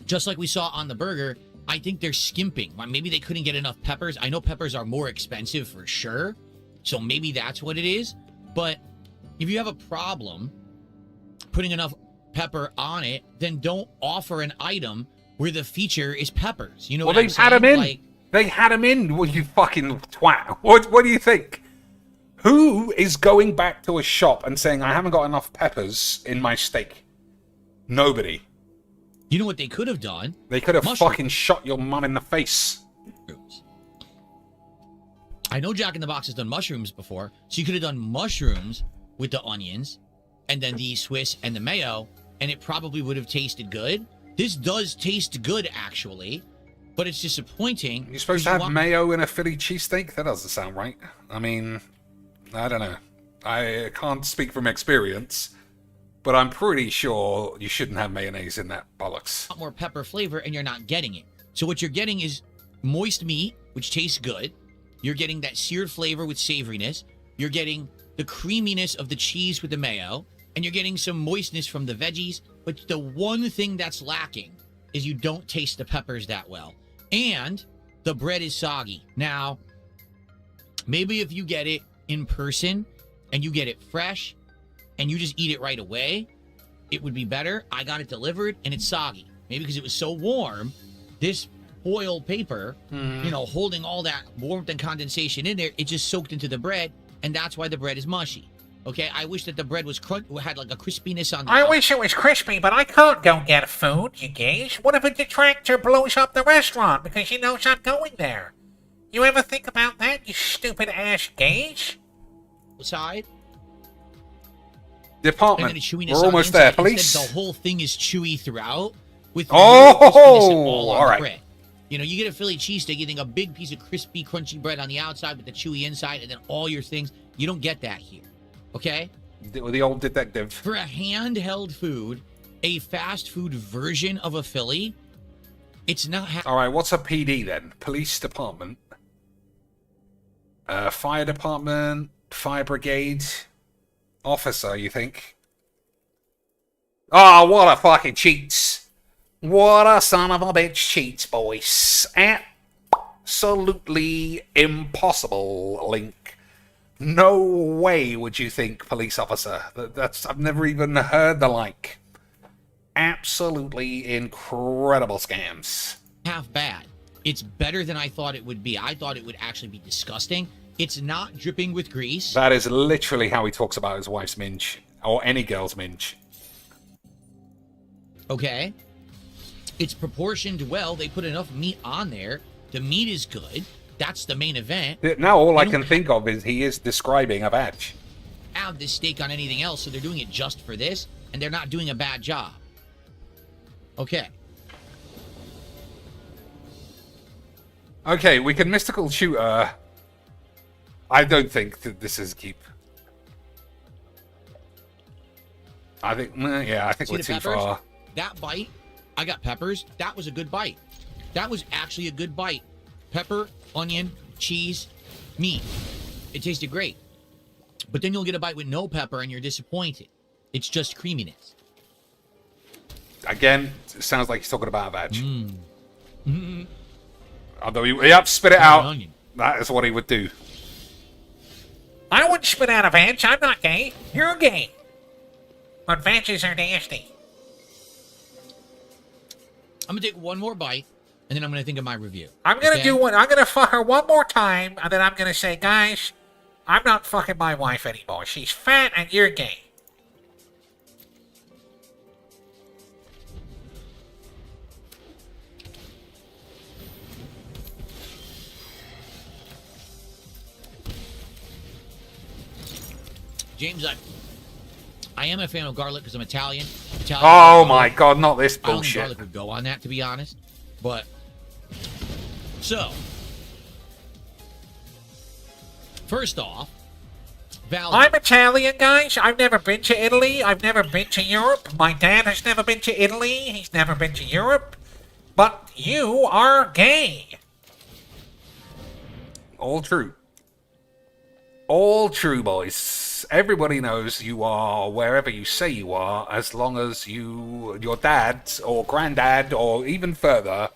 Just like we saw on the burger, I think they're skimping. Maybe they couldn't get enough peppers. I know peppers are more expensive for sure, so maybe that's what it is. But if you have a problem putting enough pepper on it, then don't offer an item where the feature is peppers. You know Well, what I'm they've saying? had them in. Like, They had them in. Well, you fucking twat. What do you think? Who is going back to a shop and saying, I haven't got enough peppers in my steak? Nobody. you know what they could have done? They could have Mushrooms. fucking shot your mum in the face. I know Jack in the Box has done mushrooms before, so you could have done mushrooms with the onions and then the Swiss and the mayo, and it probably would have tasted good. This does taste good, actually, but it's disappointing. You're supposed to have mayo in a Philly cheesesteak? That doesn't sound right. I mean, I don't know. I can't speak from experience, but I'm pretty sure you shouldn't have mayonnaise in that bollocks. More pepper flavor, and you're not getting it. So what you're getting is moist meat, which tastes good. You're getting that seared flavor with savoriness. You're getting the creaminess of the cheese with the mayo, and you're getting some moistness from the veggies. But the one thing that's lacking is you don't taste the peppers that well. And the bread is soggy. Now, maybe if you get it in person and you get it fresh and you just eat it right away, it would be better. I got it delivered and it's soggy. Maybe because it was so warm, this foil paper, you know, holding all that warmth and condensation in there, it just soaked into the bread, and that's why the bread is mushy. Okay, I wish that the bread was had like a crispiness on the I top. wish it was crispy, but I can't go get food, you gays. What if a detractor blows up the restaurant because he knows I'm going there? You ever think about that, you stupid ass gays? Outside. Department. And then a chewiness We're on almost the there, inside. police. Instead, the whole thing is chewy throughout. With Oh, no crispiness at all on all the right. bread. You know, you get a Philly cheesesteak, getting a big piece of crispy, crunchy bread on the outside with the chewy inside, and then all your things. You don't get that here. Okay? The old detective. For a handheld food, a fast food version of a Philly, it's not. All right, what's a PD then? Police department, fire department, fire brigade, officer. You think? Oh, what a fucking cheats! What a son of a bitch cheats, boys! Absolutely impossible, Link. No way would you think police officer. I've never even heard the like. Absolutely incredible scams. Half bad. It's better than I thought it would be. I thought it would actually be disgusting. It's not dripping with grease. That is literally how he talks about his wife's minge. Or any girl's minge. Okay. It's proportioned well. They put enough meat on there. The meat is good. That's the main event. Now all I can think of is he is describing a badge. Add this steak on anything else, so they're doing it just for this, and they're not doing a bad job. Okay. Okay, we can mystical shooter. I don't think that this is keep. I think, yeah, I think we're too far. That bite, I got peppers. That was a good bite. That was actually a good bite. Pepper, onion, cheese, meat. It tasted great. But then you'll get a bite with no pepper and you're disappointed. It's just creaminess. Again, it sounds like he's talking about a badge. Although yep, spit it out. Onion. That is what he would do. I wouldn't spit out a veg. I'm not gay. You're gay. But veggies are nasty. I'm going to take one more bite, and then I'm going to think of my review. I'm gonna do one. I'm gonna fuck her one more time, and then I'm gonna say, guys, I'm not fucking my wife anymore. She's fat, and you're gay. James, I am a fan of garlic because I'm Italian. Oh my god, not this I don't think bullshit. garlic would go on that, to be honest. But, so, first off, value. I'm Italian, guys. I've never been to Italy. I've never been to Europe. My dad has never been to Italy. He's never been to Europe. But you are gay. All true. All true, boys. Everybody knows you are wherever you say you are, as long as your dad or granddad or even further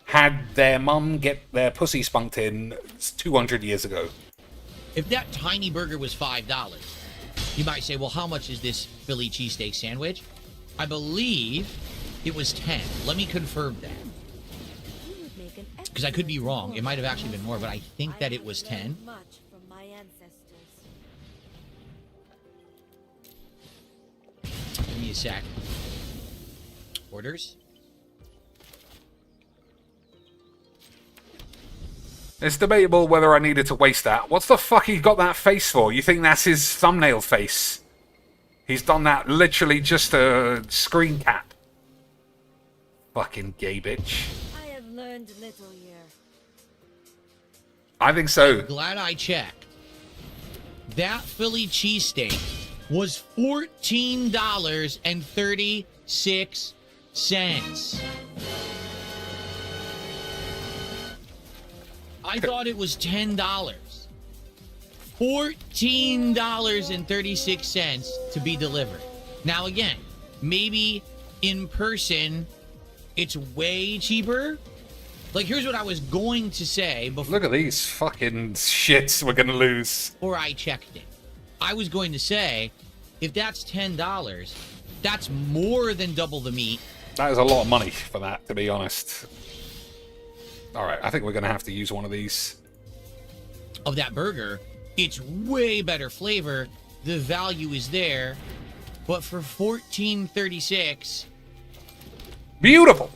had their mum get their pussy spunked in 200 years ago. If that tiny burger was $5, you might say, well, how much is this Philly cheesesteak sandwich? I believe it was 10. Let me confirm that. Because I could be wrong. It might have actually been more, but I think that it was 10. Much from my ancestors. Give me a sec. Orders? It's debatable whether I needed to waste that. What's the fuck he got that face for? You think that's his thumbnail face? He's done that literally just a screen cap. Fucking gay bitch. I have learned little here. I think so. Glad I checked. That Philly cheesesteak was $14.36. I thought it was $10. $14.36 to be delivered. Now again, maybe in person it's way cheaper. Like, here's what I was going to say before. Look at these fucking shits we're gonna lose. Before I checked it. I was going to say, if that's $10, that's more than double the meat. That is a lot of money for that, to be honest. Alright, I think we're gonna have to use one of these. Of that burger. It's way better flavor. The value is there. But for $14.36, Beautiful!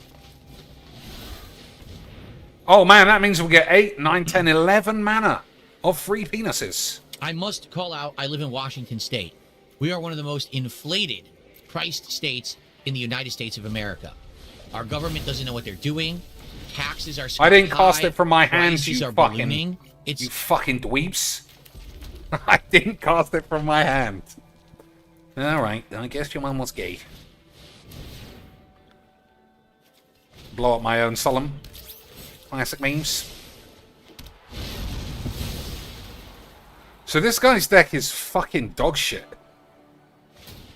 Oh man, that means we'll get 8, 9, 10, 11 mana of free penises. I must call out, I live in Washington State. We are one of the most inflated priced states in the United States of America. Our government doesn't know what they're doing. Taxes are I didn't sky cast high. it from my hand, Prices you are fucking... ballooning. It's You fucking dweebs. I didn't cast it from my hand. Alright, I guess your mum was gay. Blow up my own solemn. Classic memes. So this guy's deck is fucking dog shit.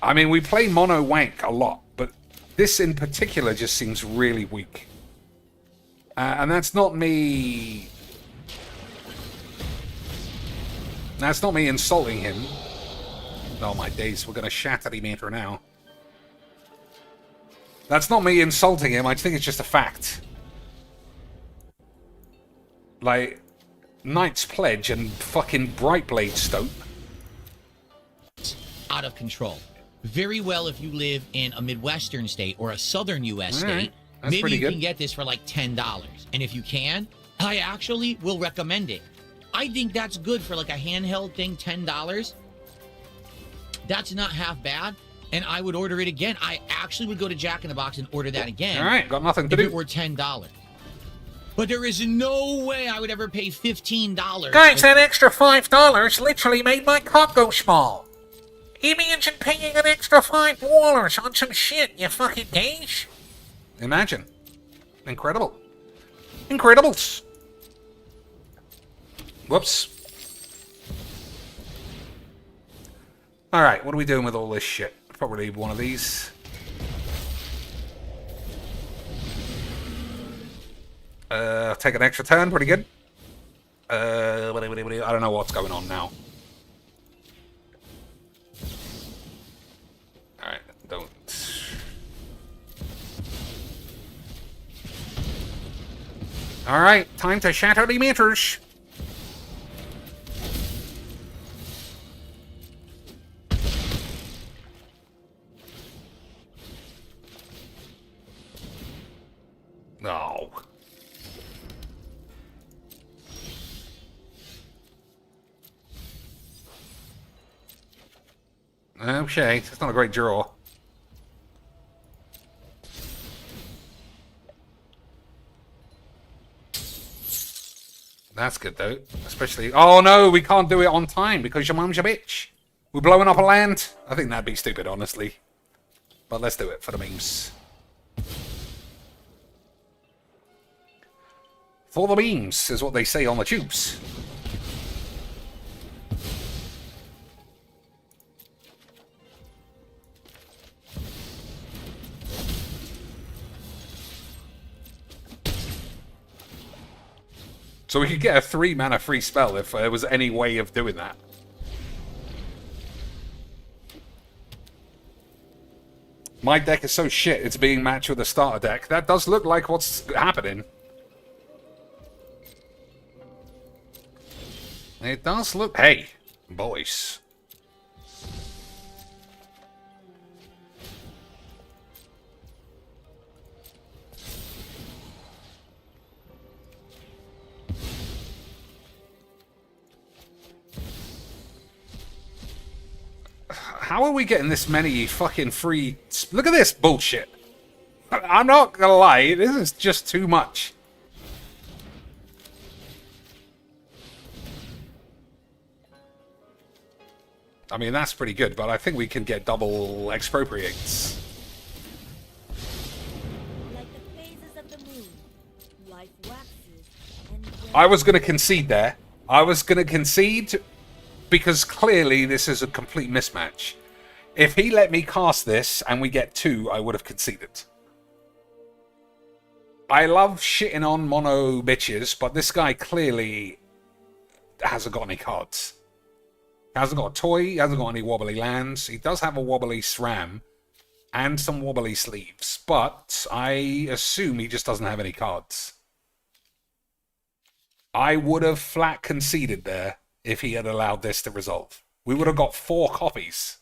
I mean, we play mono wank a lot, but this in particular just seems really weak. And that's not me That's not me insulting him. Oh my days, we're gonna shatter the meter now. That's not me insulting him, I think it's just a fact. Like, Knight's Pledge and fucking Brightblade Stoke. Out of control. Very well if you live in a Midwestern state or a Southern U.S. state. That's Maybe pretty you good. can get this for like $10. And if you can, I actually will recommend it. I think that's good for like a handheld thing, $10. That's not half bad. And I would order it again. I actually would go to Jack in the Box and order that again. All right, got nothing to if do. it were $10. But there is no way I would ever pay $15. Guys, that extra $5 literally made my cock go small. Imagine paying an extra $5 on some shit, you fucking gays. Imagine. Incredible. Incredibles. Whoops. Alright, what are we doing with all this shit? Probably need one of these. Take an extra turn, pretty good. I don't know what's going on now. Alright, don't. Alright, time to shatter the meters. No. Okay, that's not a great draw. That's good though, especially. Oh no, we can't do it on time because your mum's a bitch. We're blowing up a land. I think that'd be stupid, honestly. But let's do it for the memes. For the memes is what they say on the tubes. So we could get a 3-mana free spell if there was any way of doing that. My deck is so shit, it's being matched with a starter deck. That does look like what's happening. It does look... Hey, boys. How are we getting this many fucking free... Look at this bullshit. I'm not gonna lie, this is just too much. I mean, that's pretty good, but I think we can get double expropriates. Like the phases of the moon, life waxes and I was going to concede there. I was going to concede because clearly this is a complete mismatch. If he let me cast this and we get 2, I would have conceded. I love shitting on mono bitches, but this guy clearly hasn't got any cards. Hasn't got a toy, he hasn't got any wobbly lands. He does have a wobbly SRAM and some wobbly sleeves, but I assume he just doesn't have any cards. I would have flat conceded there if he had allowed this to resolve. We would have got 4 copies.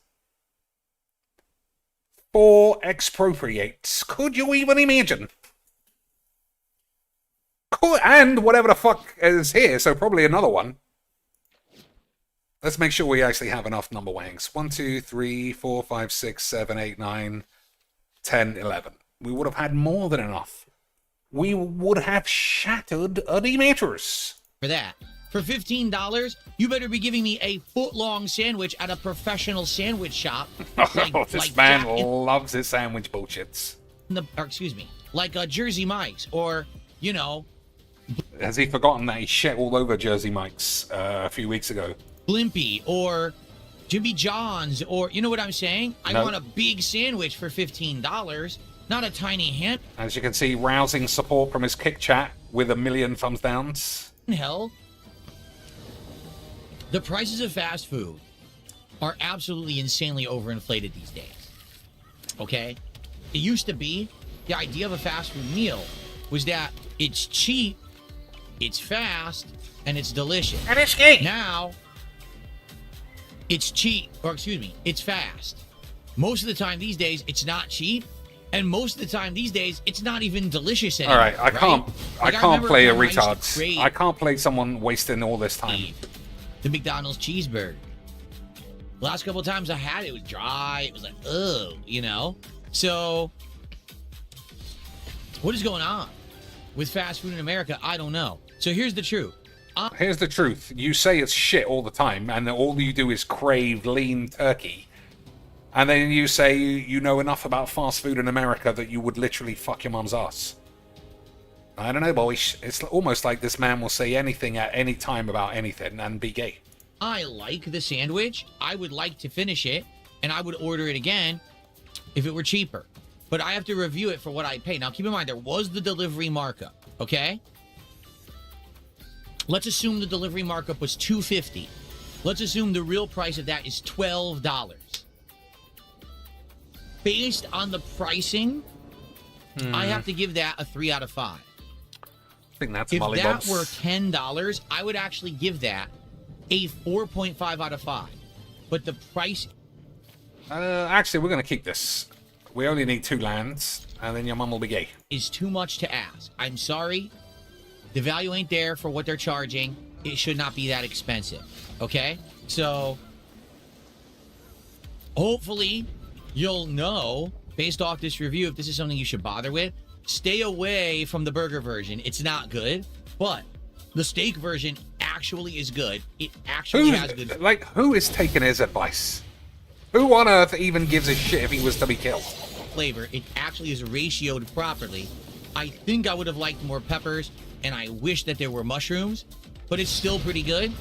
4 expropriates. Could you even imagine? And whatever the fuck is here, so probably another one. Let's make sure we actually have enough number wangs. 1, 2, 3, 4, 5, 6, 7, 8, 9, 10, 11. We would have had more than enough. We would have shattered the meters. For that. For $15, you better be giving me a foot-long sandwich at a professional sandwich shop. This man loves his sandwich bullshits. Like Jersey Mike's, or, you know... Has he forgotten that he shit all over Jersey Mike's a few weeks ago? Blimpie, or Jimmy John's, or, you know what I'm saying? I want a big sandwich for $15, not a tiny hand. As you can see, rousing support from his kick chat with 1 million thumbs downs. Hell. The prices of fast food are absolutely insanely overinflated these days. Okay? It used to be the idea of a fast food meal was that it's cheap, it's fast, and it's delicious. And it's gay. Now, it's cheap, or excuse me, it's fast. Most of the time these days, it's not cheap, and most of the time these days, it's not even delicious anymore. All right, I can't Like, can't play a remember when I used to retard. crave I can't play someone wasting all this time. the McDonald's cheeseburger. The last couple of times I had it, it was dry. It was like, ugh, you know? So, what is going on with fast food in America? I don't know. So here's the truth. Here's the truth. You say it's shit all the time, and all you do is crave lean turkey. And then you say you know enough about fast food in America that you would literally fuck your mum's ass. I don't know, boys. It's almost like this man will say anything at any time about anything and be gay. I like the sandwich. I would like to finish it, and I would order it again if it were cheaper. But I have to review it for what I pay. Now, keep in mind, there was the delivery markup, okay? Let's assume the delivery markup was $2.50. Let's assume the real price of that is $12. Based on the pricing, I have to give that a 3 out of 5. I think that's If Molly that Bob's. were $10, I would actually give that a 4.5 out of 5. But the price... Actually, we're going to keep this. We only need 2 lands, and then your mum will be gay. is too much to ask. I'm sorry. The value ain't there for what they're charging. It should not be that expensive. Okay? So, hopefully, you'll know, based off this review, if this is something you should bother with. Stay away from the burger version. It's not good. But the steak version actually is good. It actually has good Who is taking his advice? Who on earth even gives a shit if he was to be killed? flavor. It actually is ratioed properly. I think I would have liked more peppers, and I wish that there were mushrooms, but it's still pretty good.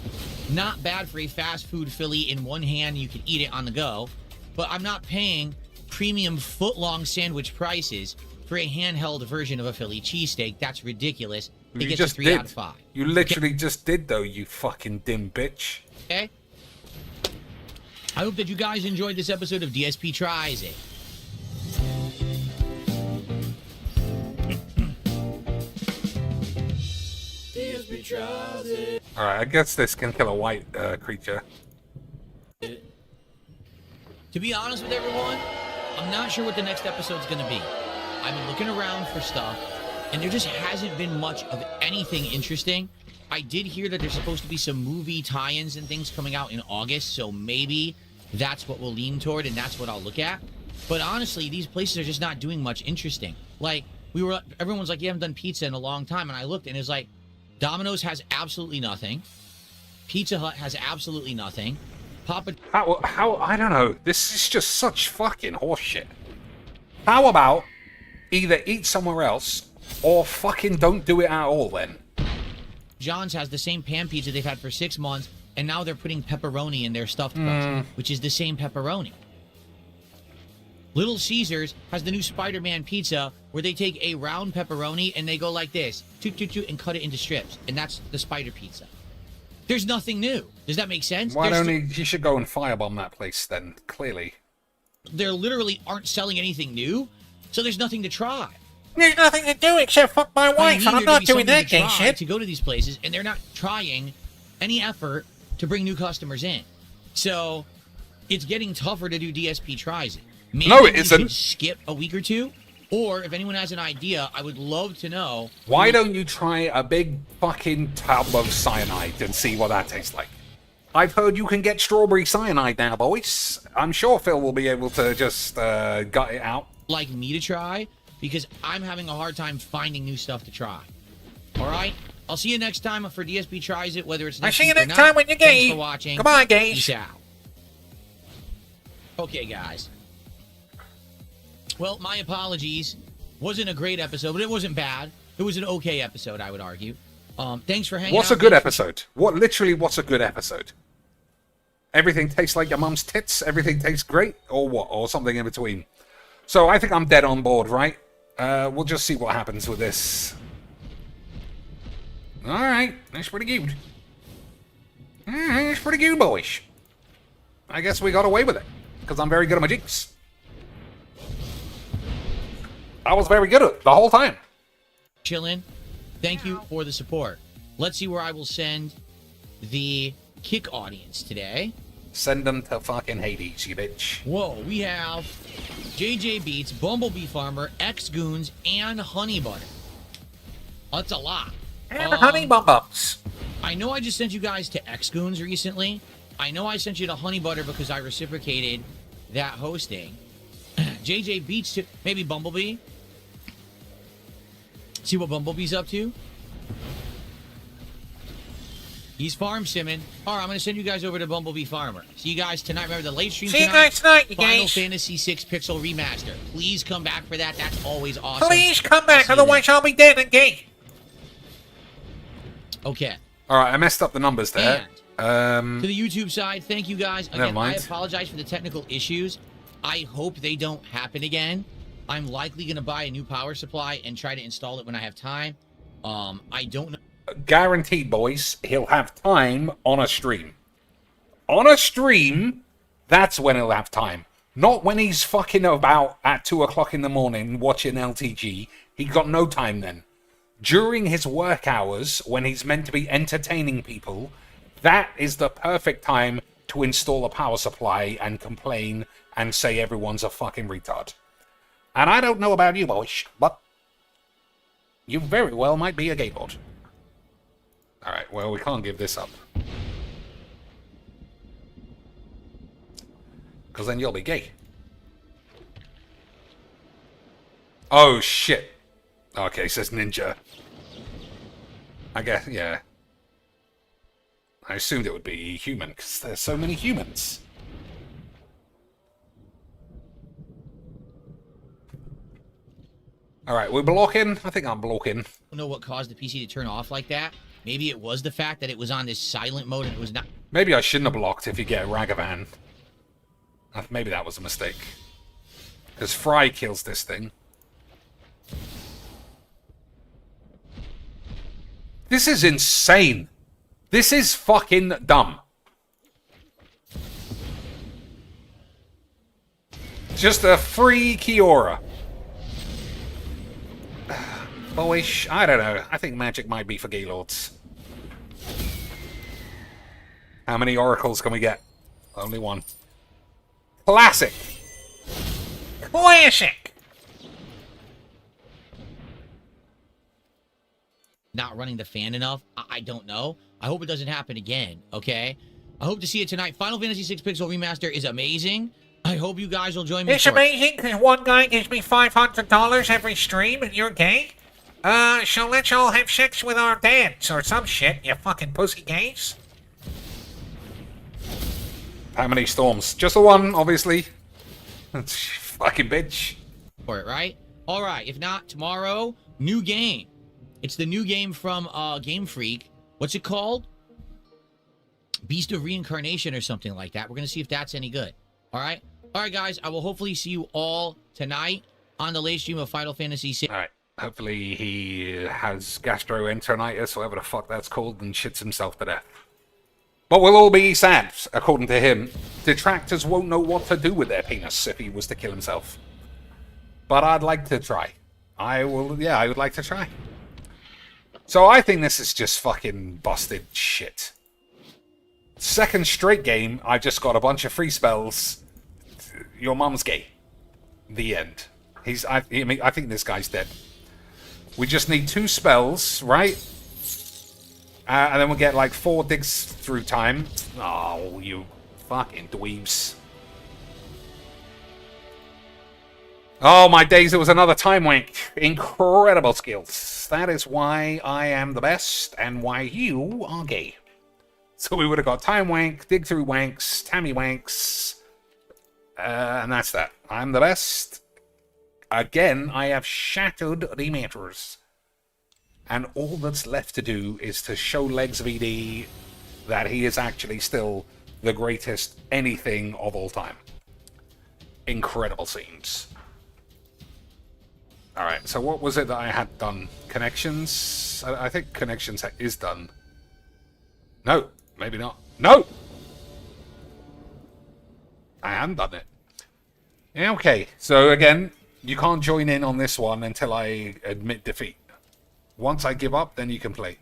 Not bad for a fast food Philly. In one hand, you can eat it on the go, but I'm not paying premium foot-long sandwich prices for a handheld version of a Philly cheesesteak. That's ridiculous. It You gets just a 3 did. out of 5. You literally just did, though, you fucking dim bitch. Okay? I hope that you guys enjoyed this episode of DSP Tries It. Alright, I guess this can kill a white creature. To be honest with everyone, I'm not sure what the next episode's going to be. I've been looking around for stuff, and there just hasn't been much of anything interesting. I did hear that there's supposed to be some movie tie-ins and things coming out in August, so maybe that's what we'll lean toward, and that's what I'll look at. But honestly, these places are just not doing much interesting. Like, everyone's like, you haven't done pizza in a long time, and I looked, and it's like, Domino's has absolutely nothing. Pizza Hut has absolutely nothing. How, I don't know. This is just such fucking horseshit. How about either eat somewhere else or fucking don't do it at all then? John's has the same pan pizza they've had for 6 months, and now they're putting pepperoni in their stuffed crust, which is the same pepperoni. Little Caesars has the new Spider-Man pizza where they take a round pepperoni and they go like this, and cut it into strips, and that's the Spider Pizza. There's nothing new. Does that make sense? Why don't you should go and firebomb that place then, clearly. They literally aren't selling anything new, so there's nothing to try. There's nothing to do except fuck my wife, and I'm not doing that gay shit. To go to these places, and they're not trying any effort to bring new customers in. So it's getting tougher to do DSP Tries It. Maybe No, it we isn't. should skip a week or two, or if anyone has an idea, I would love to know. Why don't you try a big fucking tub of cyanide and see what that tastes like? I've heard you can get strawberry cyanide now, boys. I'm sure Phil will be able to just gut it out. Like me to try, because I'm having a hard time finding new stuff to try. All right? I'll see you next time for DSP Tries It, whether it's I'll next see you week or next not. time when you're gay. Thanks for watching. Come on, gays. Peace out. Okay, guys. Well, my apologies. Wasn't a great episode, but it wasn't bad. It was an okay episode, I would argue. Thanks for hanging out. What's a good episode? What's a good episode? Everything tastes like your mum's tits? Everything tastes great? Or what? Or something in between? So I think I'm dead on board, right? We'll just see what happens with this. Alright, that's pretty good. It's pretty good, boys. I guess we got away with it, because I'm very good at my jinx. I was very good at it the whole time. Chillin'. Thank you for the support. Let's see where I will send the kick audience today. Send them to fucking Hades, you bitch. Whoa, we have JJ Beats, Bumblebee Farmer, X Goons, and Honey Butter. That's a lot. And honey bum bumps. I know I just sent you guys to X Goons recently. I know I sent you to Honey Butter because I reciprocated that hosting. JJ Beats to maybe Bumblebee. See what Bumblebee's up to. He's farm simming. All right, I'm going to send you guys over to Bumblebee Farmer. See you guys tonight. Remember the late stream See you tonight? guys tonight, you Final guys. Fantasy 6 Pixel Remaster. Please come back for that. That's always awesome. Please come back, See you otherwise I'll be dead and gay. then. Okay. All right, I messed up the numbers there. To the YouTube side, thank you guys. Never Again, mind. I apologize for the technical issues. I hope they don't happen again. I'm likely going to buy a new power supply and try to install it when I have time. I don't know. Guaranteed, boys, he'll have time on a stream. On a stream, that's when he'll have time. Not when he's fucking about at 2 o'clock in the morning watching LTG. He's got no time then. During his work hours, when he's meant to be entertaining people, that is the perfect time to install a power supply and complain and say everyone's a fucking retard. And I don't know about you, boys, but you very well might be a gay bot. Alright, well, we can't give this up. Because then you'll be gay. Oh, shit. Okay, it says ninja. I guess, yeah. I assumed it would be human, because there's so many humans. Alright, we're blocking. I think I'm blocking. Know what caused the PC to turn off like that. Maybe it was the fact that it was on this silent mode and it was not. Maybe I shouldn't have blocked if you get a Ragavan. Maybe that was a mistake. Because Fry kills this thing. This is insane. This is fucking dumb. Just a free Kiora. Boyish, I don't know. I think magic might be for Gaylords. How many oracles can we get? Only one. Classic. Classic. Not running the fan enough. I don't know. I hope it doesn't happen again, okay? I hope to see it tonight. Final Fantasy 6 Pixel Remaster is amazing. I hope you guys will join me. It's for it. amazing because one guy gives me $500 every stream and you're gay? So let's all have sex with our dads or some shit, you fucking pussy gays. How many storms? Just the one, obviously. Fucking bitch. For it, right? All right. If not, tomorrow, new game. It's the new game from Game Freak. What's it called? Beast of Reincarnation or something like that. We're going to see if that's any good. All right? All right, guys. I will hopefully see you all tonight on the late stream of Final Fantasy VI. Alright. Hopefully he has gastroenteritis, whatever the fuck that's called, and shits himself to death. But we'll all be sad, according to him. Detractors won't know what to do with their penis if he was to kill himself. But I'd like to try. I would like to try. So I think this is just fucking busted shit. Second straight game, I just got a bunch of free spells. Your mum's gay. The end. I think this guy's dead. We just need 2 spells, right? And then we'll get like 4 digs through time. Oh, you fucking dweebs. Oh, my days, it was another time wank. Incredible skills. That is why I am the best and why you are gay. So we would have got time wank, dig through wanks, Tammy wanks. And that's that. I'm the best. Again, I have shattered the matters. And all that's left to do is to show Legs VD that he is actually still the greatest anything of all time. Incredible scenes. Alright, so what was it that I had done? Connections? I think Connections is done. No, maybe not. No! I haven't done it. Yeah, okay, so again, you can't join in on this one until I admit defeat. Once I give up, then you can play.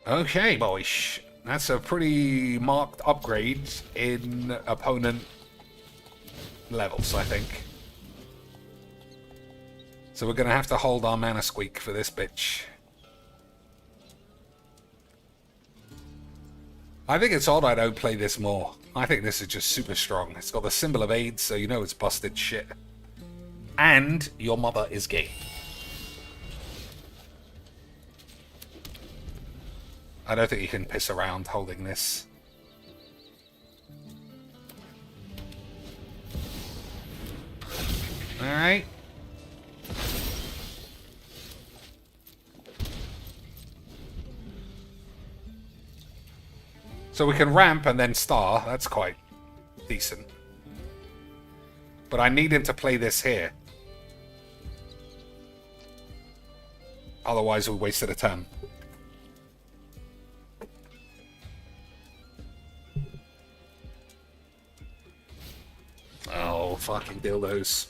Okay, boys. That's a pretty marked upgrade in opponent levels, I think. So we're going to have to hold our mana squeak for this bitch. I think it's odd I don't play this more. I think this is just super strong. It's got the symbol of AIDS, so you know it's busted shit. And your mother is gay. I don't think you can piss around holding this. Alright. So we can ramp and then star. That's quite decent. But I need him to play this here. Otherwise we wasted a turn. Oh, fucking dildos.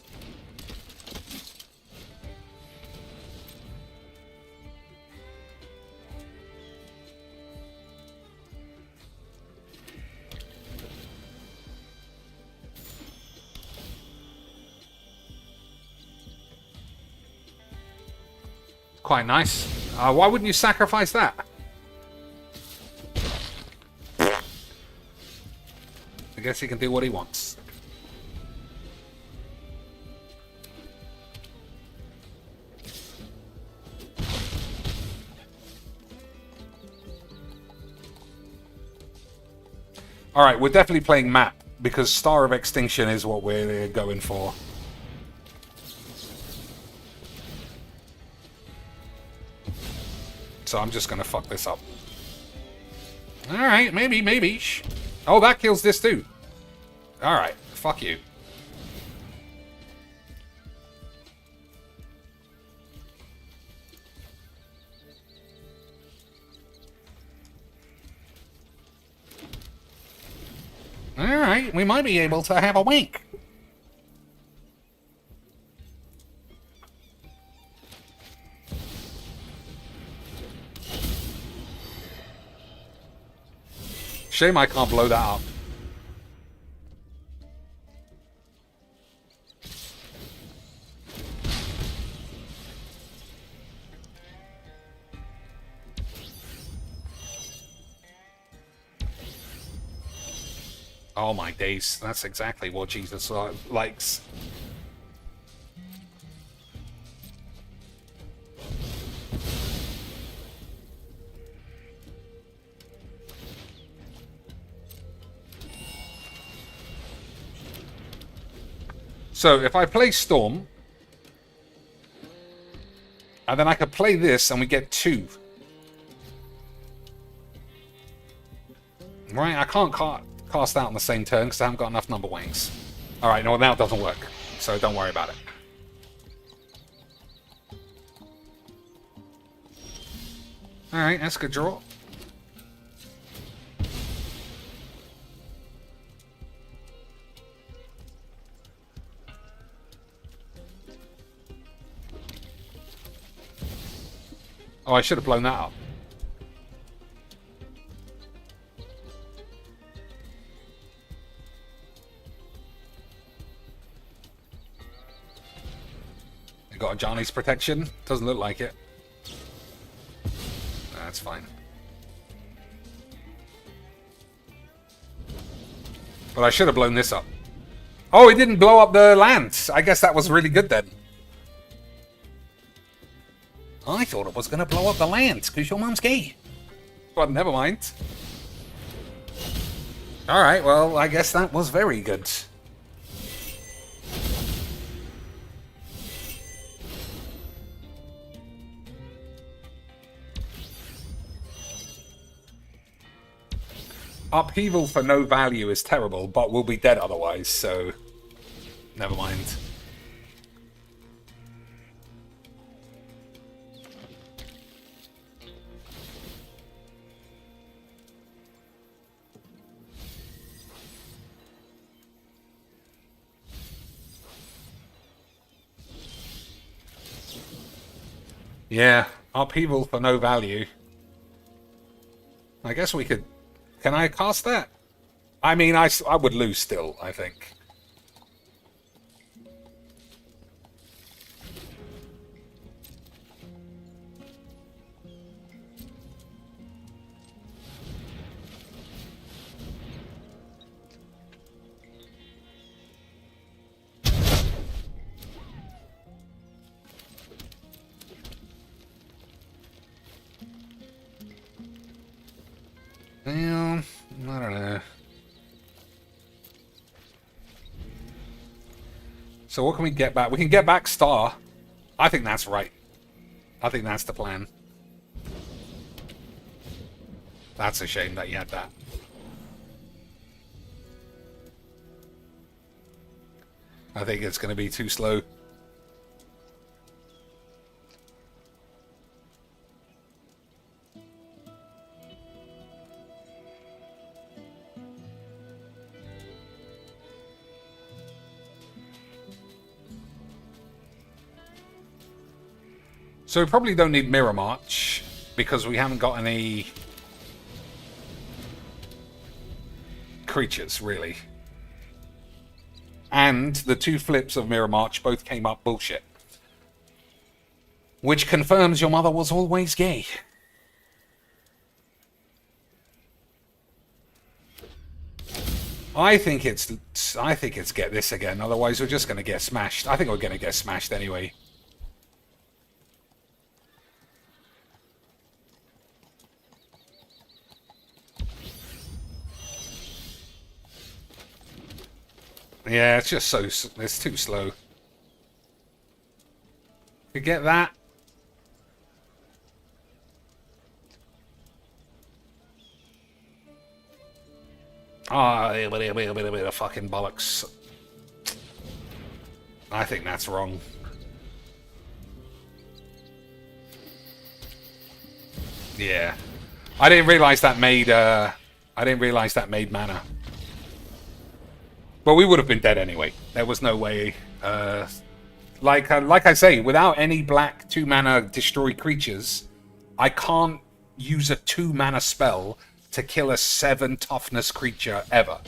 Quite nice. Why wouldn't you sacrifice that? I guess he can do what he wants. Alright, we're definitely playing map, because Star of Extinction is what we're going for. So I'm just gonna fuck this up. Alright, maybe. Oh, that kills this too. Alright, fuck you. Alright, we might be able to have a wink. Shame I can't blow that up. Oh my days, that's exactly what Jesus likes. So if I play Storm, and then I could play this and we get 2. Right, I can't cast out on the same turn because I haven't got enough number wings. Alright, no, now it doesn't work. So don't worry about it. Alright, that's a good draw. Oh, I should have blown that up. You got a Johnny's protection? Doesn't look like it. That's fine. But I should have blown this up. Oh, it didn't blow up the land. I guess that was really good then. I thought it was going to blow up the land because your mum's gay. But never mind. Alright, well, I guess that was very good. Upheaval for no value is terrible, but we'll be dead otherwise, so never mind. Yeah, upheaval for no value. I guess we could... Can I cast that? I mean, I would lose still, I think. Well, I don't know. So what can we get back? We can get back Star. I think that's right. I think that's the plan. That's a shame that you had that. I think it's going to be too slow. So we probably don't need Mirror March because we haven't got any creatures, really. And the two flips of Mirror March both came up bullshit. Which confirms your mother was always gay. I think it's get this again, otherwise we're just gonna get smashed. I think we're gonna get smashed anyway. Yeah, it's just it's too slow. You get that? Ah, a bit of fucking bollocks. I think that's wrong. Yeah. I didn't realize that made mana. But we would have been dead anyway. There was no way. Like I say, without any black 2-mana destroy creatures, I can't use a 2-mana spell to kill a 7 toughness creature ever.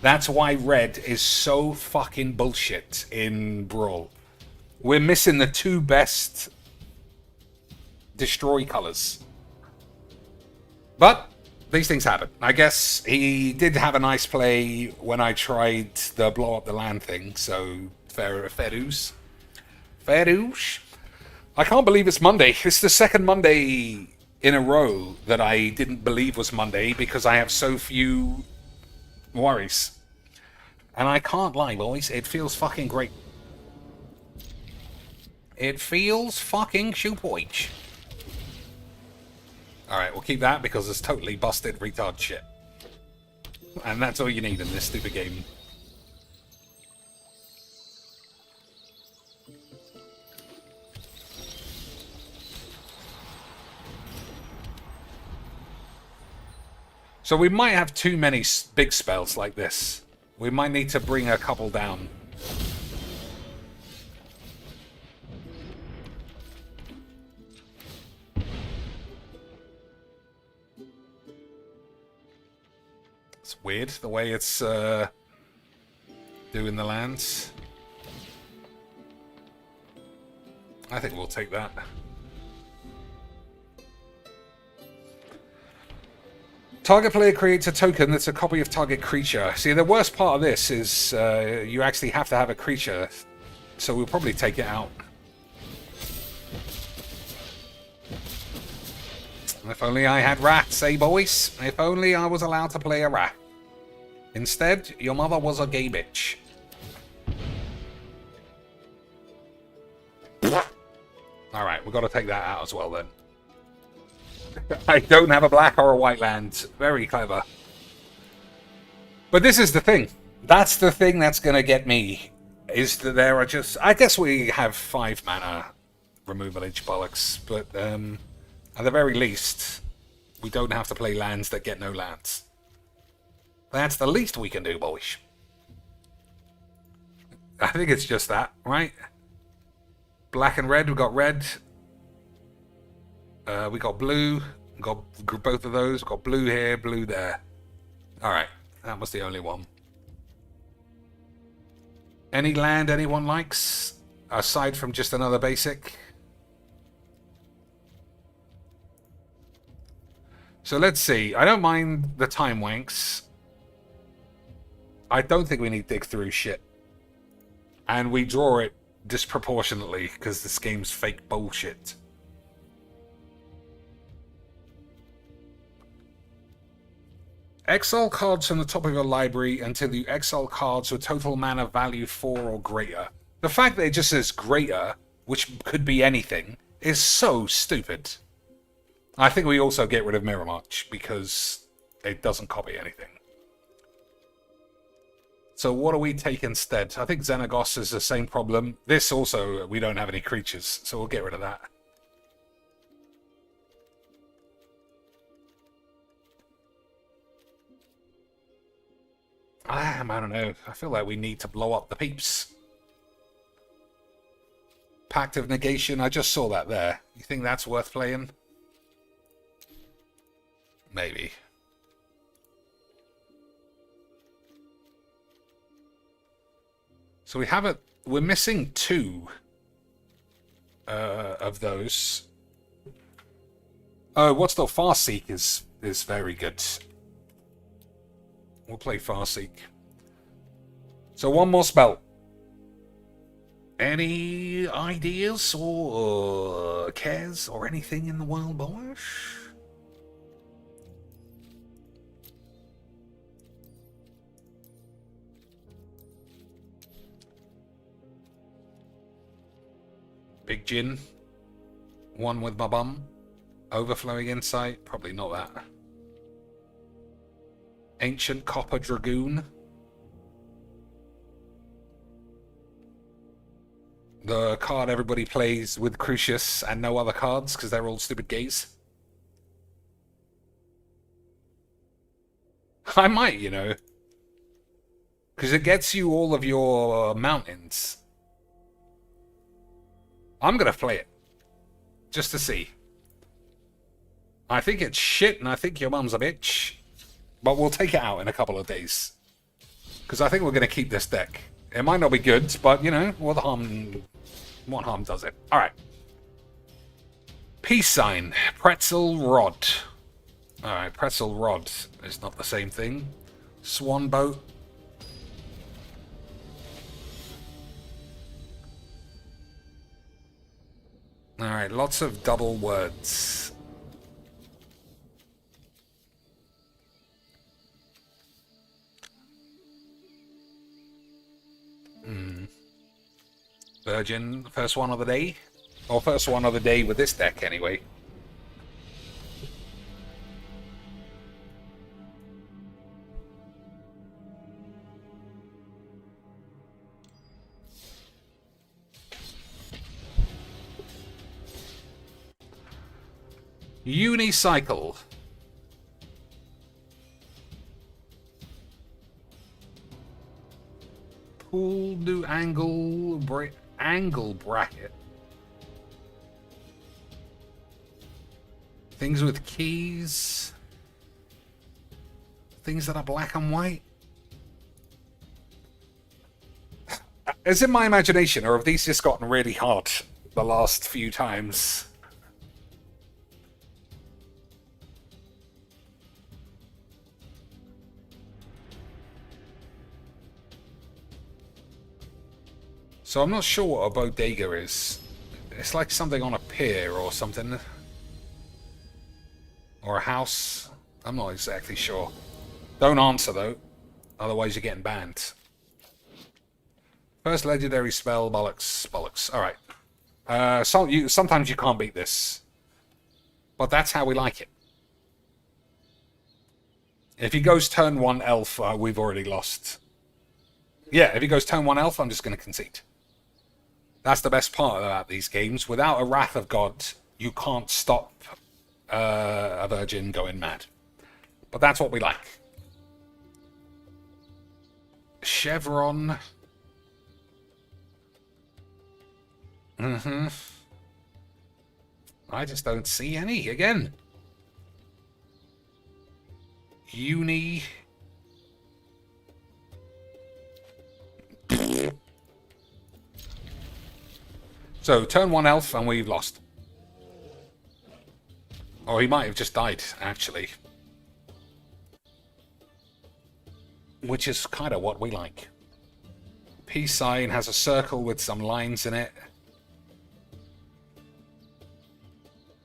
That's why red is so fucking bullshit in Brawl. We're missing the 2 best destroy colors. But these things happen. I guess he did have a nice play when I tried the blow up the land thing, so fair dues. Fair dues. I can't believe it's Monday. It's the second Monday in a row that I didn't believe was Monday because I have so few worries. And I can't lie, boys, it feels fucking great. It feels fucking shoot-boich. Alright, we'll keep that because it's totally busted retard shit. And that's all you need in this stupid game. So we might have too many big spells like this. We might need to bring a couple down. It's weird the way it's doing the lands. I think we'll take that. Target player creates a token that's a copy of target creature. See, the worst part of this is you actually have to have a creature, so we'll probably take it out. If only I had rats, eh, boys? If only I was allowed to play a rat. Instead, your mother was a gay bitch. Alright, we've got to take that out as well, then. I don't have a black or a white land. Very clever. But this is the thing. That's the thing that's going to get me. Is that there are just... I guess we have 5 mana removal each bollocks. But at the very least, we don't have to play lands that get no lands. That's the least we can do, boys. I think it's just that, right? Black and red, we've got red. We got blue. Got both of those. Got blue here, blue there. Alright, that was the only one. Any land anyone likes? Aside from just another basic? So let's see. I don't mind the time wanks. I don't think we need to dig through shit. And we draw it disproportionately because this game's fake bullshit. Exile cards from the top of your library until you exile cards with total mana value 4 or greater. The fact that it just says greater, which could be anything, is so stupid. I think we also get rid of Mirror March because it doesn't copy anything. So what do we take instead? I think Xenagos is the same problem. This also, we don't have any creatures, so we'll get rid of that. I don't know. I feel like we need to blow up the peeps. Pact of Negation, I just saw that there. You think that's worth playing? Maybe. So we have we're missing 2 of those. Oh, what's the Farseek is very good. We'll play Farseek. So one more spell. Any ideas or cares or anything in the world, boys? Big Gin. One with my bum. Overflowing Insight. Probably not that. Ancient Copper Dragoon. The card everybody plays with Crucius and no other cards because they're all stupid gays. I might, you know. Because it gets you all of your mountains. I'm going to play it. Just to see. I think it's shit and I think your mum's a bitch. But we'll take it out in a couple of days. Because I think we're going to keep this deck. It might not be good, but, you know, what harm does it? Alright. Peace sign. Pretzel rod. Alright, pretzel rod is not the same thing. Swan boat. Alright, lots of double words. Virgin, first one of the day. Or first one of the day with this deck, anyway. Unicycle. Pool new angle bracket. Things with keys. Things that are black and white. Is it my imagination, or have these just gotten really hard the last few times? So I'm not sure what a bodega is. It's like something on a pier or something. Or a house. I'm not exactly sure. Don't answer though. Otherwise you're getting banned. First legendary spell, bollocks. Bollocks. Alright. Sometimes you can't beat this. But that's how we like it. If he goes turn 1 elf, we've already lost. Yeah, if he goes turn 1 elf, I'm just going to concede. That's the best part about these games. Without a Wrath of God, you can't stop a Virgin going mad. But that's what we like. Chevron. I just don't see any. Again. Uni. So, turn 1 elf and we've lost. Or he might have just died, actually. Which is kind of what we like. Peace sign has a circle with some lines in it.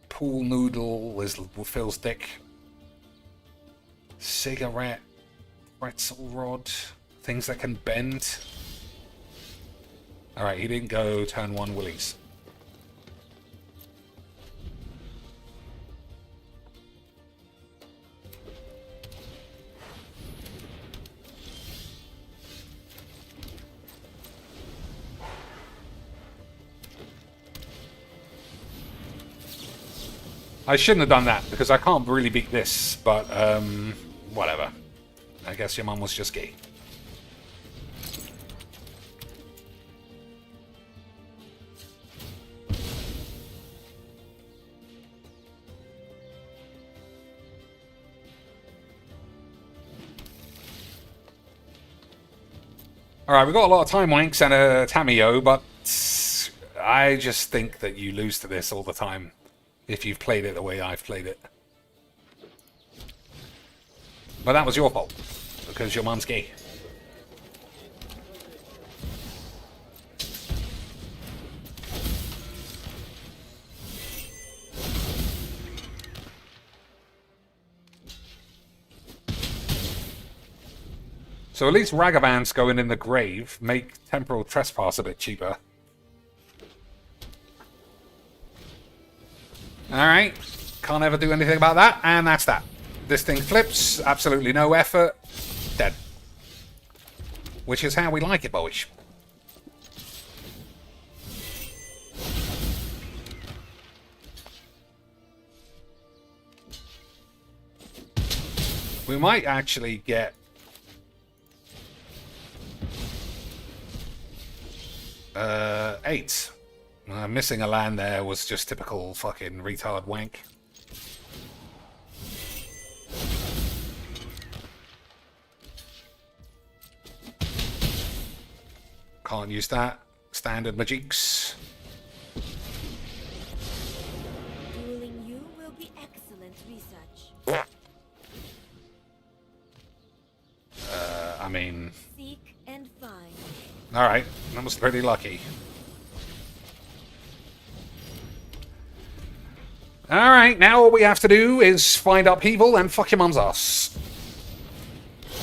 Pool noodle is Phil's dick. Cigarette. Pretzel rod. Things that can bend. Alright, he didn't go turn 1 willies. I shouldn't have done that, because I can't really beat this, but, whatever. I guess your mum was just gay. Alright, we've got a lot of time wanks and a Tamio, but I just think that you lose to this all the time. If you've played it the way I've played it. But that was your fault. Because your mum's gay. So at least Ragavans going in the grave make temporal trespass a bit cheaper. Alright, can't ever do anything about that, and that's that. This thing flips, absolutely no effort, dead. Which is how we like it, boys. We might actually get... eight. Missing a land there was just typical fucking retard wank. Can't use that. Standard magics. Dueling you will be excellent research. I mean... Seek and find. Alright, that was pretty lucky. Alright, now all we have to do is find upheaval and fuck your mum's ass.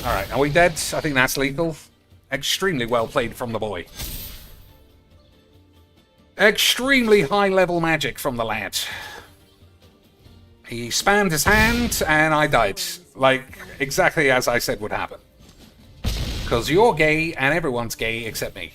Alright, are we dead? I think that's lethal. Extremely well played from the boy. Extremely high level magic from the lad. He spammed his hand and I died. Like, exactly as I said would happen. Because you're gay and everyone's gay except me.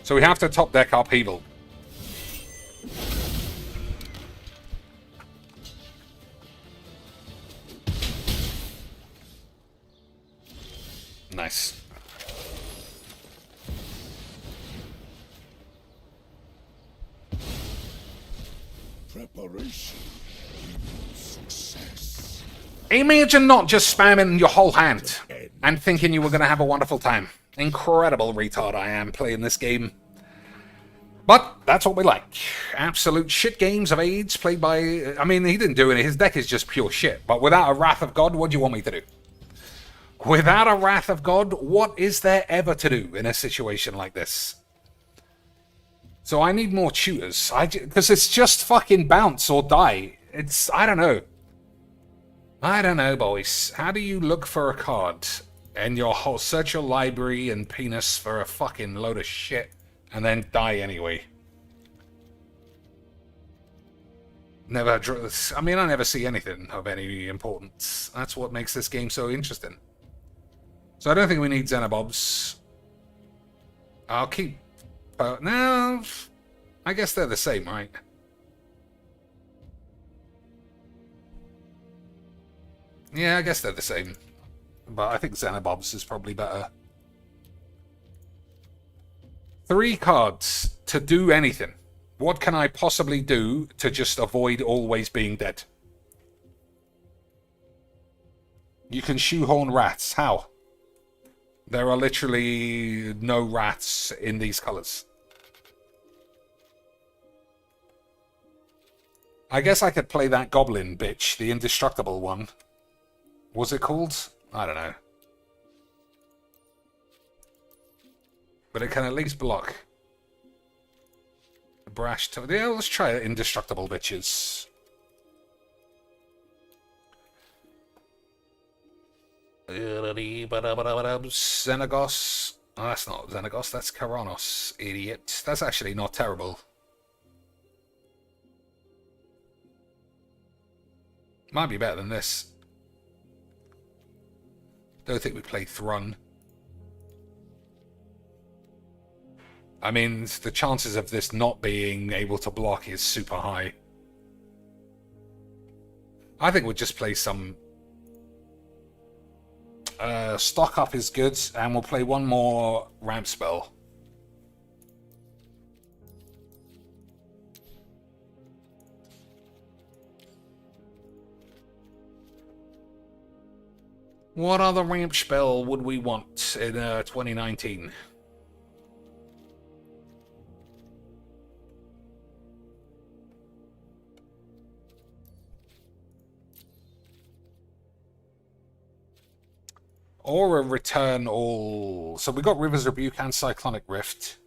So we have to top deck upheaval. Nice. Preparation equals success. Imagine not just spamming your whole hand and thinking you were going to have a wonderful time. Incredible retard I am playing this game. But that's what we like. Absolute shit games of AIDS played by... I mean, he didn't do it. His deck is just pure shit. But without a Wrath of God, what do you want me to do? Without a Wrath of God, what is there ever to do in a situation like this? So I need more tutors. Because it's just fucking bounce or die. It's... I don't know. I don't know, boys. How do you look for a card and search your library and penis for a fucking load of shit and then die anyway? I mean, I never see anything of any importance. That's what makes this game so interesting. So I don't think we need Xenobobs. I'll keep... no, I guess they're the same, right? Yeah, I guess they're the same. But I think Xenobobs is probably better. 3 cards to do anything. What can I possibly do to just avoid always being dead? You can shoehorn rats. How? There are literally no rats in these colors. I guess I could play that goblin bitch, the indestructible one. Was it called? I don't know. But it can at least block. Brash. Yeah, let's try it. Indestructible bitches. Xenagos. Oh, that's not Xenagos, that's Karanos, idiot. That's actually not terrible. Might be better than this. Don't think we play Thrun. I mean, the chances of this not being able to block is super high. I think we'll just play some... stock up is good, and we'll play one more ramp spell. What other ramp spell would we want in 2019? Or a return all... So we got River's Rebuke and Cyclonic Rift.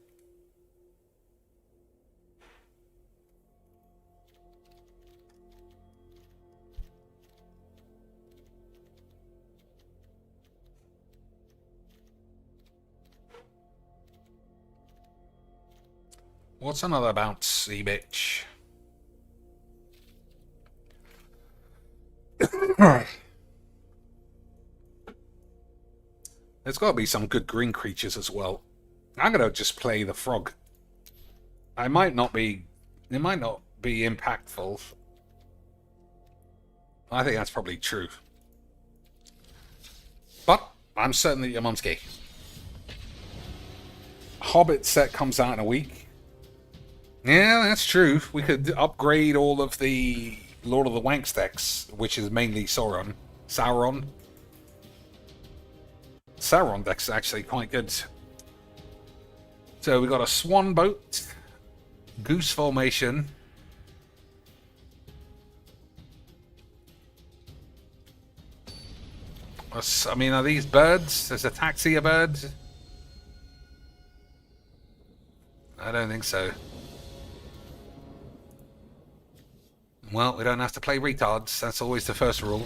What's another bouncy bitch? There's got to be some good green creatures as well. I'm going to just play the frog. It might not be impactful. I think that's probably true. But I'm certain that your mum's gay. Hobbit set comes out in a week. Yeah, that's true. We could upgrade all of the Lord of the Wanks decks, which is mainly Sauron. Sauron deck's actually quite good. So we got a Swan Boat, Goose Formation, I mean, are these birds? There's a taxi a bird? I don't think so. Well, we don't have to play retards. That's always the first rule.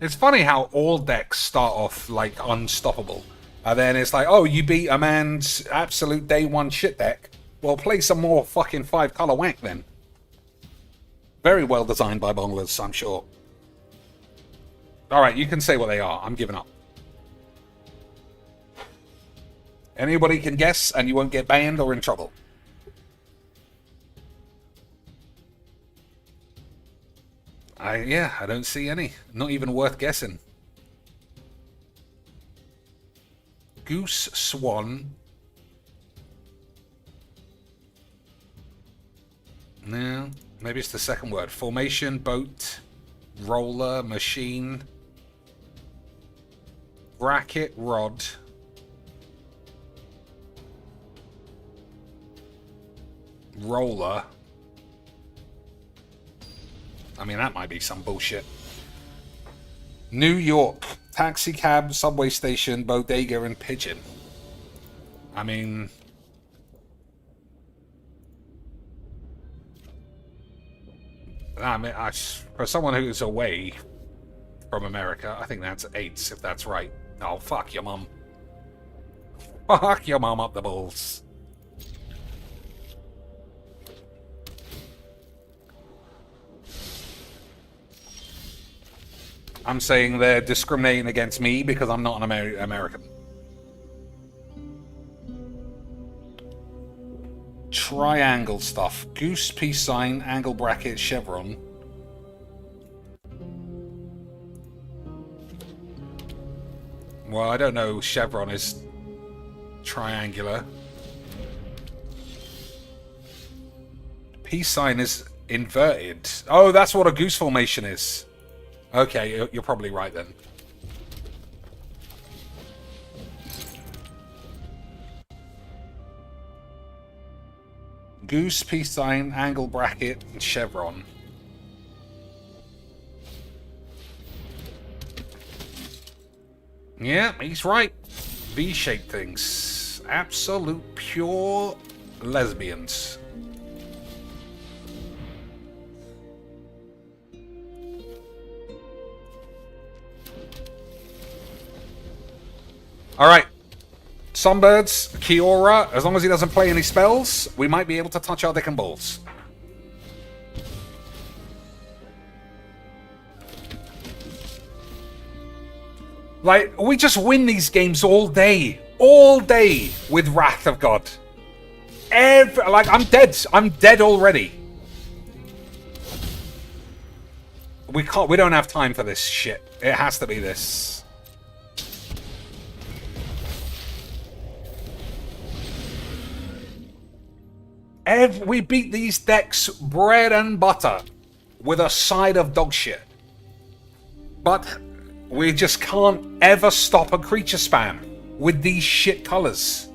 It's funny how all decks start off like unstoppable. And then it's like, oh, you beat a man's absolute day one shit deck. Well, play some more fucking 5-color wank then. Very well designed by Bonglers, I'm sure. Alright, you can say what they are. I'm giving up. Anybody can guess and you won't get banned or in trouble. I don't see any. Not even worth guessing. Goose, Swan. No, maybe it's the second word. Formation, boat, roller, machine, bracket, rod. Roller. I mean, that might be some bullshit. New York. Taxi cab, subway station, bodega, and pigeon. I mean... for someone who's away from America, I think that's 8, if that's right. Oh, fuck your mum. Fuck your mum up the balls. I'm saying they're discriminating against me because I'm not an American. Triangle stuff. Goose, peace sign, angle bracket, chevron. Well, I don't know. Chevron is triangular. Peace sign is inverted. Oh, that's what a goose formation is. Okay, you're probably right then. Goose, peace sign, angle bracket, and chevron. Yeah, he's right. V-shaped things. Absolute pure lesbians. Alright. Sunbirds, Kiora, as long as he doesn't play any spells, we might be able to touch our dick and balls. Like, we just win these games all day. All day with Wrath of God. Like, I'm dead. I'm dead already. We don't have time for this shit. It has to be this. We beat these decks bread and butter with a side of dog shit. But we just can't ever stop a creature spam with these shit colors.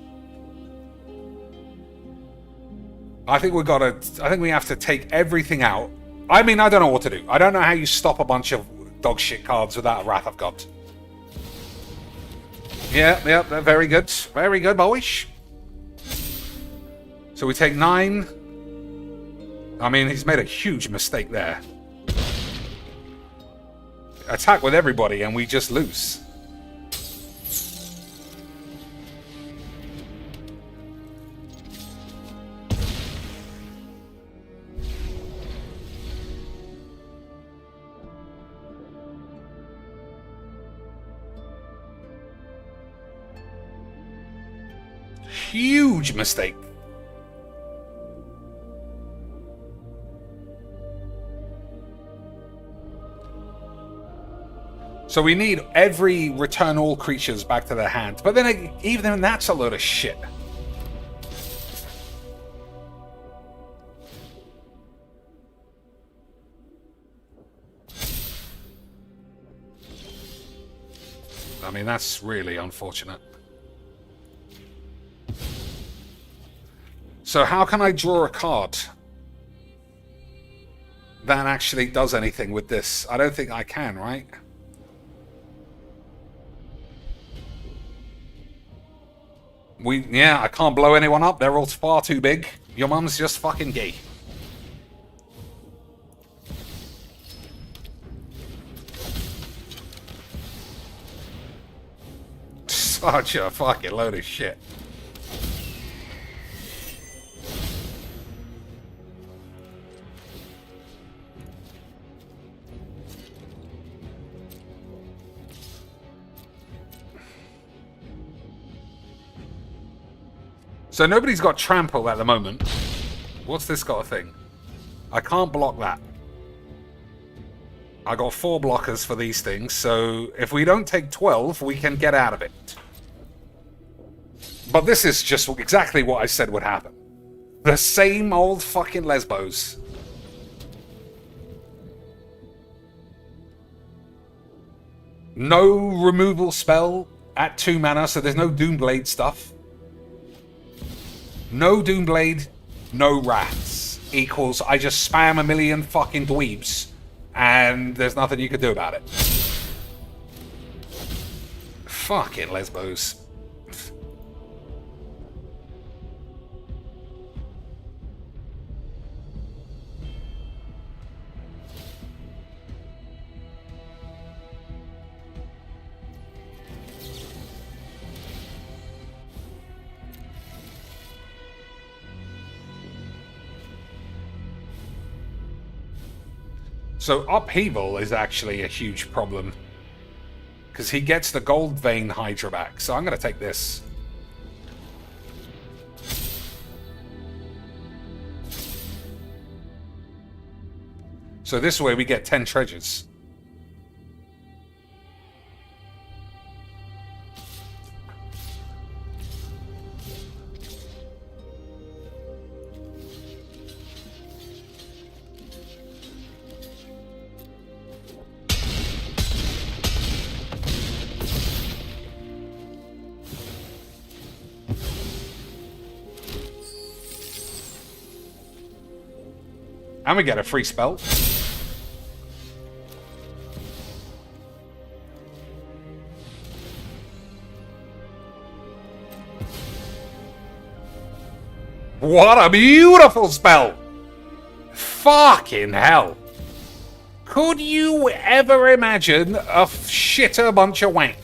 I think we have to take everything out. I mean, I don't know what to do. I don't know how you stop a bunch of dog shit cards without a Wrath of God. Yeah, very good. Very good, boys. So we take 9. I mean, he's made a huge mistake there. Attack with everybody and we just lose. Huge mistake. So we need every return all creatures back to their hand. But then even that's a load of shit. I mean, that's really unfortunate. So how can I draw a card that actually does anything with this? I don't think I can, right? Yeah, I can't blow anyone up. They're all far too big. Your mum's just fucking gay. Such a fucking load of shit. So nobody's got trample at the moment. What's this got a thing? I can't block that. I got 4 blockers for these things, so if we don't take 12, we can get out of it. But this is just exactly what I said would happen. The same old fucking lesbos. No removal spell at 2 mana, so there's no Doomblade stuff. No Doomblade, no Wraths. Equals I just spam a million fucking dweebs and there's nothing you can do about it. Fucking lesbos. So upheaval is actually a huge problem. Because he gets the gold vein Hydra back. So I'm going to take this. So this way we get 10 treasures. And we get a free spell. What a beautiful spell! Fucking hell. Could you ever imagine a shitter bunch of wank?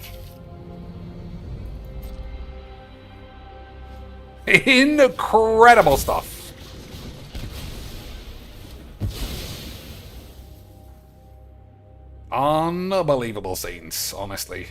Incredible stuff. Unbelievable scenes, honestly.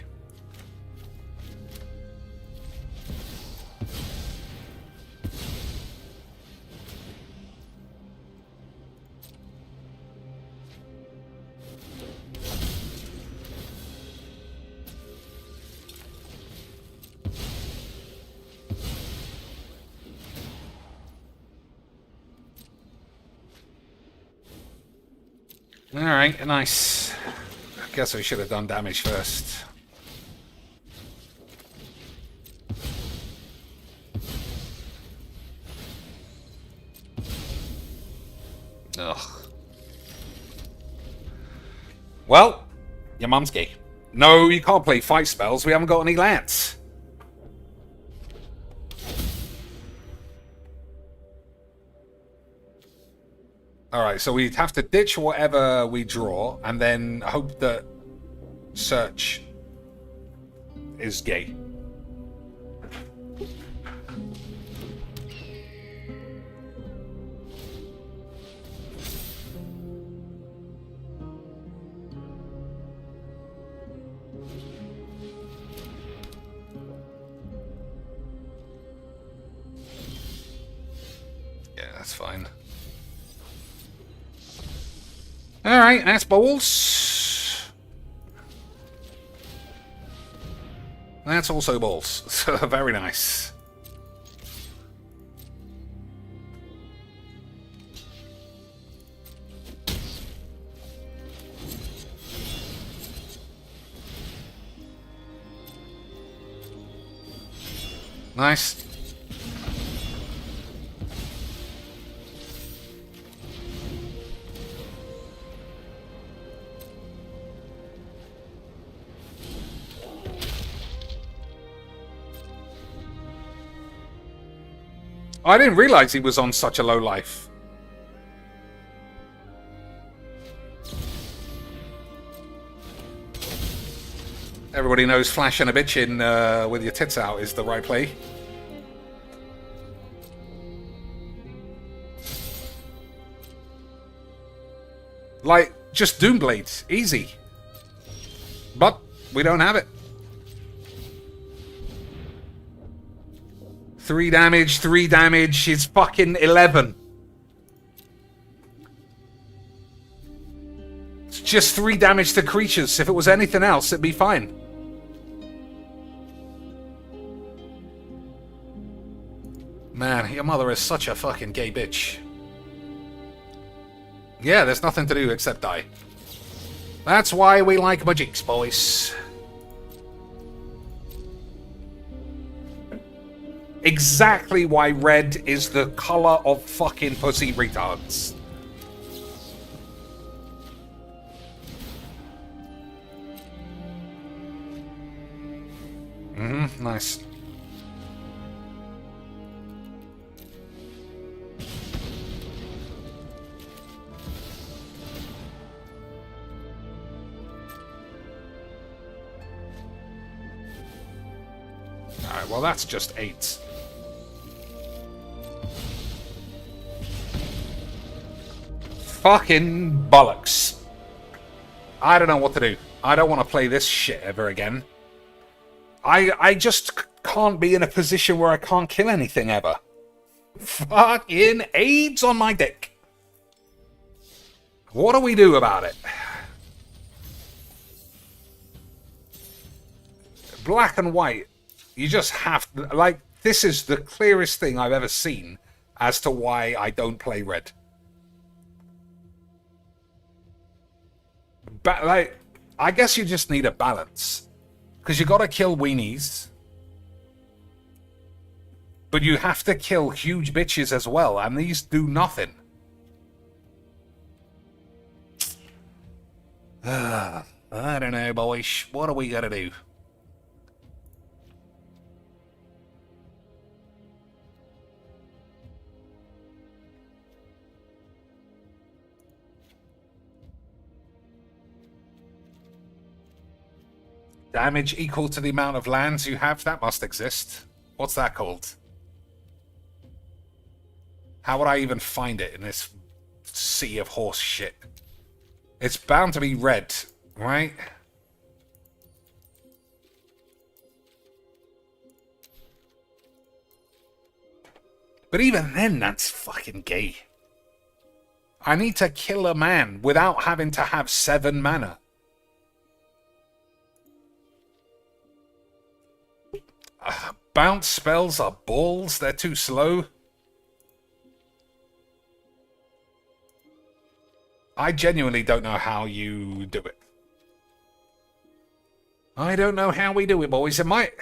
Alright, nice. Guess we should have done damage first. Ugh. Well, your mum's gay. No, you can't play fight spells. We haven't got any lance. Alright, so we'd have to ditch whatever we draw and then hope that search is gay. Yeah, that's fine. Alright, that's balls. That's also balls. So very nice. Nice. I didn't realize he was on such a low life. Everybody knows flashing a bitch in with your tits out is the right play. Like, just Doomblade. Easy. But we don't have it. 3 damage, 3 damage is fucking 11. It's just 3 damage to creatures. If it was anything else, it'd be fine. Man, your mother is such a fucking gay bitch. Yeah, there's nothing to do except die. That's why we like magics, boys. Exactly why red is the color of fucking pussy retards. Nice. Alright, well that's just 8. Fucking bollocks. I don't know what to do. I don't want to play this shit ever again. I just can't be in a position where I can't kill anything ever. Fucking AIDS on my dick. What do we do about it? Black and white. You just have to, like, this is the clearest thing I've ever seen as to why I don't play red. But, like, I guess you just need a balance. Because you gotta kill weenies. But you have to kill huge bitches as well, and these do nothing. I don't know, boys. What are we gonna do? Damage equal to the amount of lands you have? That must exist. What's that called? How would I even find it in this sea of horse shit? It's bound to be red, right? But even then, that's fucking gay. I need to kill a man without having to have 7 mana. Bounce spells are balls. They're too slow. I genuinely don't know how you do it. I don't know how we do it, boys. It might...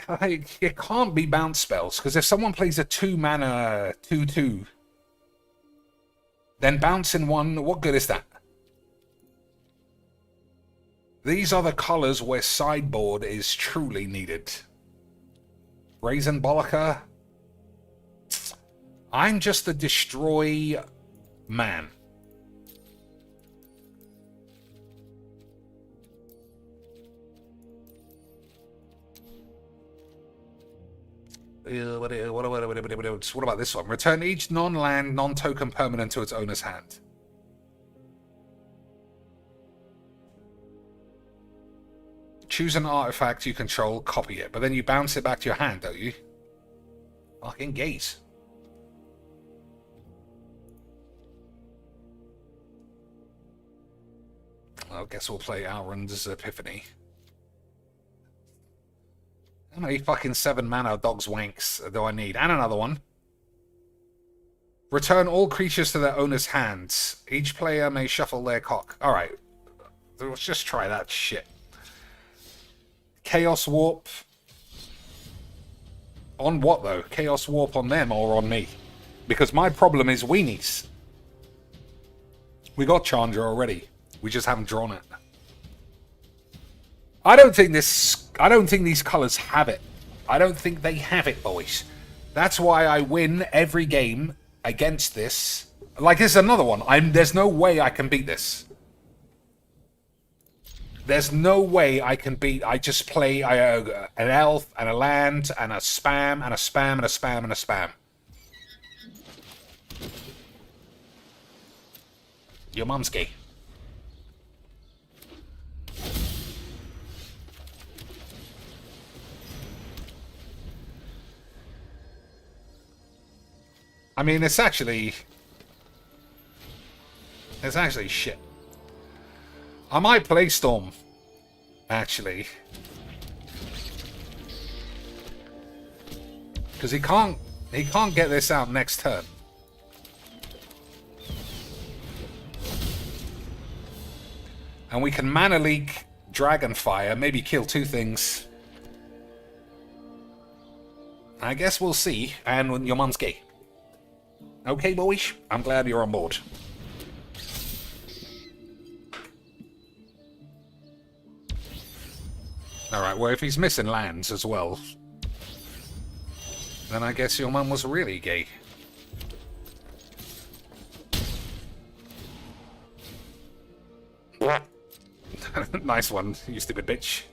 it can't be bounce spells, because if someone plays a 2-mana 2/2, then bouncing 1, what good is that? These are the colours where sideboard is truly needed. Brazen Bolliker. I'm just a destroy man. What about this one? Return each non-land, non-token permanent to its owner's hand. Choose an artifact you control, copy it, but then you bounce it back to your hand, don't you? Fucking gaze. I guess we'll play Alrund's Epiphany. How many fucking 7-mana dog's wanks do I need? And another one. Return all creatures to their owner's hands. Each player may shuffle their cock. Alright. Let's just try that shit. Chaos Warp. On what, though? Chaos Warp on them or on me? Because my problem is weenies. We got Chandra already. We just haven't drawn it. I don't think these colours have it. I don't think they have it, boys. That's why I win every game against this. Like, this is another one. There's no way I can beat this. There's no way I can beat... I just play an elf and a land and a spam and a spam and a spam and a spam. Your mum's gay. I mean, it's actually shit. I might play Storm, actually. Because he can't get this out next turn. And we can mana leak Dragonfire, maybe kill 2 things. I guess we'll see. And your mum's gay. Okay, boys, I'm glad you're on board. Alright, well, if he's missing lands as well, then I guess your mum was really gay. Nice one, you stupid bitch.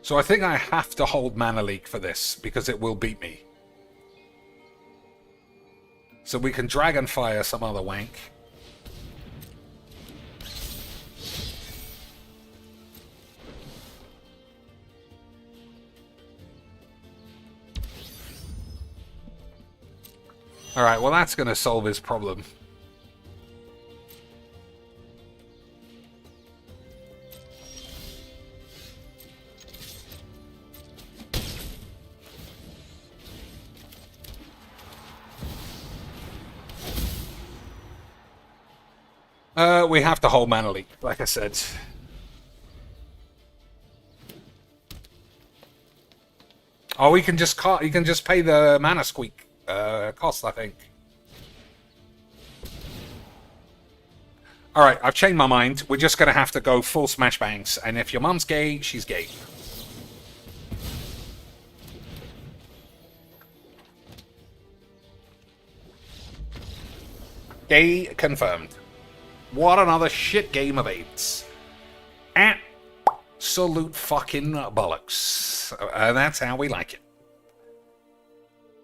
So I think I have to hold Mana Leak for this, because it will beat me. So we can dragon fire some other wank. Alright, well that's going to solve his problem. We have to hold mana leak, like I said. Oh, we can just you can just pay the mana squeak cost, I think. Alright, I've changed my mind. We're just going to have to go full smash bangs. And if your mum's gay, she's gay. Gay confirmed. What another shit game of AIDS. Absolute fucking bollocks. And that's how we like it.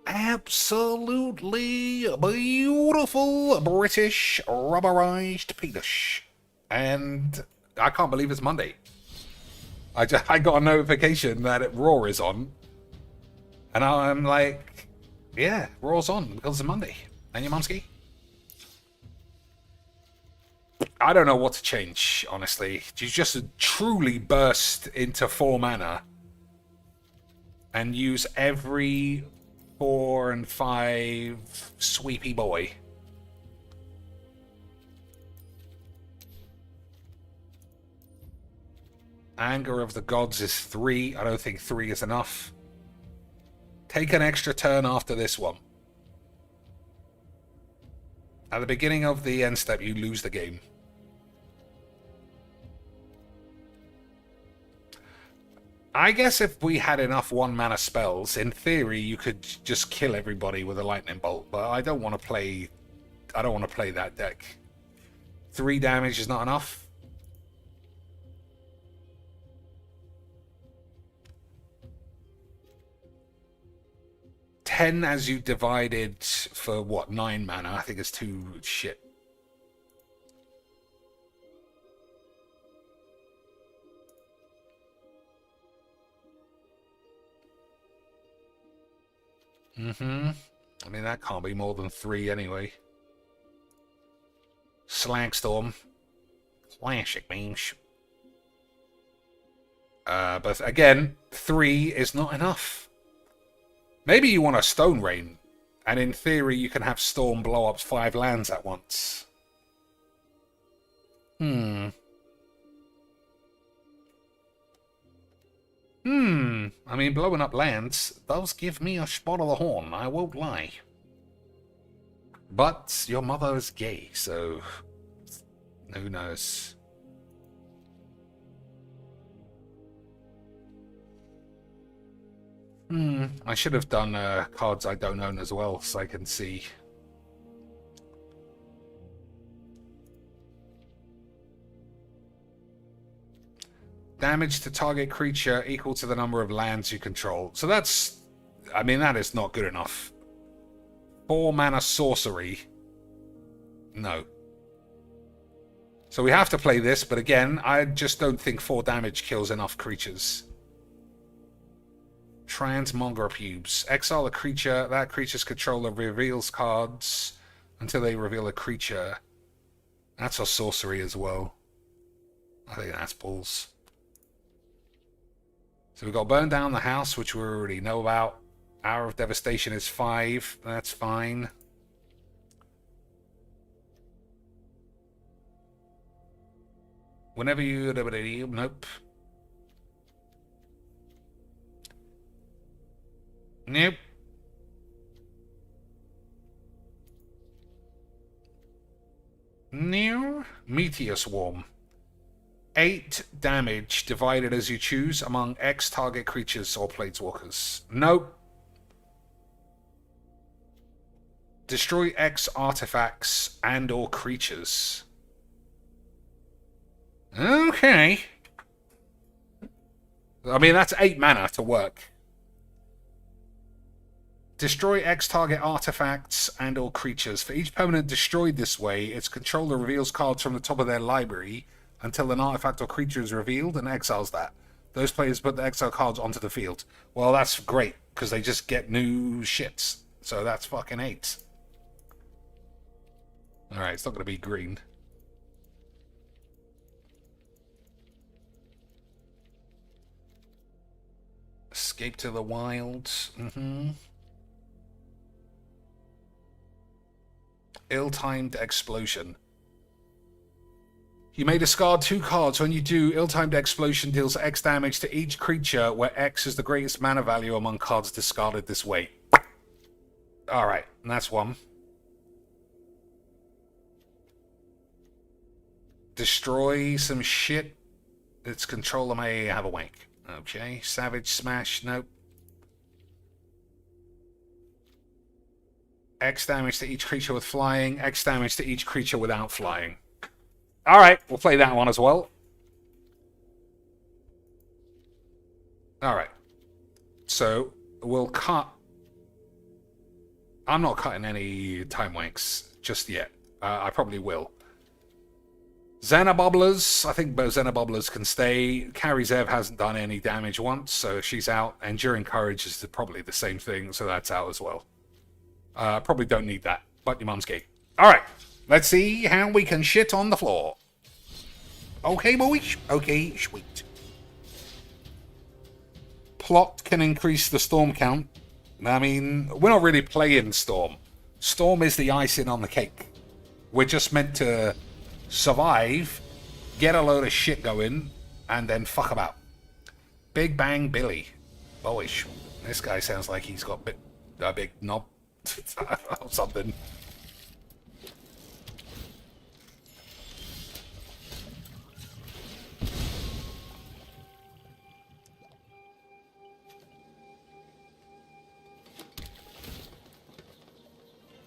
Absolutely beautiful British rubberized penis. And I can't believe it's Monday. I got a notification that Raw is on. And I'm like, yeah, Raw's on because it's Monday. And your mum's gay? I don't know what to change, honestly. You just truly burst into 4 mana and use every 4 and 5 sweepy boy. Anger of the Gods is 3. I don't think 3 is enough. Take an extra turn after this one. At the beginning of the end step, you lose the game. I guess if we had enough 1-mana spells, in theory, you could just kill everybody with a lightning bolt. But I don't want to play. I don't want to play that deck. 3 damage is not enough. Ten as you divided for what, 9 mana? I think it's too shit. I mean, that can't be more than 3 anyway. Slagstorm. Classic memes. But again, 3 is not enough. Maybe you want a Stone Rain, and in theory you can have Storm blow up 5 lands at once. I mean, blowing up lands does give me a spot of the horn, I won't lie. But your mother is gay, so who knows? I should have done cards I don't own as well, so I can see. Damage to target creature equal to the number of lands you control. So that's, I mean, that is not good enough. 4 mana sorcery. No. So we have to play this, but again, I just don't think 4 damage kills enough creatures. Transmonger Pubes. Exile a creature. That creature's controller reveals cards until they reveal a creature. That's a sorcery as well. I think that's balls. So we've got Burn Down the House, which we already know about. Hour of Devastation is 5. That's fine. Whenever you... Nope. Nope. New Meteor Swarm. 8 damage divided as you choose among X target creatures or planeswalkers. Nope. Destroy X artifacts and or creatures. Okay. I mean, that's 8 mana to work. Destroy X target artifacts and or creatures. For each permanent destroyed this way, its controller reveals cards from the top of their library until an artifact or creature is revealed and exiles that. Those players put the exile cards onto the field. Well, that's great, because they just get new shits. So that's fucking 8. Alright, it's not going to be green. Escape to the wilds. Ill-timed explosion. You may discard 2 cards. When you do, ill-timed explosion deals X damage to each creature, where X is the greatest mana value among cards discarded this way. Alright, and that's 1. Destroy some shit. Its controller may have a wank. Okay, Savage Smash, nope. X damage to each creature with flying, X damage to each creature without flying. Alright, we'll play that one as well. Alright. So, we'll cut... I'm not cutting any time wanks just yet. I probably will. Xenobobblers, I think both Xenobobblers can stay. Carrie Zev hasn't done any damage once, so she's out. Enduring Courage is probably the same thing, so that's out as well. Probably don't need that, but your mum's gay. Alright, let's see how we can shit on the floor. Okay, boys. Okay, sweet. Plot can increase the storm count. I mean, we're not really playing Storm. Storm is the icing on the cake. We're just meant to survive, get a load of shit going, and then fuck about. Big Bang Billy. Boyish. This guy sounds like he's got a big knob or something.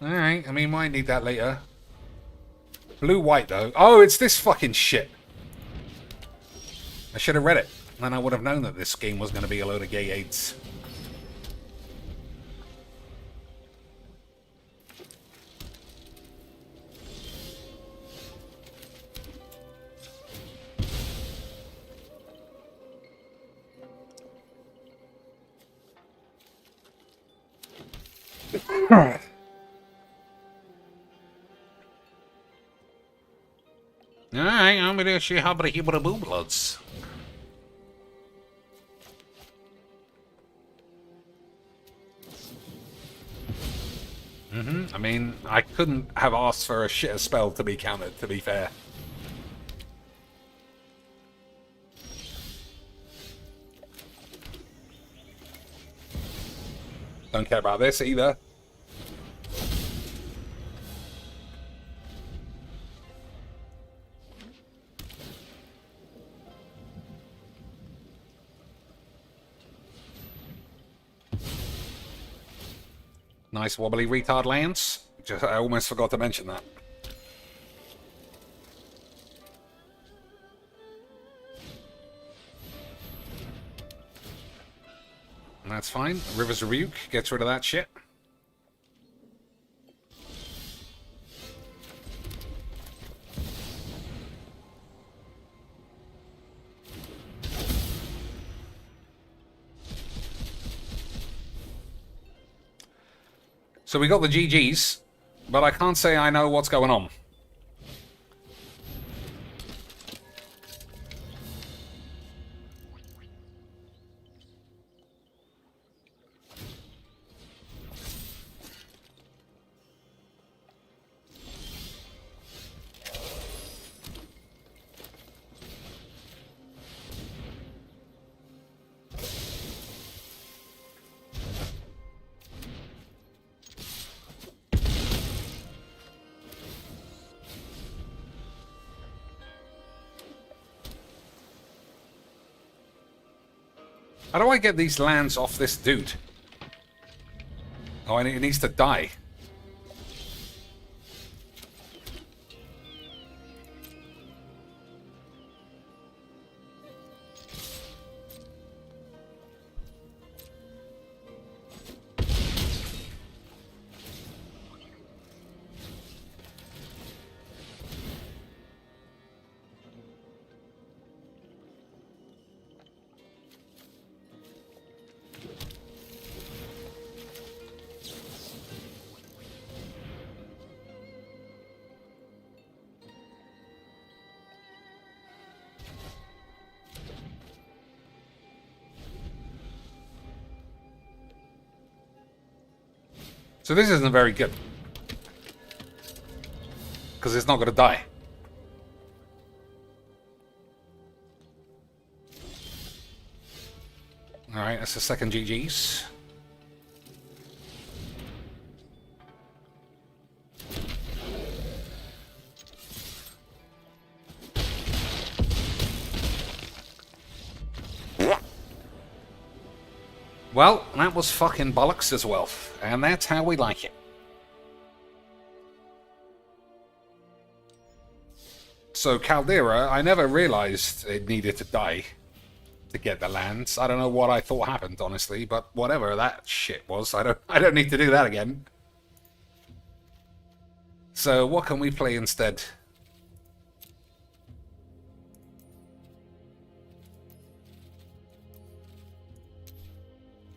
Alright, I mean, might need that later. Blue-white, though. Oh, it's this fucking shit. I should have read it. Then I would have known that this game was going to be a load of gay aids. Alright, I'm gonna see how about the boo bloods. I mean, I couldn't have asked for a shitter spell to be countered, to be fair. Don't care about this either. Nice wobbly retard lands. I almost forgot to mention that. And that's fine. River's Rebuke gets rid of that shit. So we got the GGs, but I can't say I know what's going on. How do I get these lands off this dude? Oh, and it needs to die. So this isn't very good. Because it's not going to die. Alright, that's the second GG's. Well, that was fucking bollocks as well. And that's how we like it. So Caldera, I never realized it needed to die to get the lands. I don't know what I thought happened, honestly, but whatever that shit was, I don't need to do that again. So what can we play instead?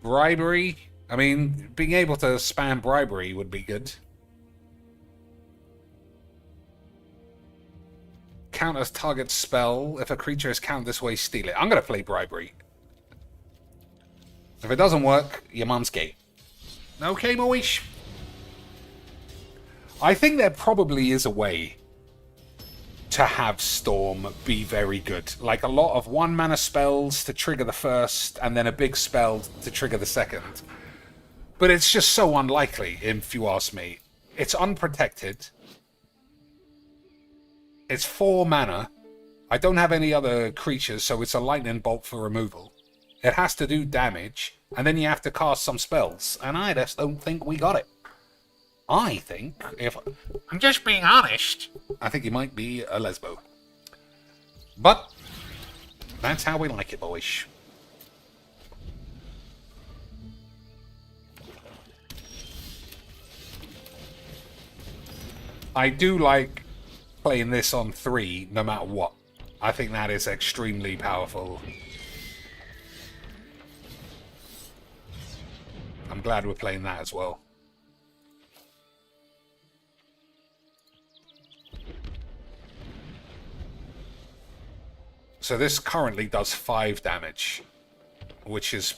Bribery? I mean, being able to spam bribery would be good. Counters target spell. If a creature is counted this way, steal it. I'm going to play bribery. If it doesn't work, your mum's gay. Okay, boys. I think there probably is a way to have Storm be very good. Like a lot of 1-mana spells to trigger the first, and then a big spell to trigger the second. But it's just so unlikely, if you ask me. It's unprotected. It's 4 mana. I don't have any other creatures, so it's a lightning bolt for removal. It has to do damage, and then you have to cast some spells. And I just don't think we got it. I think if... I'm just being honest. I think he might be a lesbo. But that's how we like it, boys. I do like playing this on 3 no matter what. I think that is extremely powerful. I'm glad we're playing that as well. So this currently does 5 damage, which is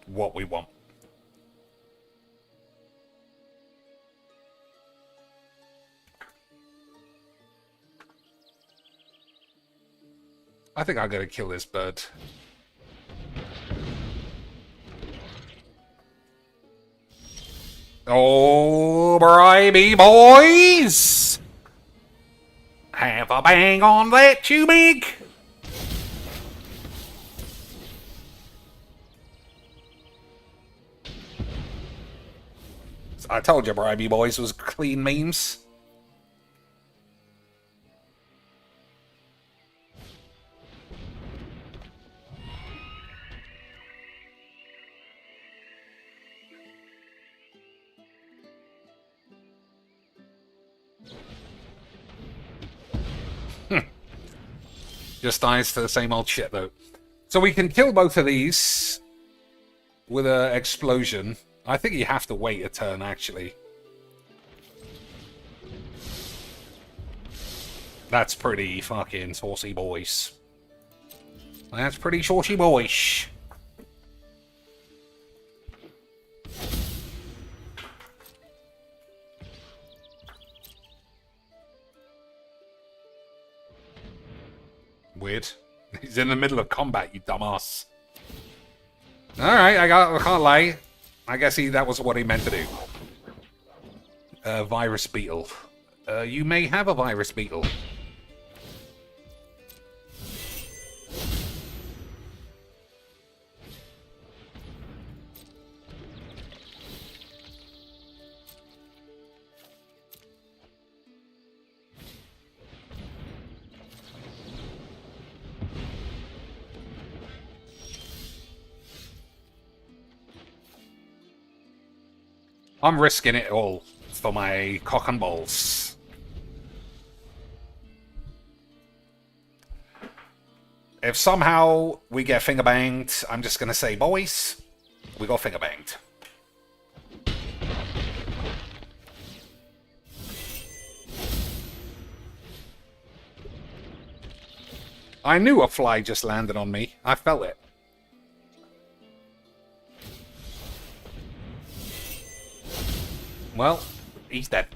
what we want. I think I'm going to kill this bird. Oh, bribey boys! Have a bang on that, you big! I told you bribey boys was clean memes. Just dies to the same old shit, though. So we can kill both of these with an explosion. I think you have to wait a turn, actually. That's pretty fucking saucy, boys. That's pretty saucy, boys. Weird. He's in the middle of combat, you dumbass. Alright, I can't lie. I guess that was what he meant to do. Virus beetle. You may have a virus beetle. I'm risking it all for my cock and balls. If somehow we get finger banged, I'm just gonna say, boys, we got finger banged. I knew a fly just landed on me. I felt it. Well, he's dead.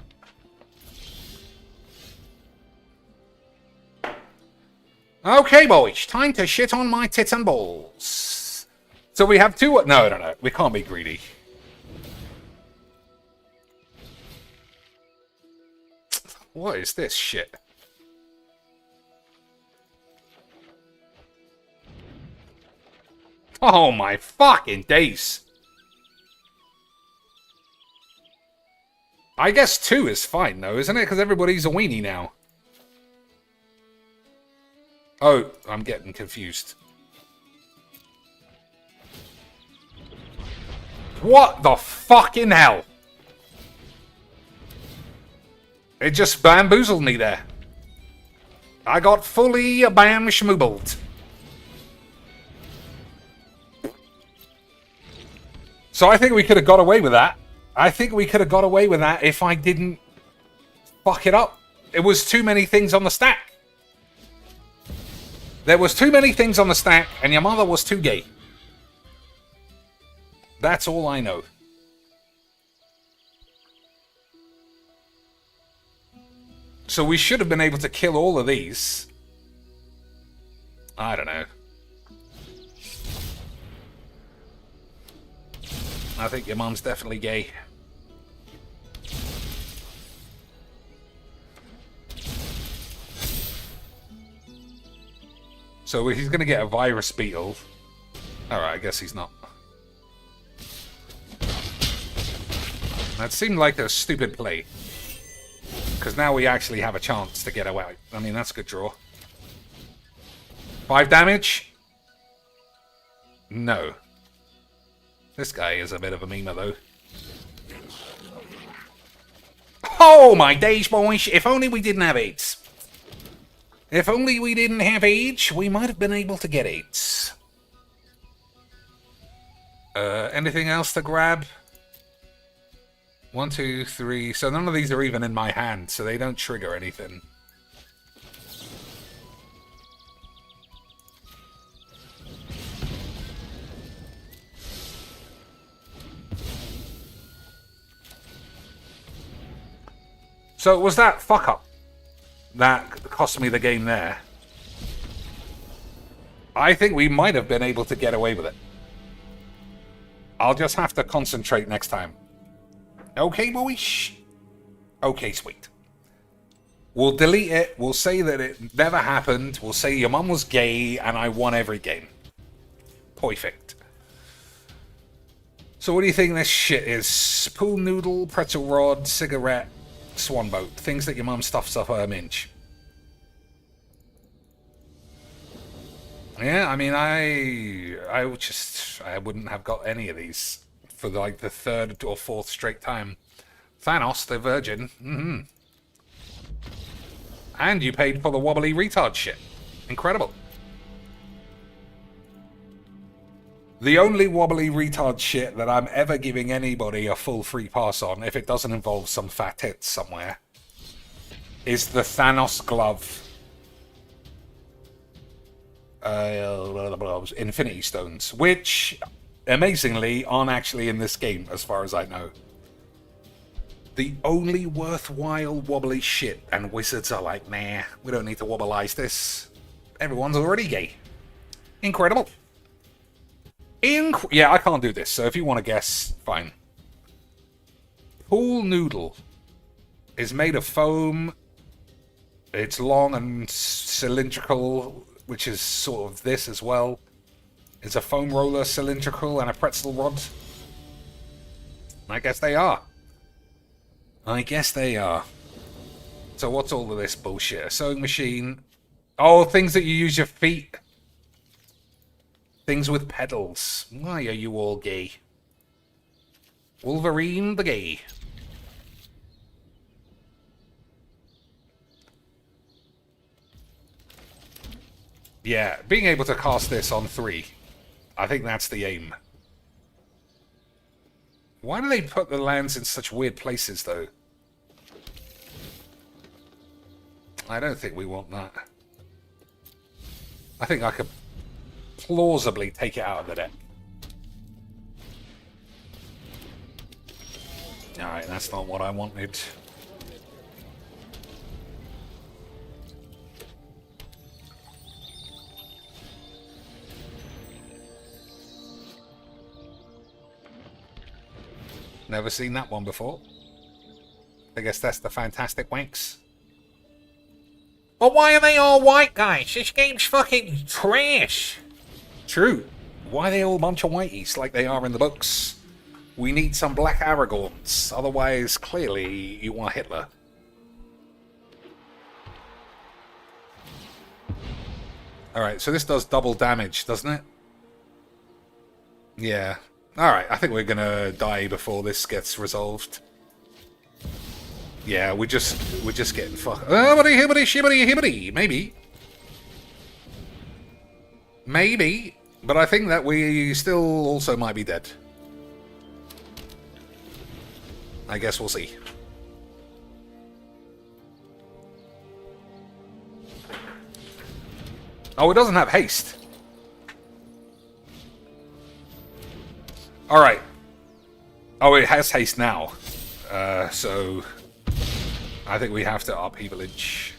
Okay, boys. Time to shit on my tits and balls. So we have two... No. We can't be greedy. What is this shit? Oh my fucking days. I guess 2 is fine though, isn't it? Because everybody's a weenie now. Oh, I'm getting confused. What the fucking hell? It just bamboozled me there. I got fully bam-schmoobled. So I think we could have got away with that. I think we could have got away with that if I didn't fuck it up. It was too many things on the stack. There was too many things on the stack, and your mother was too gay. That's all I know. So we should have been able to kill all of these. I don't know. I think your mom's definitely gay. So he's going to get a virus beetle. Alright, I guess he's not. That seemed like a stupid play. Because now we actually have a chance to get away. I mean, that's a good draw. 5 damage? No. This guy is a bit of a memer, though. Oh, my days, boys. If only we didn't have AIDS. If only we didn't have AIDS, we might have been able to get AIDS. Anything else to grab? 1, 2, 3. So none of these are even in my hand, so they don't trigger anything. So was that fuck up that cost me the game there? I think we might have been able to get away with it. I'll just have to concentrate next time. Okay, boys? Okay, sweet. We'll delete it. We'll say that it never happened. We'll say your mum was gay and I won every game. Perfect. So what do you think this shit is? Pool noodle, pretzel rod, cigarette, swan boat. Things that your mum stuffs up her minge. Yeah, I mean, I wouldn't have got any of these for like the 3rd or 4th straight time. Thanos, the virgin. Mm-hmm. And you paid for the wobbly retard shit. Incredible. The only wobbly retard shit that I'm ever giving anybody a full free pass on, if it doesn't involve some fat tits somewhere, is the Thanos glove. Infinity Stones, which amazingly aren't actually in this game as far as I know. The only worthwhile wobbly shit, and Wizards are like, nah, we don't need to wobbleize this. Everyone's already gay. Incredible. Yeah, I can't do this, so if you want to guess, fine. Pool noodle is made of foam. It's long and cylindrical, which is sort of this as well. It's a foam roller, cylindrical, and a pretzel rod. I guess they are. I guess they are. So what's all of this bullshit? A sewing machine. Oh, things that you use your feet. Things with pedals. Why are you all gay? Wolverine the gay. Yeah, being able to cast this on 3. I think that's the aim. Why do they put the lands in such weird places, though? I don't think we want that. I think I could plausibly take it out of the deck. Alright, that's not what I wanted. Never seen that one before. I guess that's the Fantastic Wanks. But why are they all white, guys? This game's fucking trash. True. Why are they all a bunch of whiteys like they are in the books? We need some black Aragorns. Otherwise, clearly, you want Hitler. Alright, so this does double damage, doesn't it? Yeah. Alright, I think we're gonna die before this gets resolved. Yeah, we're just getting fucked. Hibbity, shibbity, hibbity. Maybe. Maybe. But I think that we still also might be dead. I guess we'll see. Oh, it doesn't have haste. Alright. Oh, it has haste now. So I think we have to up Hevelage.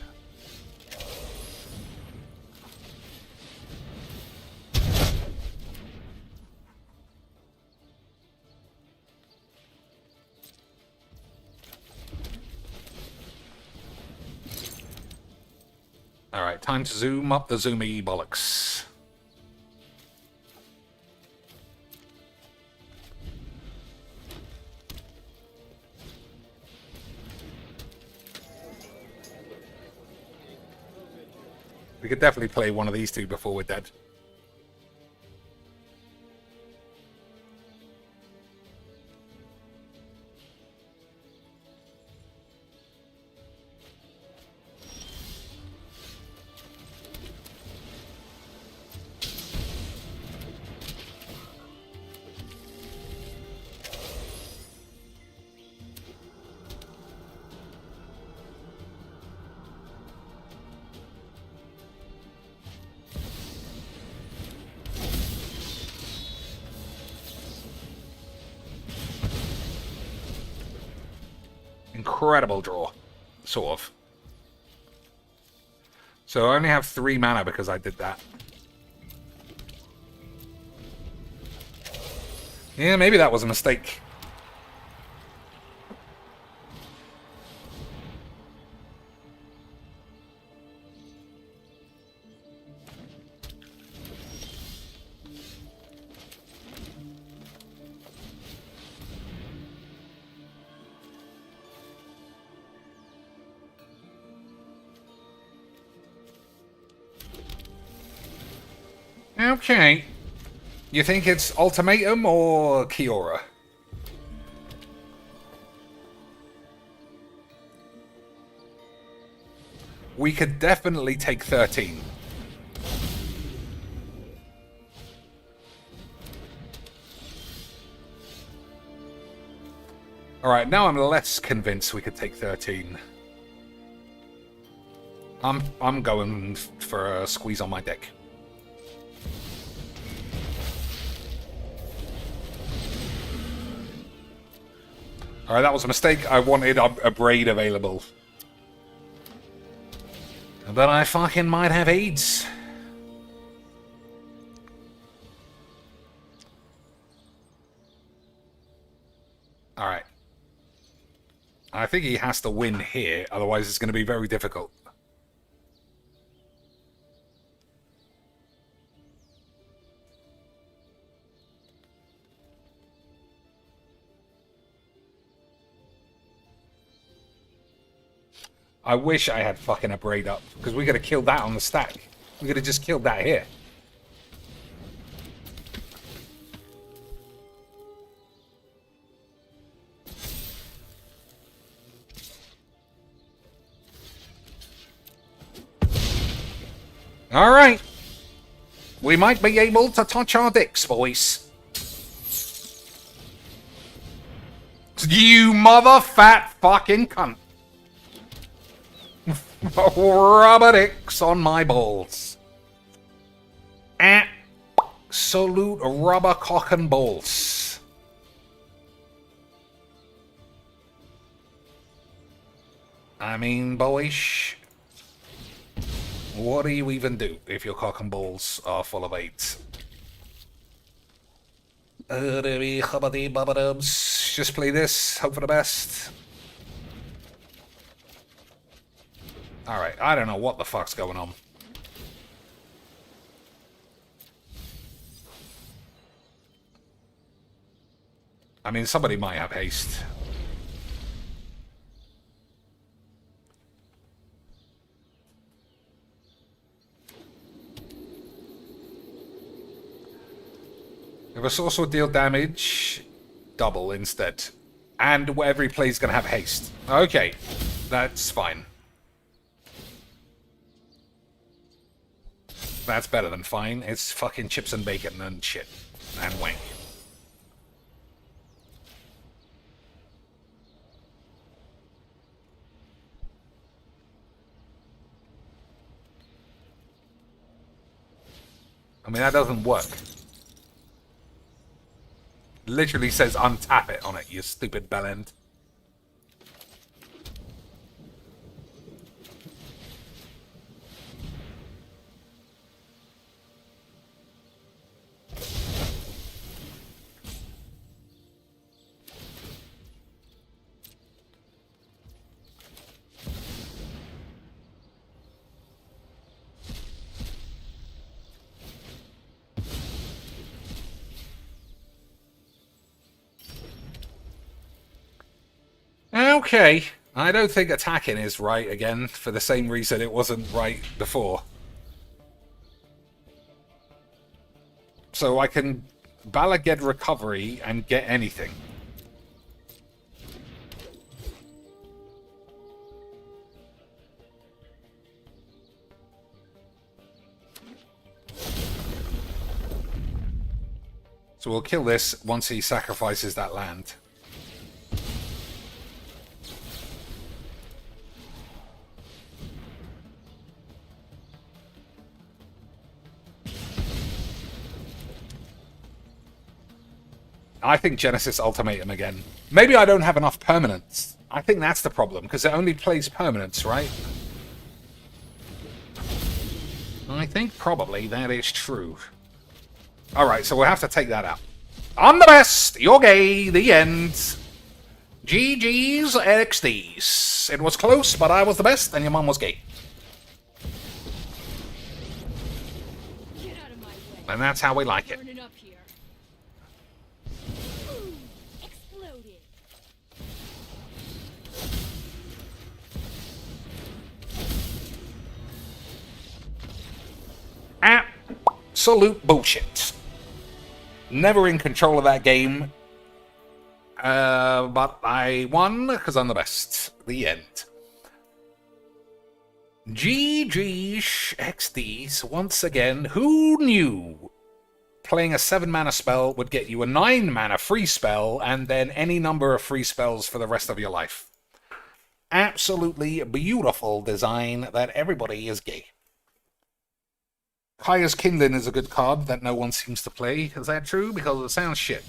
Alright, time to zoom up the zoomy bollocks. We could definitely play one of these two before we're dead. Incredible draw. Sort of. So I only have 3 mana because I did that. Yeah, maybe that was a mistake. Okay. You think it's Ultimatum or Kiora? We could definitely take 13. Alright, now I'm less convinced we could take 13. I'm going for a squeeze on my deck. Alright, that was a mistake. I wanted a braid available. But I fucking might have AIDS. Alright. I think he has to win here, otherwise it's going to be very difficult. I wish I had fucking a braid up, because we could have killed that on the stack. We could have just killed that here. Alright. We might be able to touch our dicks, boys. You mother fat fucking cunt. Rubber dicks on my balls. Absolute rubber cock and balls. I mean, boyish, what do you even do if your cock and balls are full of AIDS? Just play this, hope for the best. Alright, I don't know what the fuck's going on. I mean, somebody might have haste. If a source will deal damage, double instead. And whatever he plays is going to have haste. Okay, that's fine. That's better than fine. It's fucking chips and bacon and shit. And wank. I mean, that doesn't work. Literally says untap it on it, you stupid bellend. Okay, I don't think attacking is right again, for the same reason it wasn't right before. So I can Balaged recovery and get anything. So we'll kill this once he sacrifices that land. I think Genesis Ultimatum again. Maybe I don't have enough permanents. I think that's the problem, because it only plays permanents, right? I think probably that is true. Alright, so we'll have to take that out. I'm the best! You're gay! The end! GG's XD's. It was close, but I was the best, and your mom was gay. Get out of my way. And that's how we like it. Burning up here. Exploded. Absolute bullshit. Never in control of that game. But I won because I'm the best. The end. GG XDs once again. Who knew playing a 7-mana spell would get you a 9-mana free spell and then any number of free spells for the rest of your life? Absolutely beautiful design that everybody is gay. Kaya's Kindling is a good card that no one seems to play. Is that true? Because it sounds shit.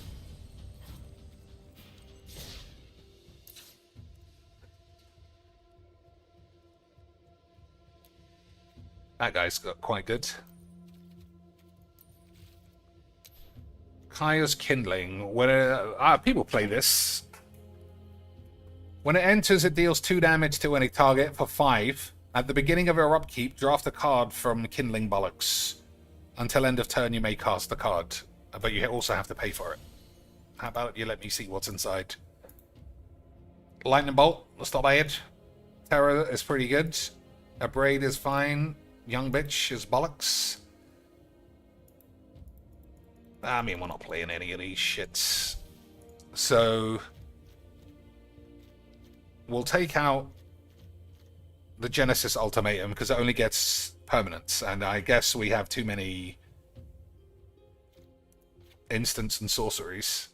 That guy's got quite good. Kaya's Kindling. When people play this. When it enters, it deals 2 damage to any target for 5. At the beginning of your upkeep, draft a card from Kindling Bollocks. Until end of turn, you may cast the card, but you also have to pay for it. How about you let me see what's inside? Lightning Bolt, let's not bad. Terror is pretty good. A Braid is fine. Young Bitch is bollocks. I mean, we're not playing any of these shits. So we'll take out the Genesis Ultimatum because it only gets permanents, and I guess we have too many instants and sorceries.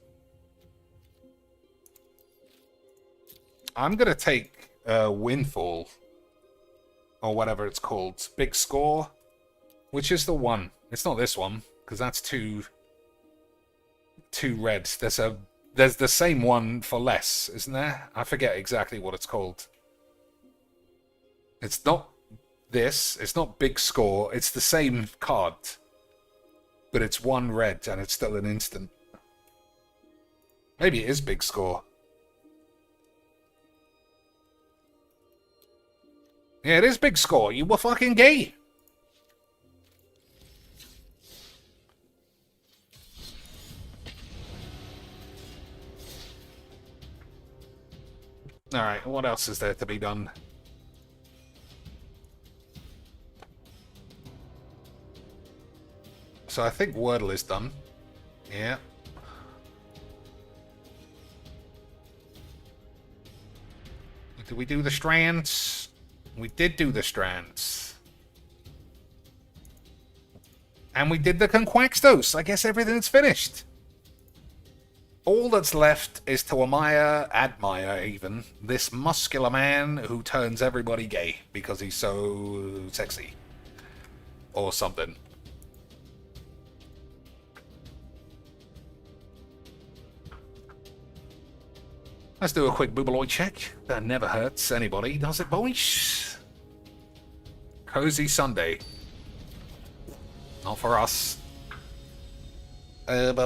I'm gonna take Windfall, or whatever it's called, Big Score, which is the one. It's not this one because that's two red. There's the same one for less, isn't there? I forget exactly what it's called. It's not this. It's not big score. It's the same card. But it's 1 red and it's still an instant. Maybe it is big score. Yeah, it is big score. You were fucking gay. Alright, what else is there to be done? So I think Wordle is done. Yeah. Did we do the strands? We did do the strands. And we did the conquextos. I guess everything's finished. All that's left is to admire even, this muscular man who turns everybody gay because he's so sexy. Or something. Let's do a quick Boobaloid check. That never hurts anybody, does it, boys? Cozy Sunday. Not for us. What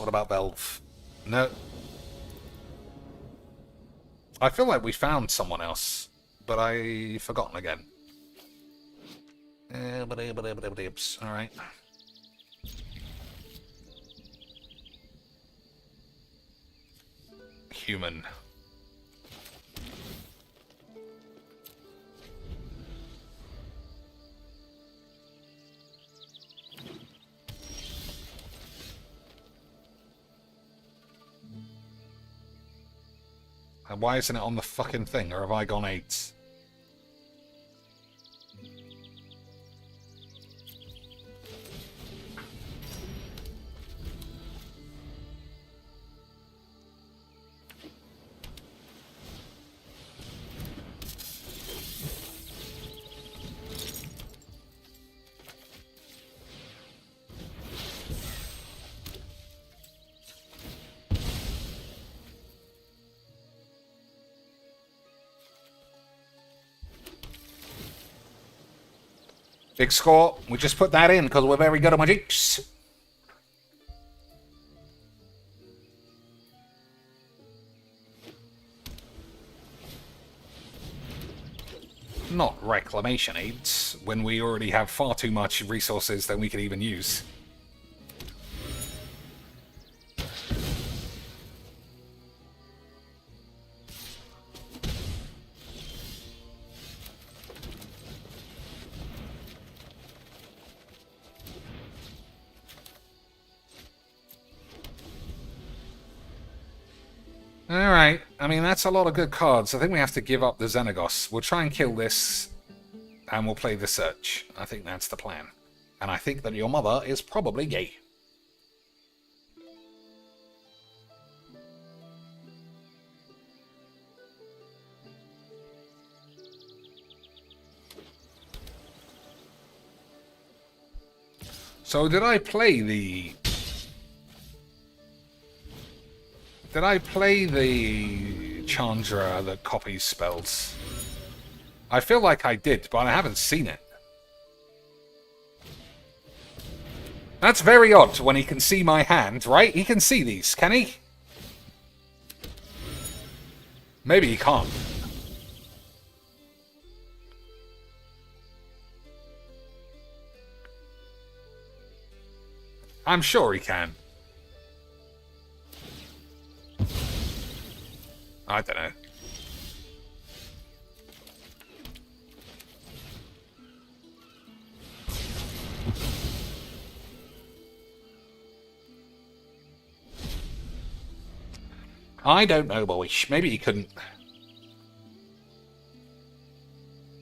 about Valve? No. I feel like we found someone else, but I've forgotten again. Alright. Human. And why isn't it on the fucking thing, or have I gone 8? Big score. We just put that in because we're very good at magics. Not reclamation aids, when we already have far too much resources than we can even use. Alright, I mean, that's a lot of good cards. I think we have to give up the Xenagos. We'll try and kill this, and we'll play the Search. I think that's the plan. And I think that your mother is probably gay. So did I play the... Did I play the Chandra that copies spells? I feel like I did, but I haven't seen it. That's very odd when he can see my hand, right? He can see these, can he? Maybe he can't. I'm sure he can. I don't know. I don't know, boys. Maybe he couldn't.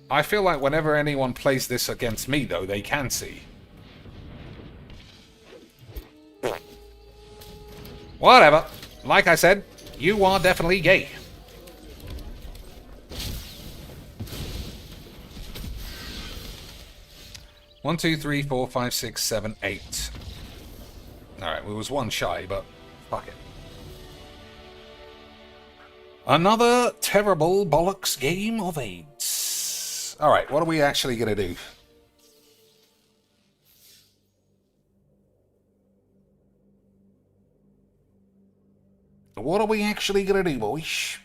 I feel like whenever anyone plays this against me, though, they can see. Whatever. Like I said, you are definitely gay. One, two, three, 4, 5, 6, 7, 8. Alright, we was one shy, but fuck it. Another terrible bollocks game of AIDS. Alright, what are we actually going to do? What are we actually going to do, boys?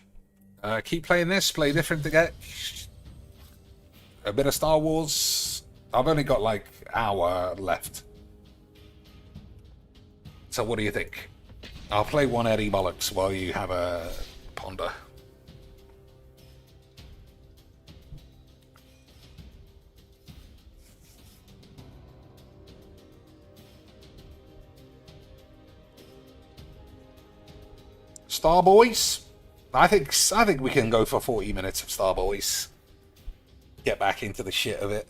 Keep playing this, play different to get a bit of Star Wars. I've only got like an hour left. So what do you think? I'll play one Eddie Bollocks while you have a ponder. Star Boys? I think we can go for 40 minutes of Star Boys. Get back into the shit of it.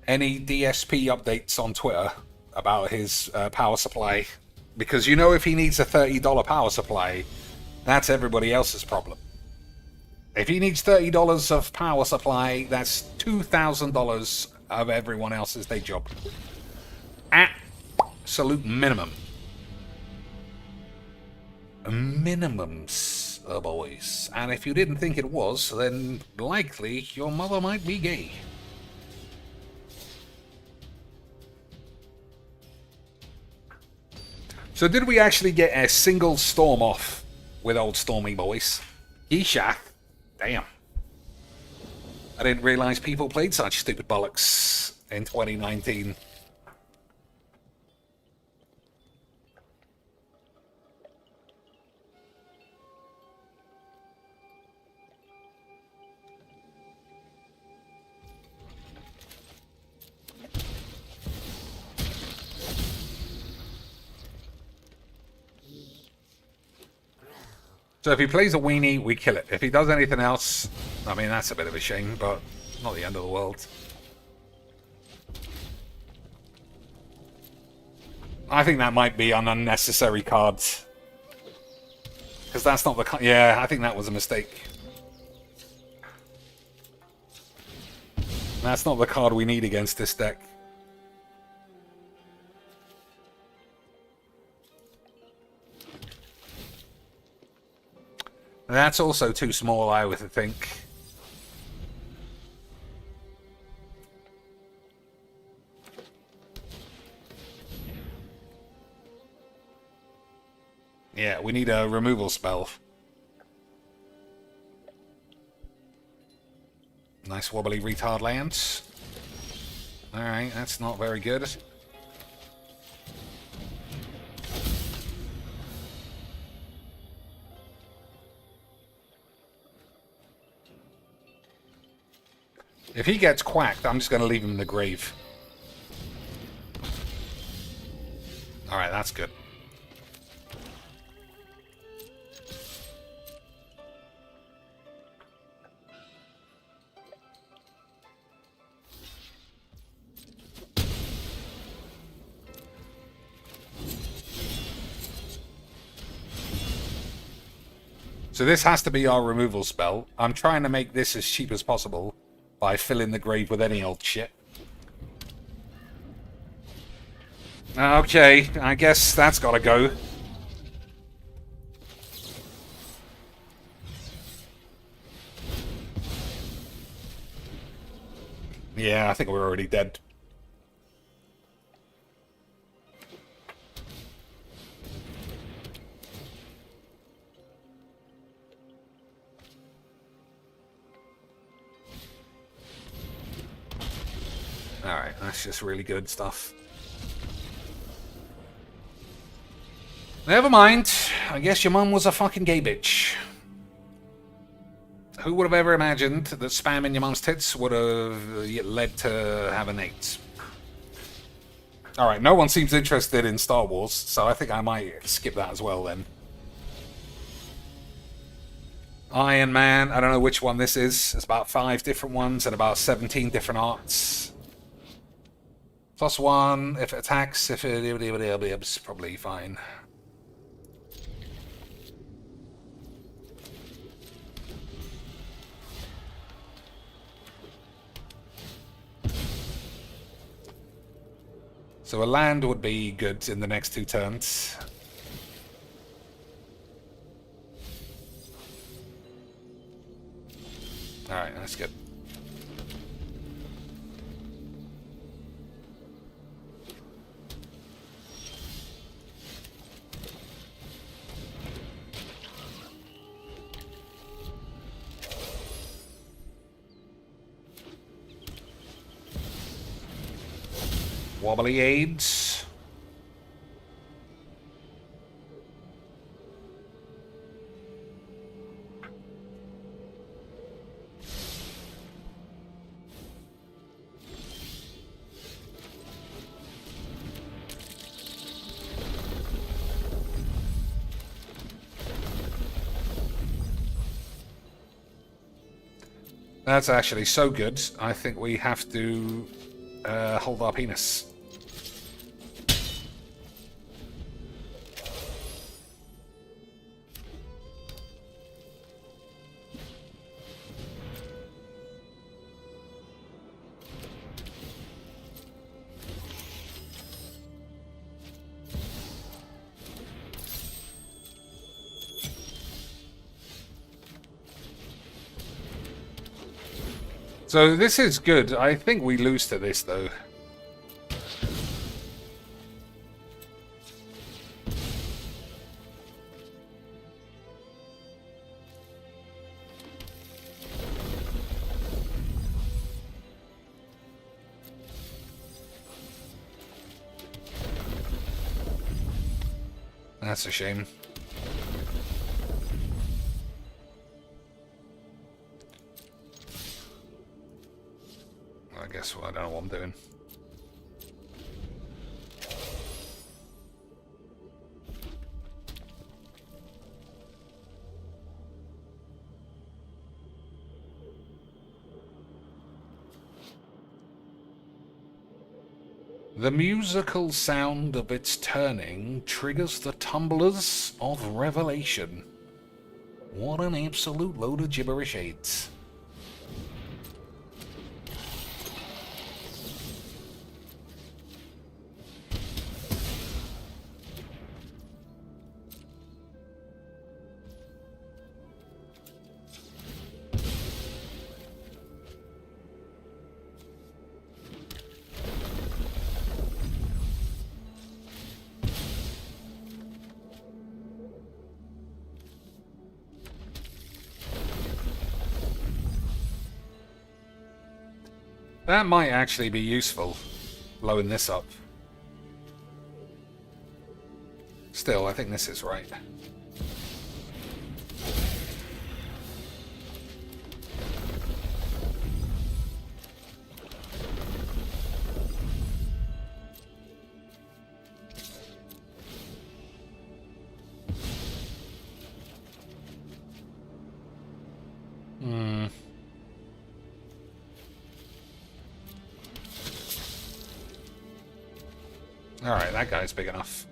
Any DSP updates on Twitter about his power supply? Because you know if he needs a $30 power supply, that's everybody else's problem. If he needs $30 of power supply, that's $2,000 of everyone else's day job. Absolute minimum. Minimums, boys. And if you didn't think it was, then likely your mother might be gay. So did we actually get a single storm off with old Stormy boys? Yeesha. Damn. I didn't realize people played such stupid bollocks in 2019. So if he plays a weenie, we kill it. If he does anything else, I mean, that's a bit of a shame, but not the end of the world. I think that might be an unnecessary card. Because that's not the... Yeah, I think that was a mistake. That's not the card we need against this deck. That's also too small, I would think. Yeah, we need a removal spell. Nice wobbly retard lands. Alright, that's not very good. If he gets quacked, I'm just going to leave him in the grave. Alright, that's good. So this has to be our removal spell. I'm trying to make this as cheap as possible by filling the grave with any old shit. Okay, I guess that's gotta go. Yeah, I think we're already dead. Alright, that's just really good stuff. Never mind. I guess your mum was a fucking gay bitch. Who would have ever imagined that spamming your mum's tits would have led to having AIDS? Alright, no one seems interested in Star Wars, so I think I might skip that as well then. Iron Man, I don't know which one this is. It's about 5 different ones and about 17 different arts. +1 if it attacks, if it's probably fine. So a land would be good in the next 2 turns. Alright, that's good. Wobbly aids. That's actually so good, I think we have to hold our penis. So this is good. I think we lose to this, though. That's a shame. I guess I don't know what I'm doing. The musical sound of its turning triggers the tumblers of revelation. What an absolute load of gibberish aids. That might actually be useful, blowing this up. Still, I think this is right. Alright, that guy's big enough.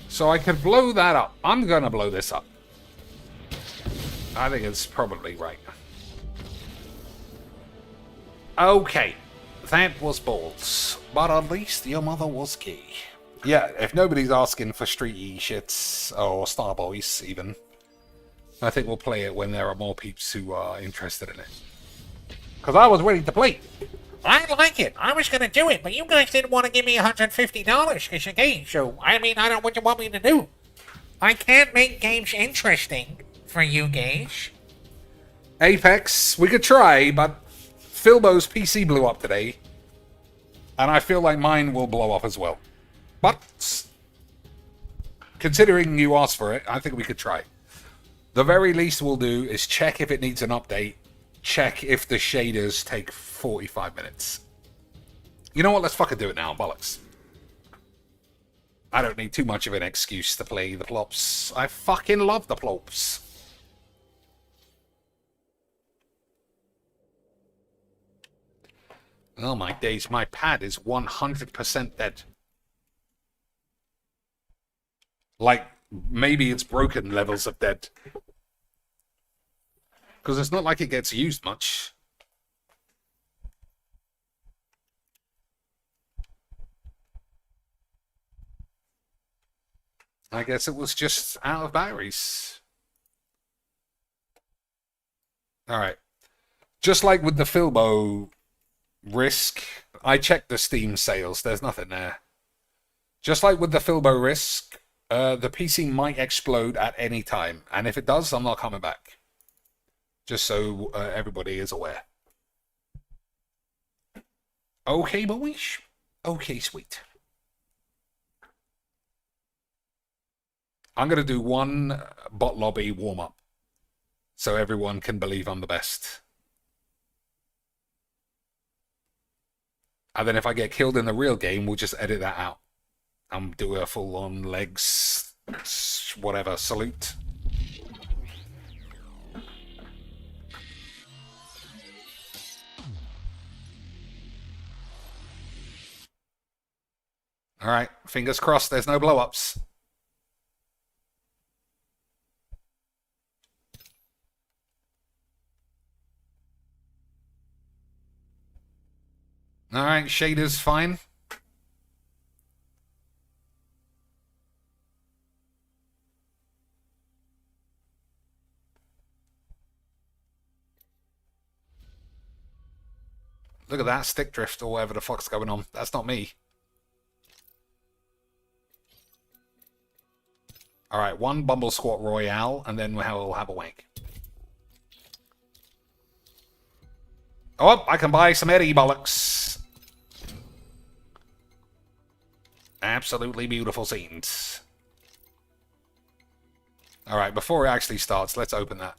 So I could blow that up. I'm gonna blow this up. I think it's probably right. Okay, that was balls. But at least your mother was gay. Yeah, if nobody's asking for streety shits, or Starboys even, I think we'll play it when there are more peeps who are interested in it. Because I was ready to play. I like it. I was gonna do it, but you guys didn't want to give me $150 because you're gay. So, I mean, I don't know what you want me to do. I can't make games interesting for you gays. Apex, we could try, but Philbo's PC blew up today. And I feel like mine will blow up as well. But, considering you asked for it, I think we could try. The very least we'll do is check if it needs an update. Check if the shaders take 45 minutes. You know what? Let's fucking do it now. Bollocks. I don't need too much of an excuse to play the plops. I fucking love the plops. Oh my days, my pad is 100% dead. Like, maybe it's broken levels of dead. Because it's not like it gets used much. I guess it was just out of batteries. Alright. Just like with the Filbo Risk, I checked the Steam sales. There's nothing there. Just like with the Filbo Risk, the PC might explode at any time. And if it does, I'm not coming back. Just so everybody is aware. Okay, boys. Okay, sweet. I'm going to do one bot lobby warm-up. So everyone can believe I'm the best. And then if I get killed in the real game, we'll just edit that out. I'm doing a full-on legs, whatever, salute. Alright, fingers crossed there's no blow-ups. Alright, shader's fine. Look at that stick drift or whatever the fuck's going on. That's not me. Alright, one Bumble Squat Royale, and then we'll have a wank. Oh, I can buy some Eddie bollocks. Absolutely beautiful scenes. Alright, before it actually starts, let's open that.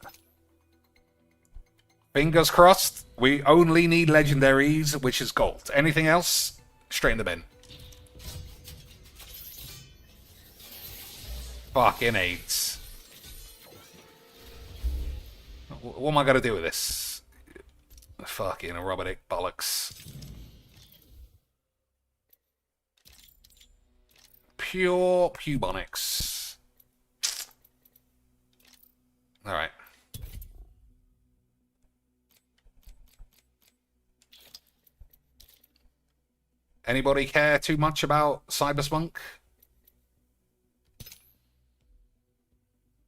Fingers crossed. We only need legendaries, which is gold. Anything else? Straight in the bin. Fucking AIDS. What am I going to do with this? Fucking aerobic bollocks. Pure pubonics. Alright. Anybody care too much about Cyberspunk?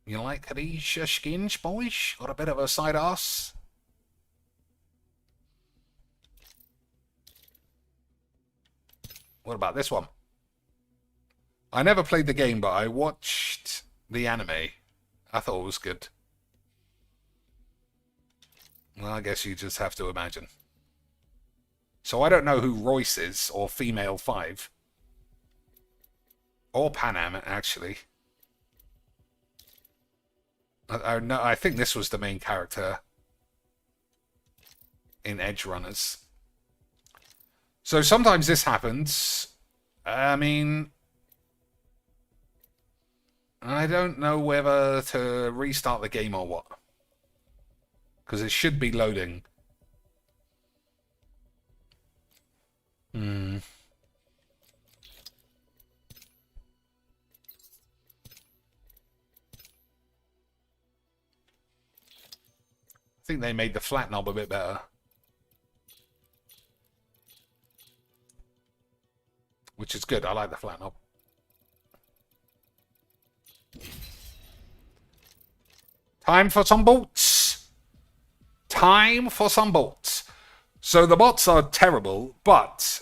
You like these skins, boys? Got a bit of a side ass? What about this one? I never played the game, but I watched the anime. I thought it was good. Well, I guess you just have to imagine. So I don't know who Royce is, or Female 5. Or Panam, actually. I think this was the main character in Edge Runners. So sometimes this happens. I mean, I don't know whether to restart the game or what. Because it should be loading. I think they made the flat knob a bit better. Which is good. I like the flat knob. Time for some bolts. Time for some bolts. So the bots are terrible, but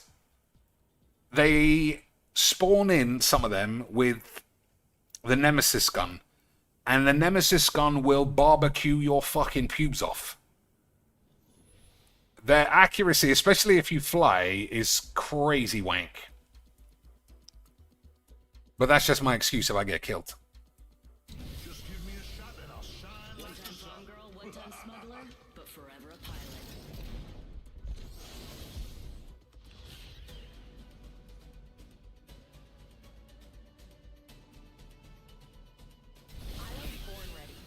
they spawn in, some of them, with the Nemesis gun. And the Nemesis gun will barbecue your fucking pubes off. Their accuracy, especially if you fly, is crazy wank. But that's just my excuse if I get killed. Just give me a shot and I'll shine like the sun. One-time girl, one-time smuggler, but forever a pilot. I was born ready,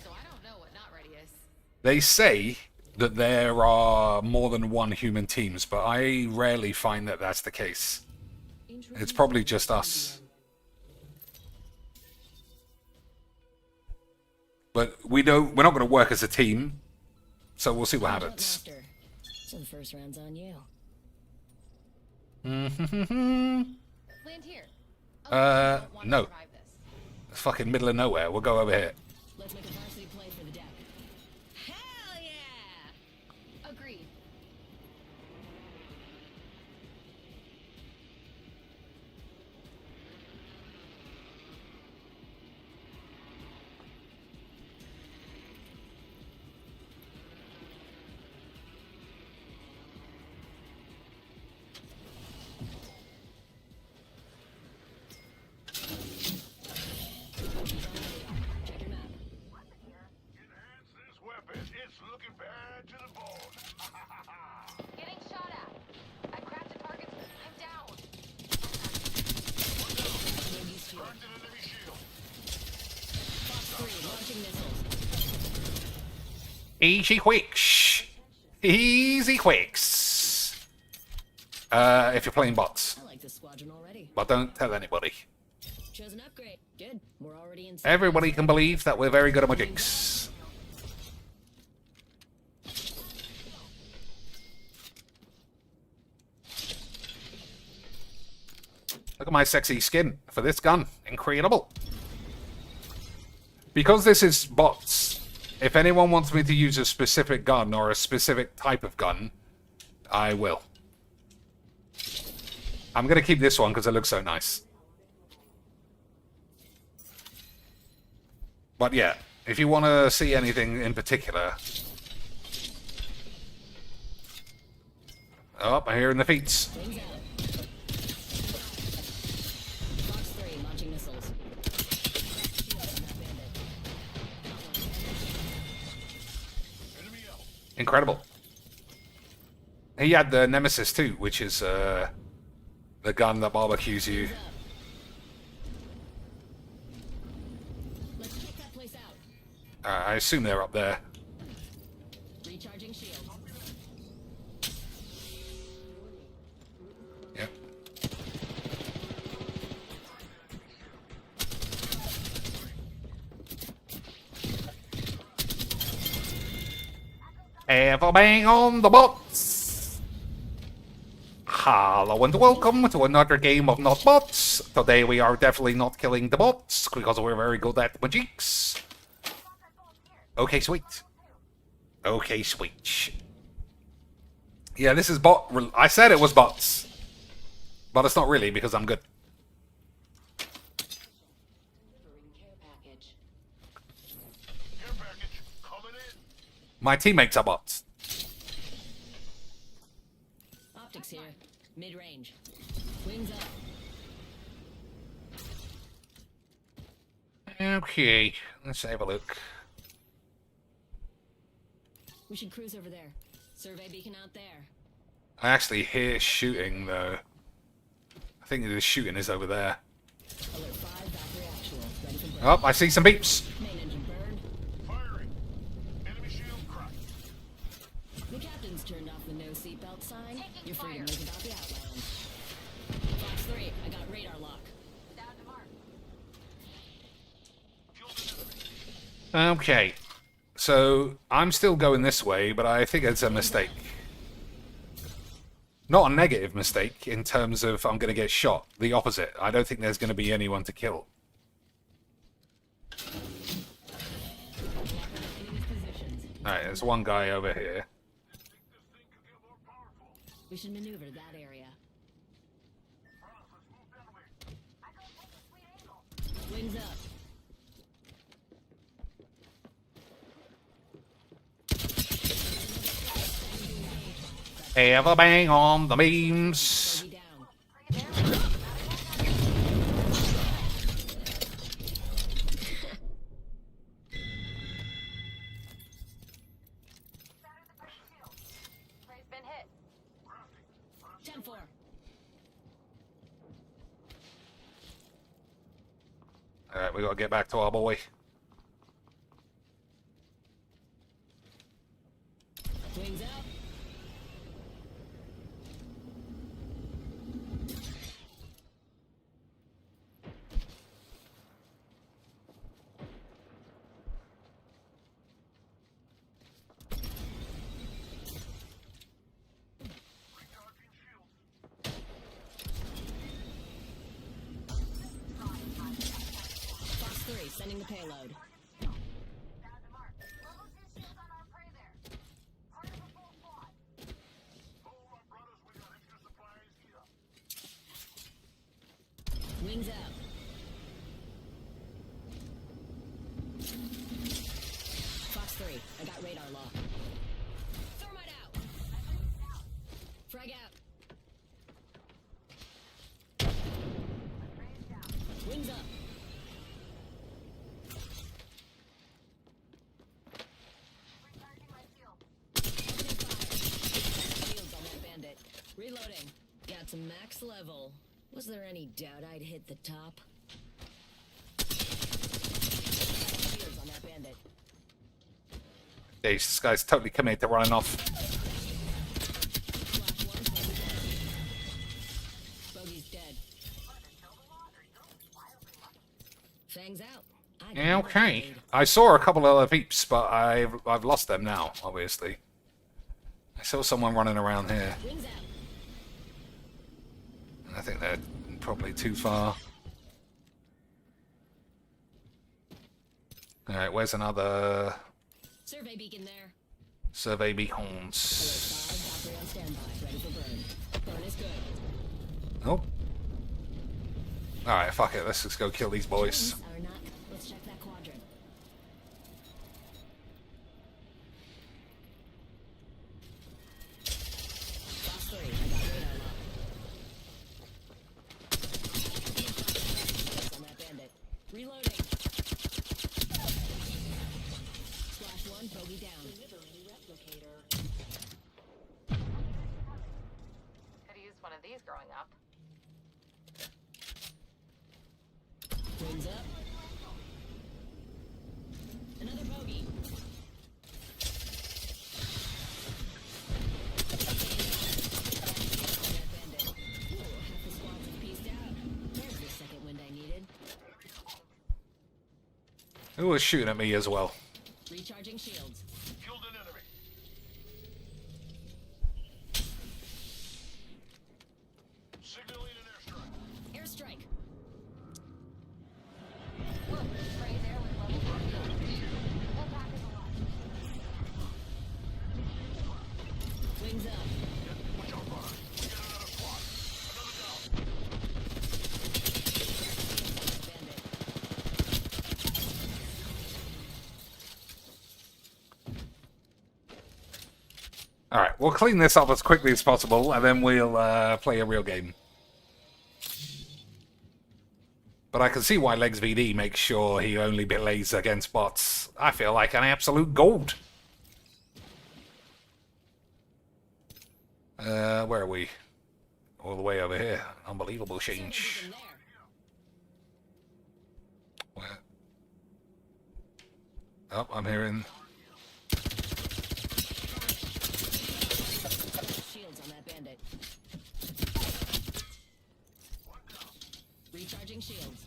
so I don't know what not ready is. They say that there are more than one human teams, but I rarely find that that's the case. It's probably just us. But we're not going to work as a team, so we'll see what happens. Master. So the first round's on you. Land here. Oh, Uh, you don't want to no. survive this. It's fucking middle of nowhere. We'll go over here. Let's make a varsity play for the deck. Hell yeah! Agreed. Check your map. Enhance this weapon. It's looking bad to the bone. Getting shot at. I cracked a target. I'm down. Cracked an enemy shield. Fox 3, launching missiles. Easy quicks. Easy quicks. If you're playing bots. I like this squadron already. But don't tell anybody. Chose an upgrade. Good. We're already in. Everybody can believe that we're very good at magics. Look at my sexy skin for this gun. Incredible. Because this is bots, if anyone wants me to use a specific gun or a specific type of gun, I will. I'm going to keep this one because it looks so nice. But yeah, if you want to see anything in particular... Oh, I'm hearing the feats. Wings out. Fox 3, launching missiles. Incredible. He had the Nemesis too, which is the gun that barbecues you. Let's check that place out. I assume they're up there. Recharging shields. Yep. Ever bang on the bots? Hello and welcome to another game of Not Bots. Today we are definitely not killing the bots because we're very good at magics. Okay, sweet. Okay, sweet. Yeah, this is bot. I said it was bots, but it's not really because I'm good. Care package. Care package coming in. My teammates are bots. Optics here. Mid-range. Wings up. Okay, let's have a look. We should cruise over there. Survey beacon out there. I actually hear shooting though. I think the shooting is over there. Alert 5, Valkyrie actual. Ready for burn. Oh, I see some beeps. Main engine burned. Firing. Enemy shield cracked. The captain's turned off the no seatbelt sign. Taking You're free to fire. move about the outlands. Fox 3, I got radar lock. Down to mark. Killed an enemy. Okay, so I'm still going this way, but I think it's a mistake. Not a negative mistake in terms of I'm going to get shot. The opposite. I don't think there's going to be anyone to kill. Enemy's positions. Alright, there's one guy over here. This thing could get more powerful. We should maneuver that area. Let's move that way. Wings up. Ever bang on the beams. Bogey down. Prey's been hit. 10-4. Alright, we got to get back to our boy. Wings up. Sending the payload. Wings out. Fox 3, I got radar lock. Thermite out. Frag out. Wings up. Shields on that bandit. Reloading. Got to max level. Was there any doubt I'd hit the top? Shields on that bandit. Jeez, this guy's totally committed to running off. Bogey's dead. Fangs out. Yeah, okay. I saw a couple of other peeps, but I've lost them now, obviously. I saw someone running around here. Wings out. I think they're probably too far. Alright, where's another Survey beacon there. survey beacons? Alert 5, Valkyrie on standby, ready for burn. Burn is good. Oh. Alright, fuck it, let's just go kill these boys. Or not. Let's check that quadrant. Fox 3, I got radar lock. On that bandit. Reloading. Splash 1, bogey down. Delivering replicator. Could have used one of these growing up. Wings up. Another bogey. Bandit. Ooh, half the squads have pieced out. There's the second wind I needed. Who was shooting at me as well? Recharging shields. Killed an enemy. Signaling an airstrike. Airstrike. Look, spray there with level 4 shield. Whole pack is alive. Wings up. Watch out, brother. We got another squad. Another down. Bandit. Alright, we'll clean this up as quickly as possible, and then we'll play a real game. But I can see why Legs VD makes sure he only plays against bots. I feel like an absolute gold. Where are we? All the way over here. Unbelievable change. Beacon there. Where? Oh, I'm hearing... Shields on that bandit. Recharging shields.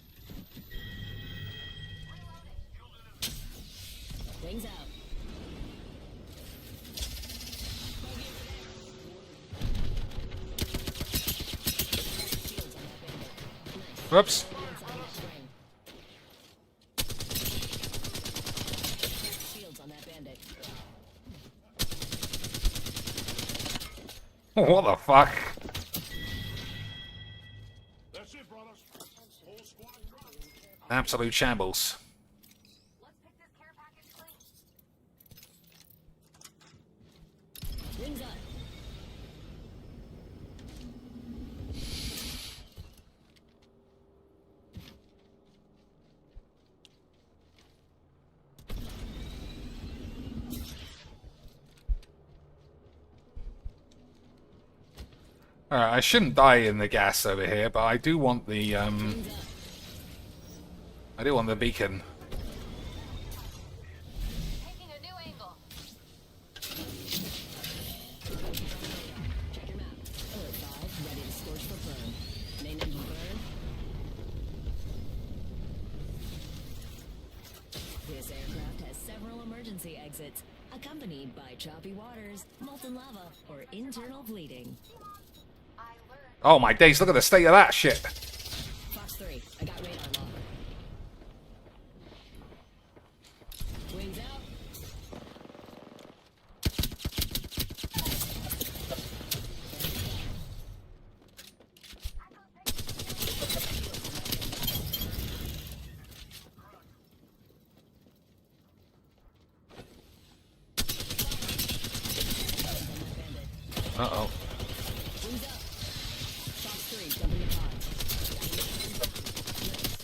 Wings out. Shields on that bandit. Nice. Whoops. Shields on that bandit. What the fuck? That's it, brothers. Whole squad dropped. Absolute shambles. Let's pick this care package clean. Wings up. Alright, I shouldn't die in the gas over here, but I do want the Wings up. I do want the beacon. Taking a new angle. Check your map. Alert 5, ready to scorch for burn. Main engine burn. This aircraft has several emergency exits, accompanied by choppy waters, molten lava, or internal bleeding. I learned. Oh my days, look at the state of that shit. Fox 3, I got radar lock. Uh-oh. Wings up. Fox 3, jumping the pod.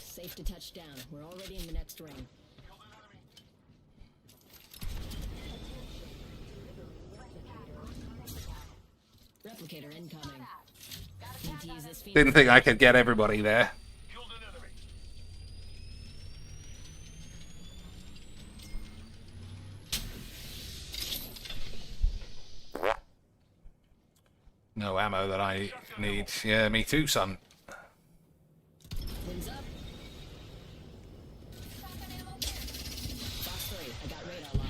Safe to touch down. We're already in the next ring. Replicator incoming. Need to use this feat. Didn't think I could get everybody there. No ammo that I need. Yeah, me too, son. Wings up. Fox 3, I got radar lock.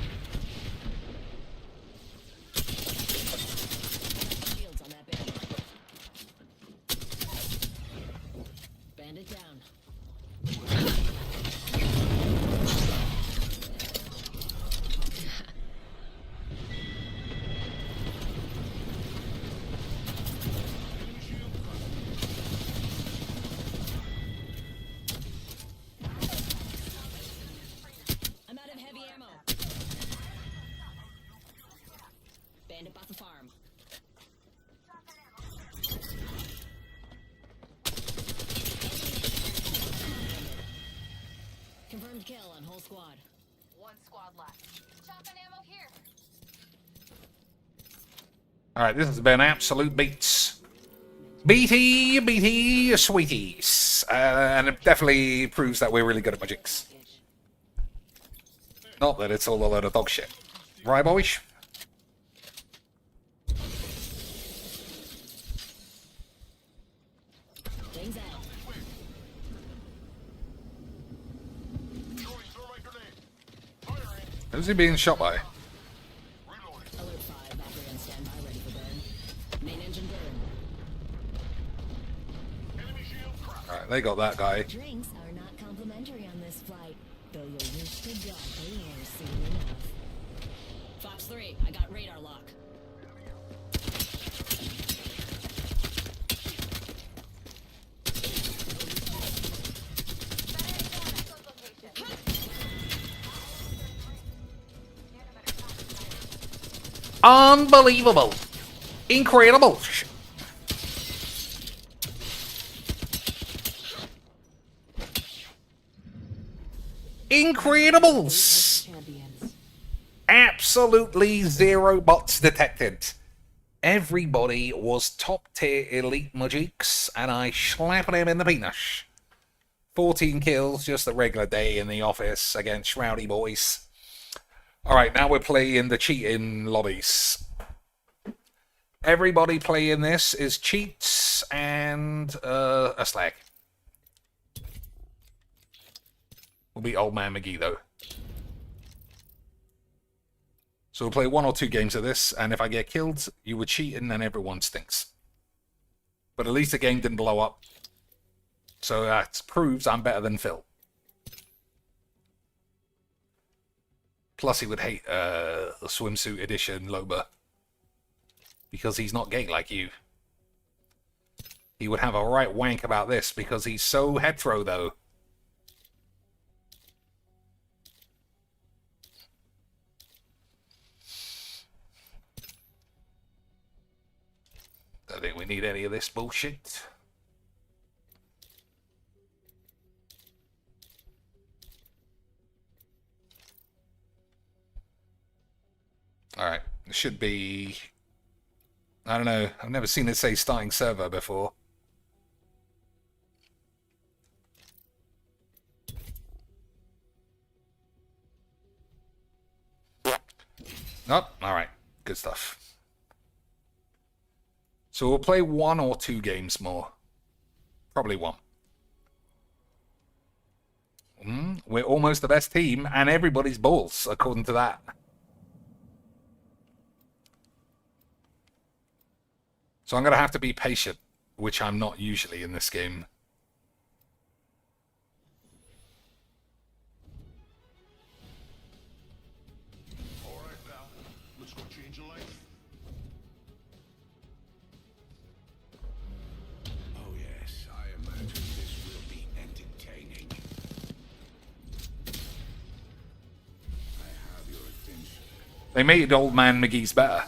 Shields on that bandit. Bandit down. I'm out of heavy ammo. Bandit bought the farm. Confirmed kill on whole squad. One squad left. Shotgun ammo here. Alright, this has been absolute beats. BT, sweeties. And it definitely proves that we're really good at magics. Not that it's all a load of dog shit. Right, boys? Wings out. Who's he being shot by? Alert 5, battery on standby, ready for burn. Main engine burn. Alright, they got that guy. Drinks are not complimentary on this flight, though you'll wish to God they were soon enough. Fox 3, I got radar lock. Unbelievable. Incredible. Incredibles. Absolutely zero bots detected. Everybody was top tier elite magics, and I slapped them in the penis. 14 kills, just a regular day in the office against rowdy boys. Alright, now we're playing the cheating lobbies. Everybody playing this is cheats and a slag. We'll be Old Man McGee, though. So we'll play 1 or 2 games of this, and if I get killed, you were cheating and everyone stinks. But at least the game didn't blow up. So that proves I'm better than Phil. Plus he would hate the swimsuit edition Loba. Because he's not gay like you. He would have a right wank about this because he's so hetero, though. Don't think we need any of this bullshit. Alright, it should be... I don't know, I've never seen it say starting server before. Nope, alright, good stuff. So we'll play 1 or 2 games more. Probably 1. We're almost the best team, and everybody's balls, according to that. So I'm going to have to be patient, which I'm not usually in this game. All right, now, let's go change your life. Oh yes, I imagine this will be entertaining. I have your attention. They made Old Man McGee's better.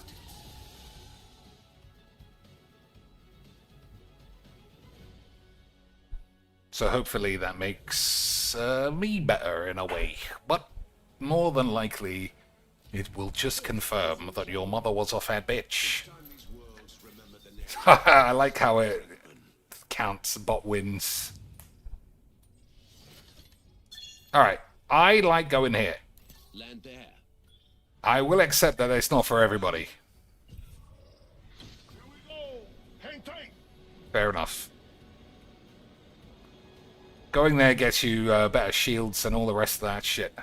So hopefully that makes me better in a way. But more than likely, it will just confirm that your mother was a fat bitch. I like how it counts bot wins. Alright, I like going here. Land there. I will accept that it's not for everybody. Here we go. Hang tight. Fair enough. Going there gets you better shields and all the rest of that shit.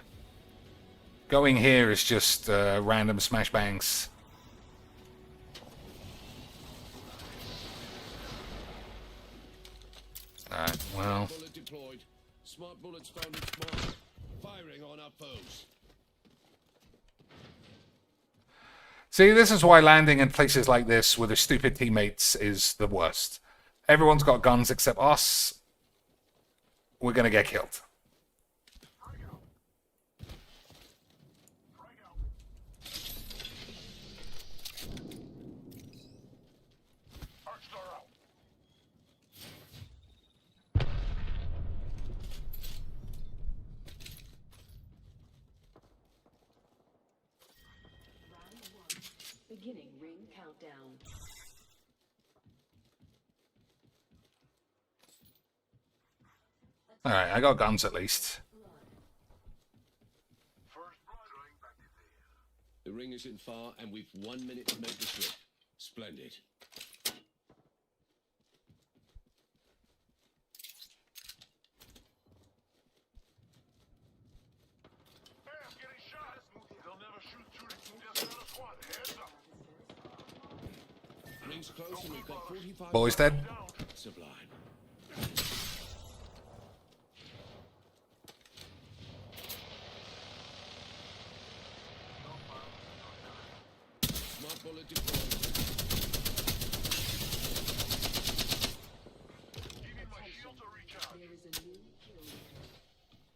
Going here is just random smash bangs. Alright, well. Bullet deployed. Smart bullets found its mark. Firing on our foes. See, this is why landing in places like this with the stupid teammates is the worst. Everyone's got guns except us. We're gonna get killed. Beginning ring countdown. Alright, I got guns at least. The ring isn't far, and we've 1 minute to make the trip. Splendid. Rings close, and we've got 45. Boys dead? Sublime. Smart bullet deployed.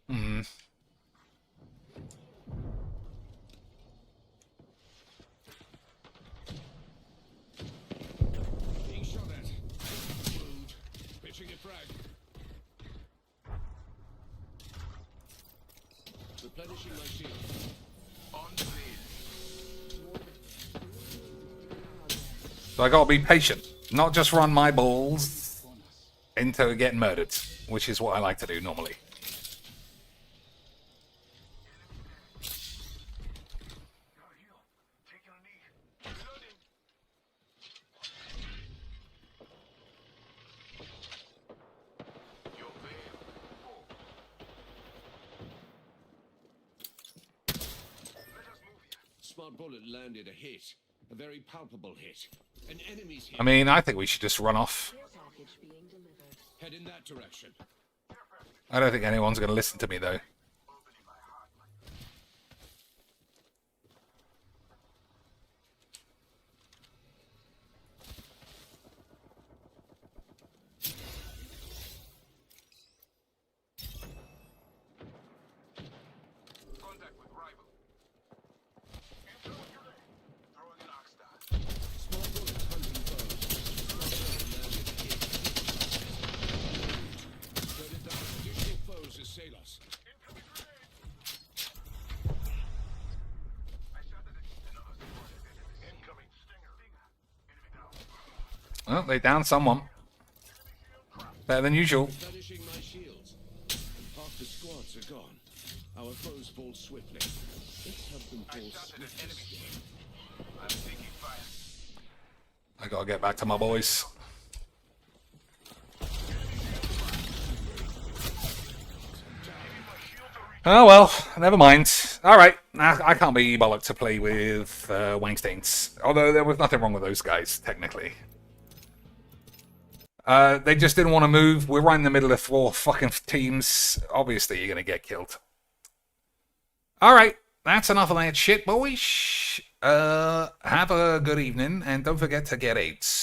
Hmm. Being shot at. Wound. Pitching a frag. Replenishing my shield. On the So I gotta be patient. Not just run my balls into getting murdered, which is what I like to do normally. Smart bullet landed a hit. A very palpable hit. An enemy's hit. I mean, I think we should just run off. Head in that direction. I don't think anyone's gonna listen to me though. Contact with rival. Assail us. Well, they downed someone. Better than usual. Replenishing my shields. Half the squads are gone. Our foes fall swiftly. Let's help them fall swiftly. I gotta get back to my boys. Oh well, never mind. Alright, I can't be bollocked to play with Wangstains. Although there was nothing wrong with those guys, technically. They just didn't want to move. We're right in the middle of 4 fucking teams. Obviously, you're gonna get killed. Alright, that's enough of that shit, boys. Have a good evening, and don't forget to get AIDS.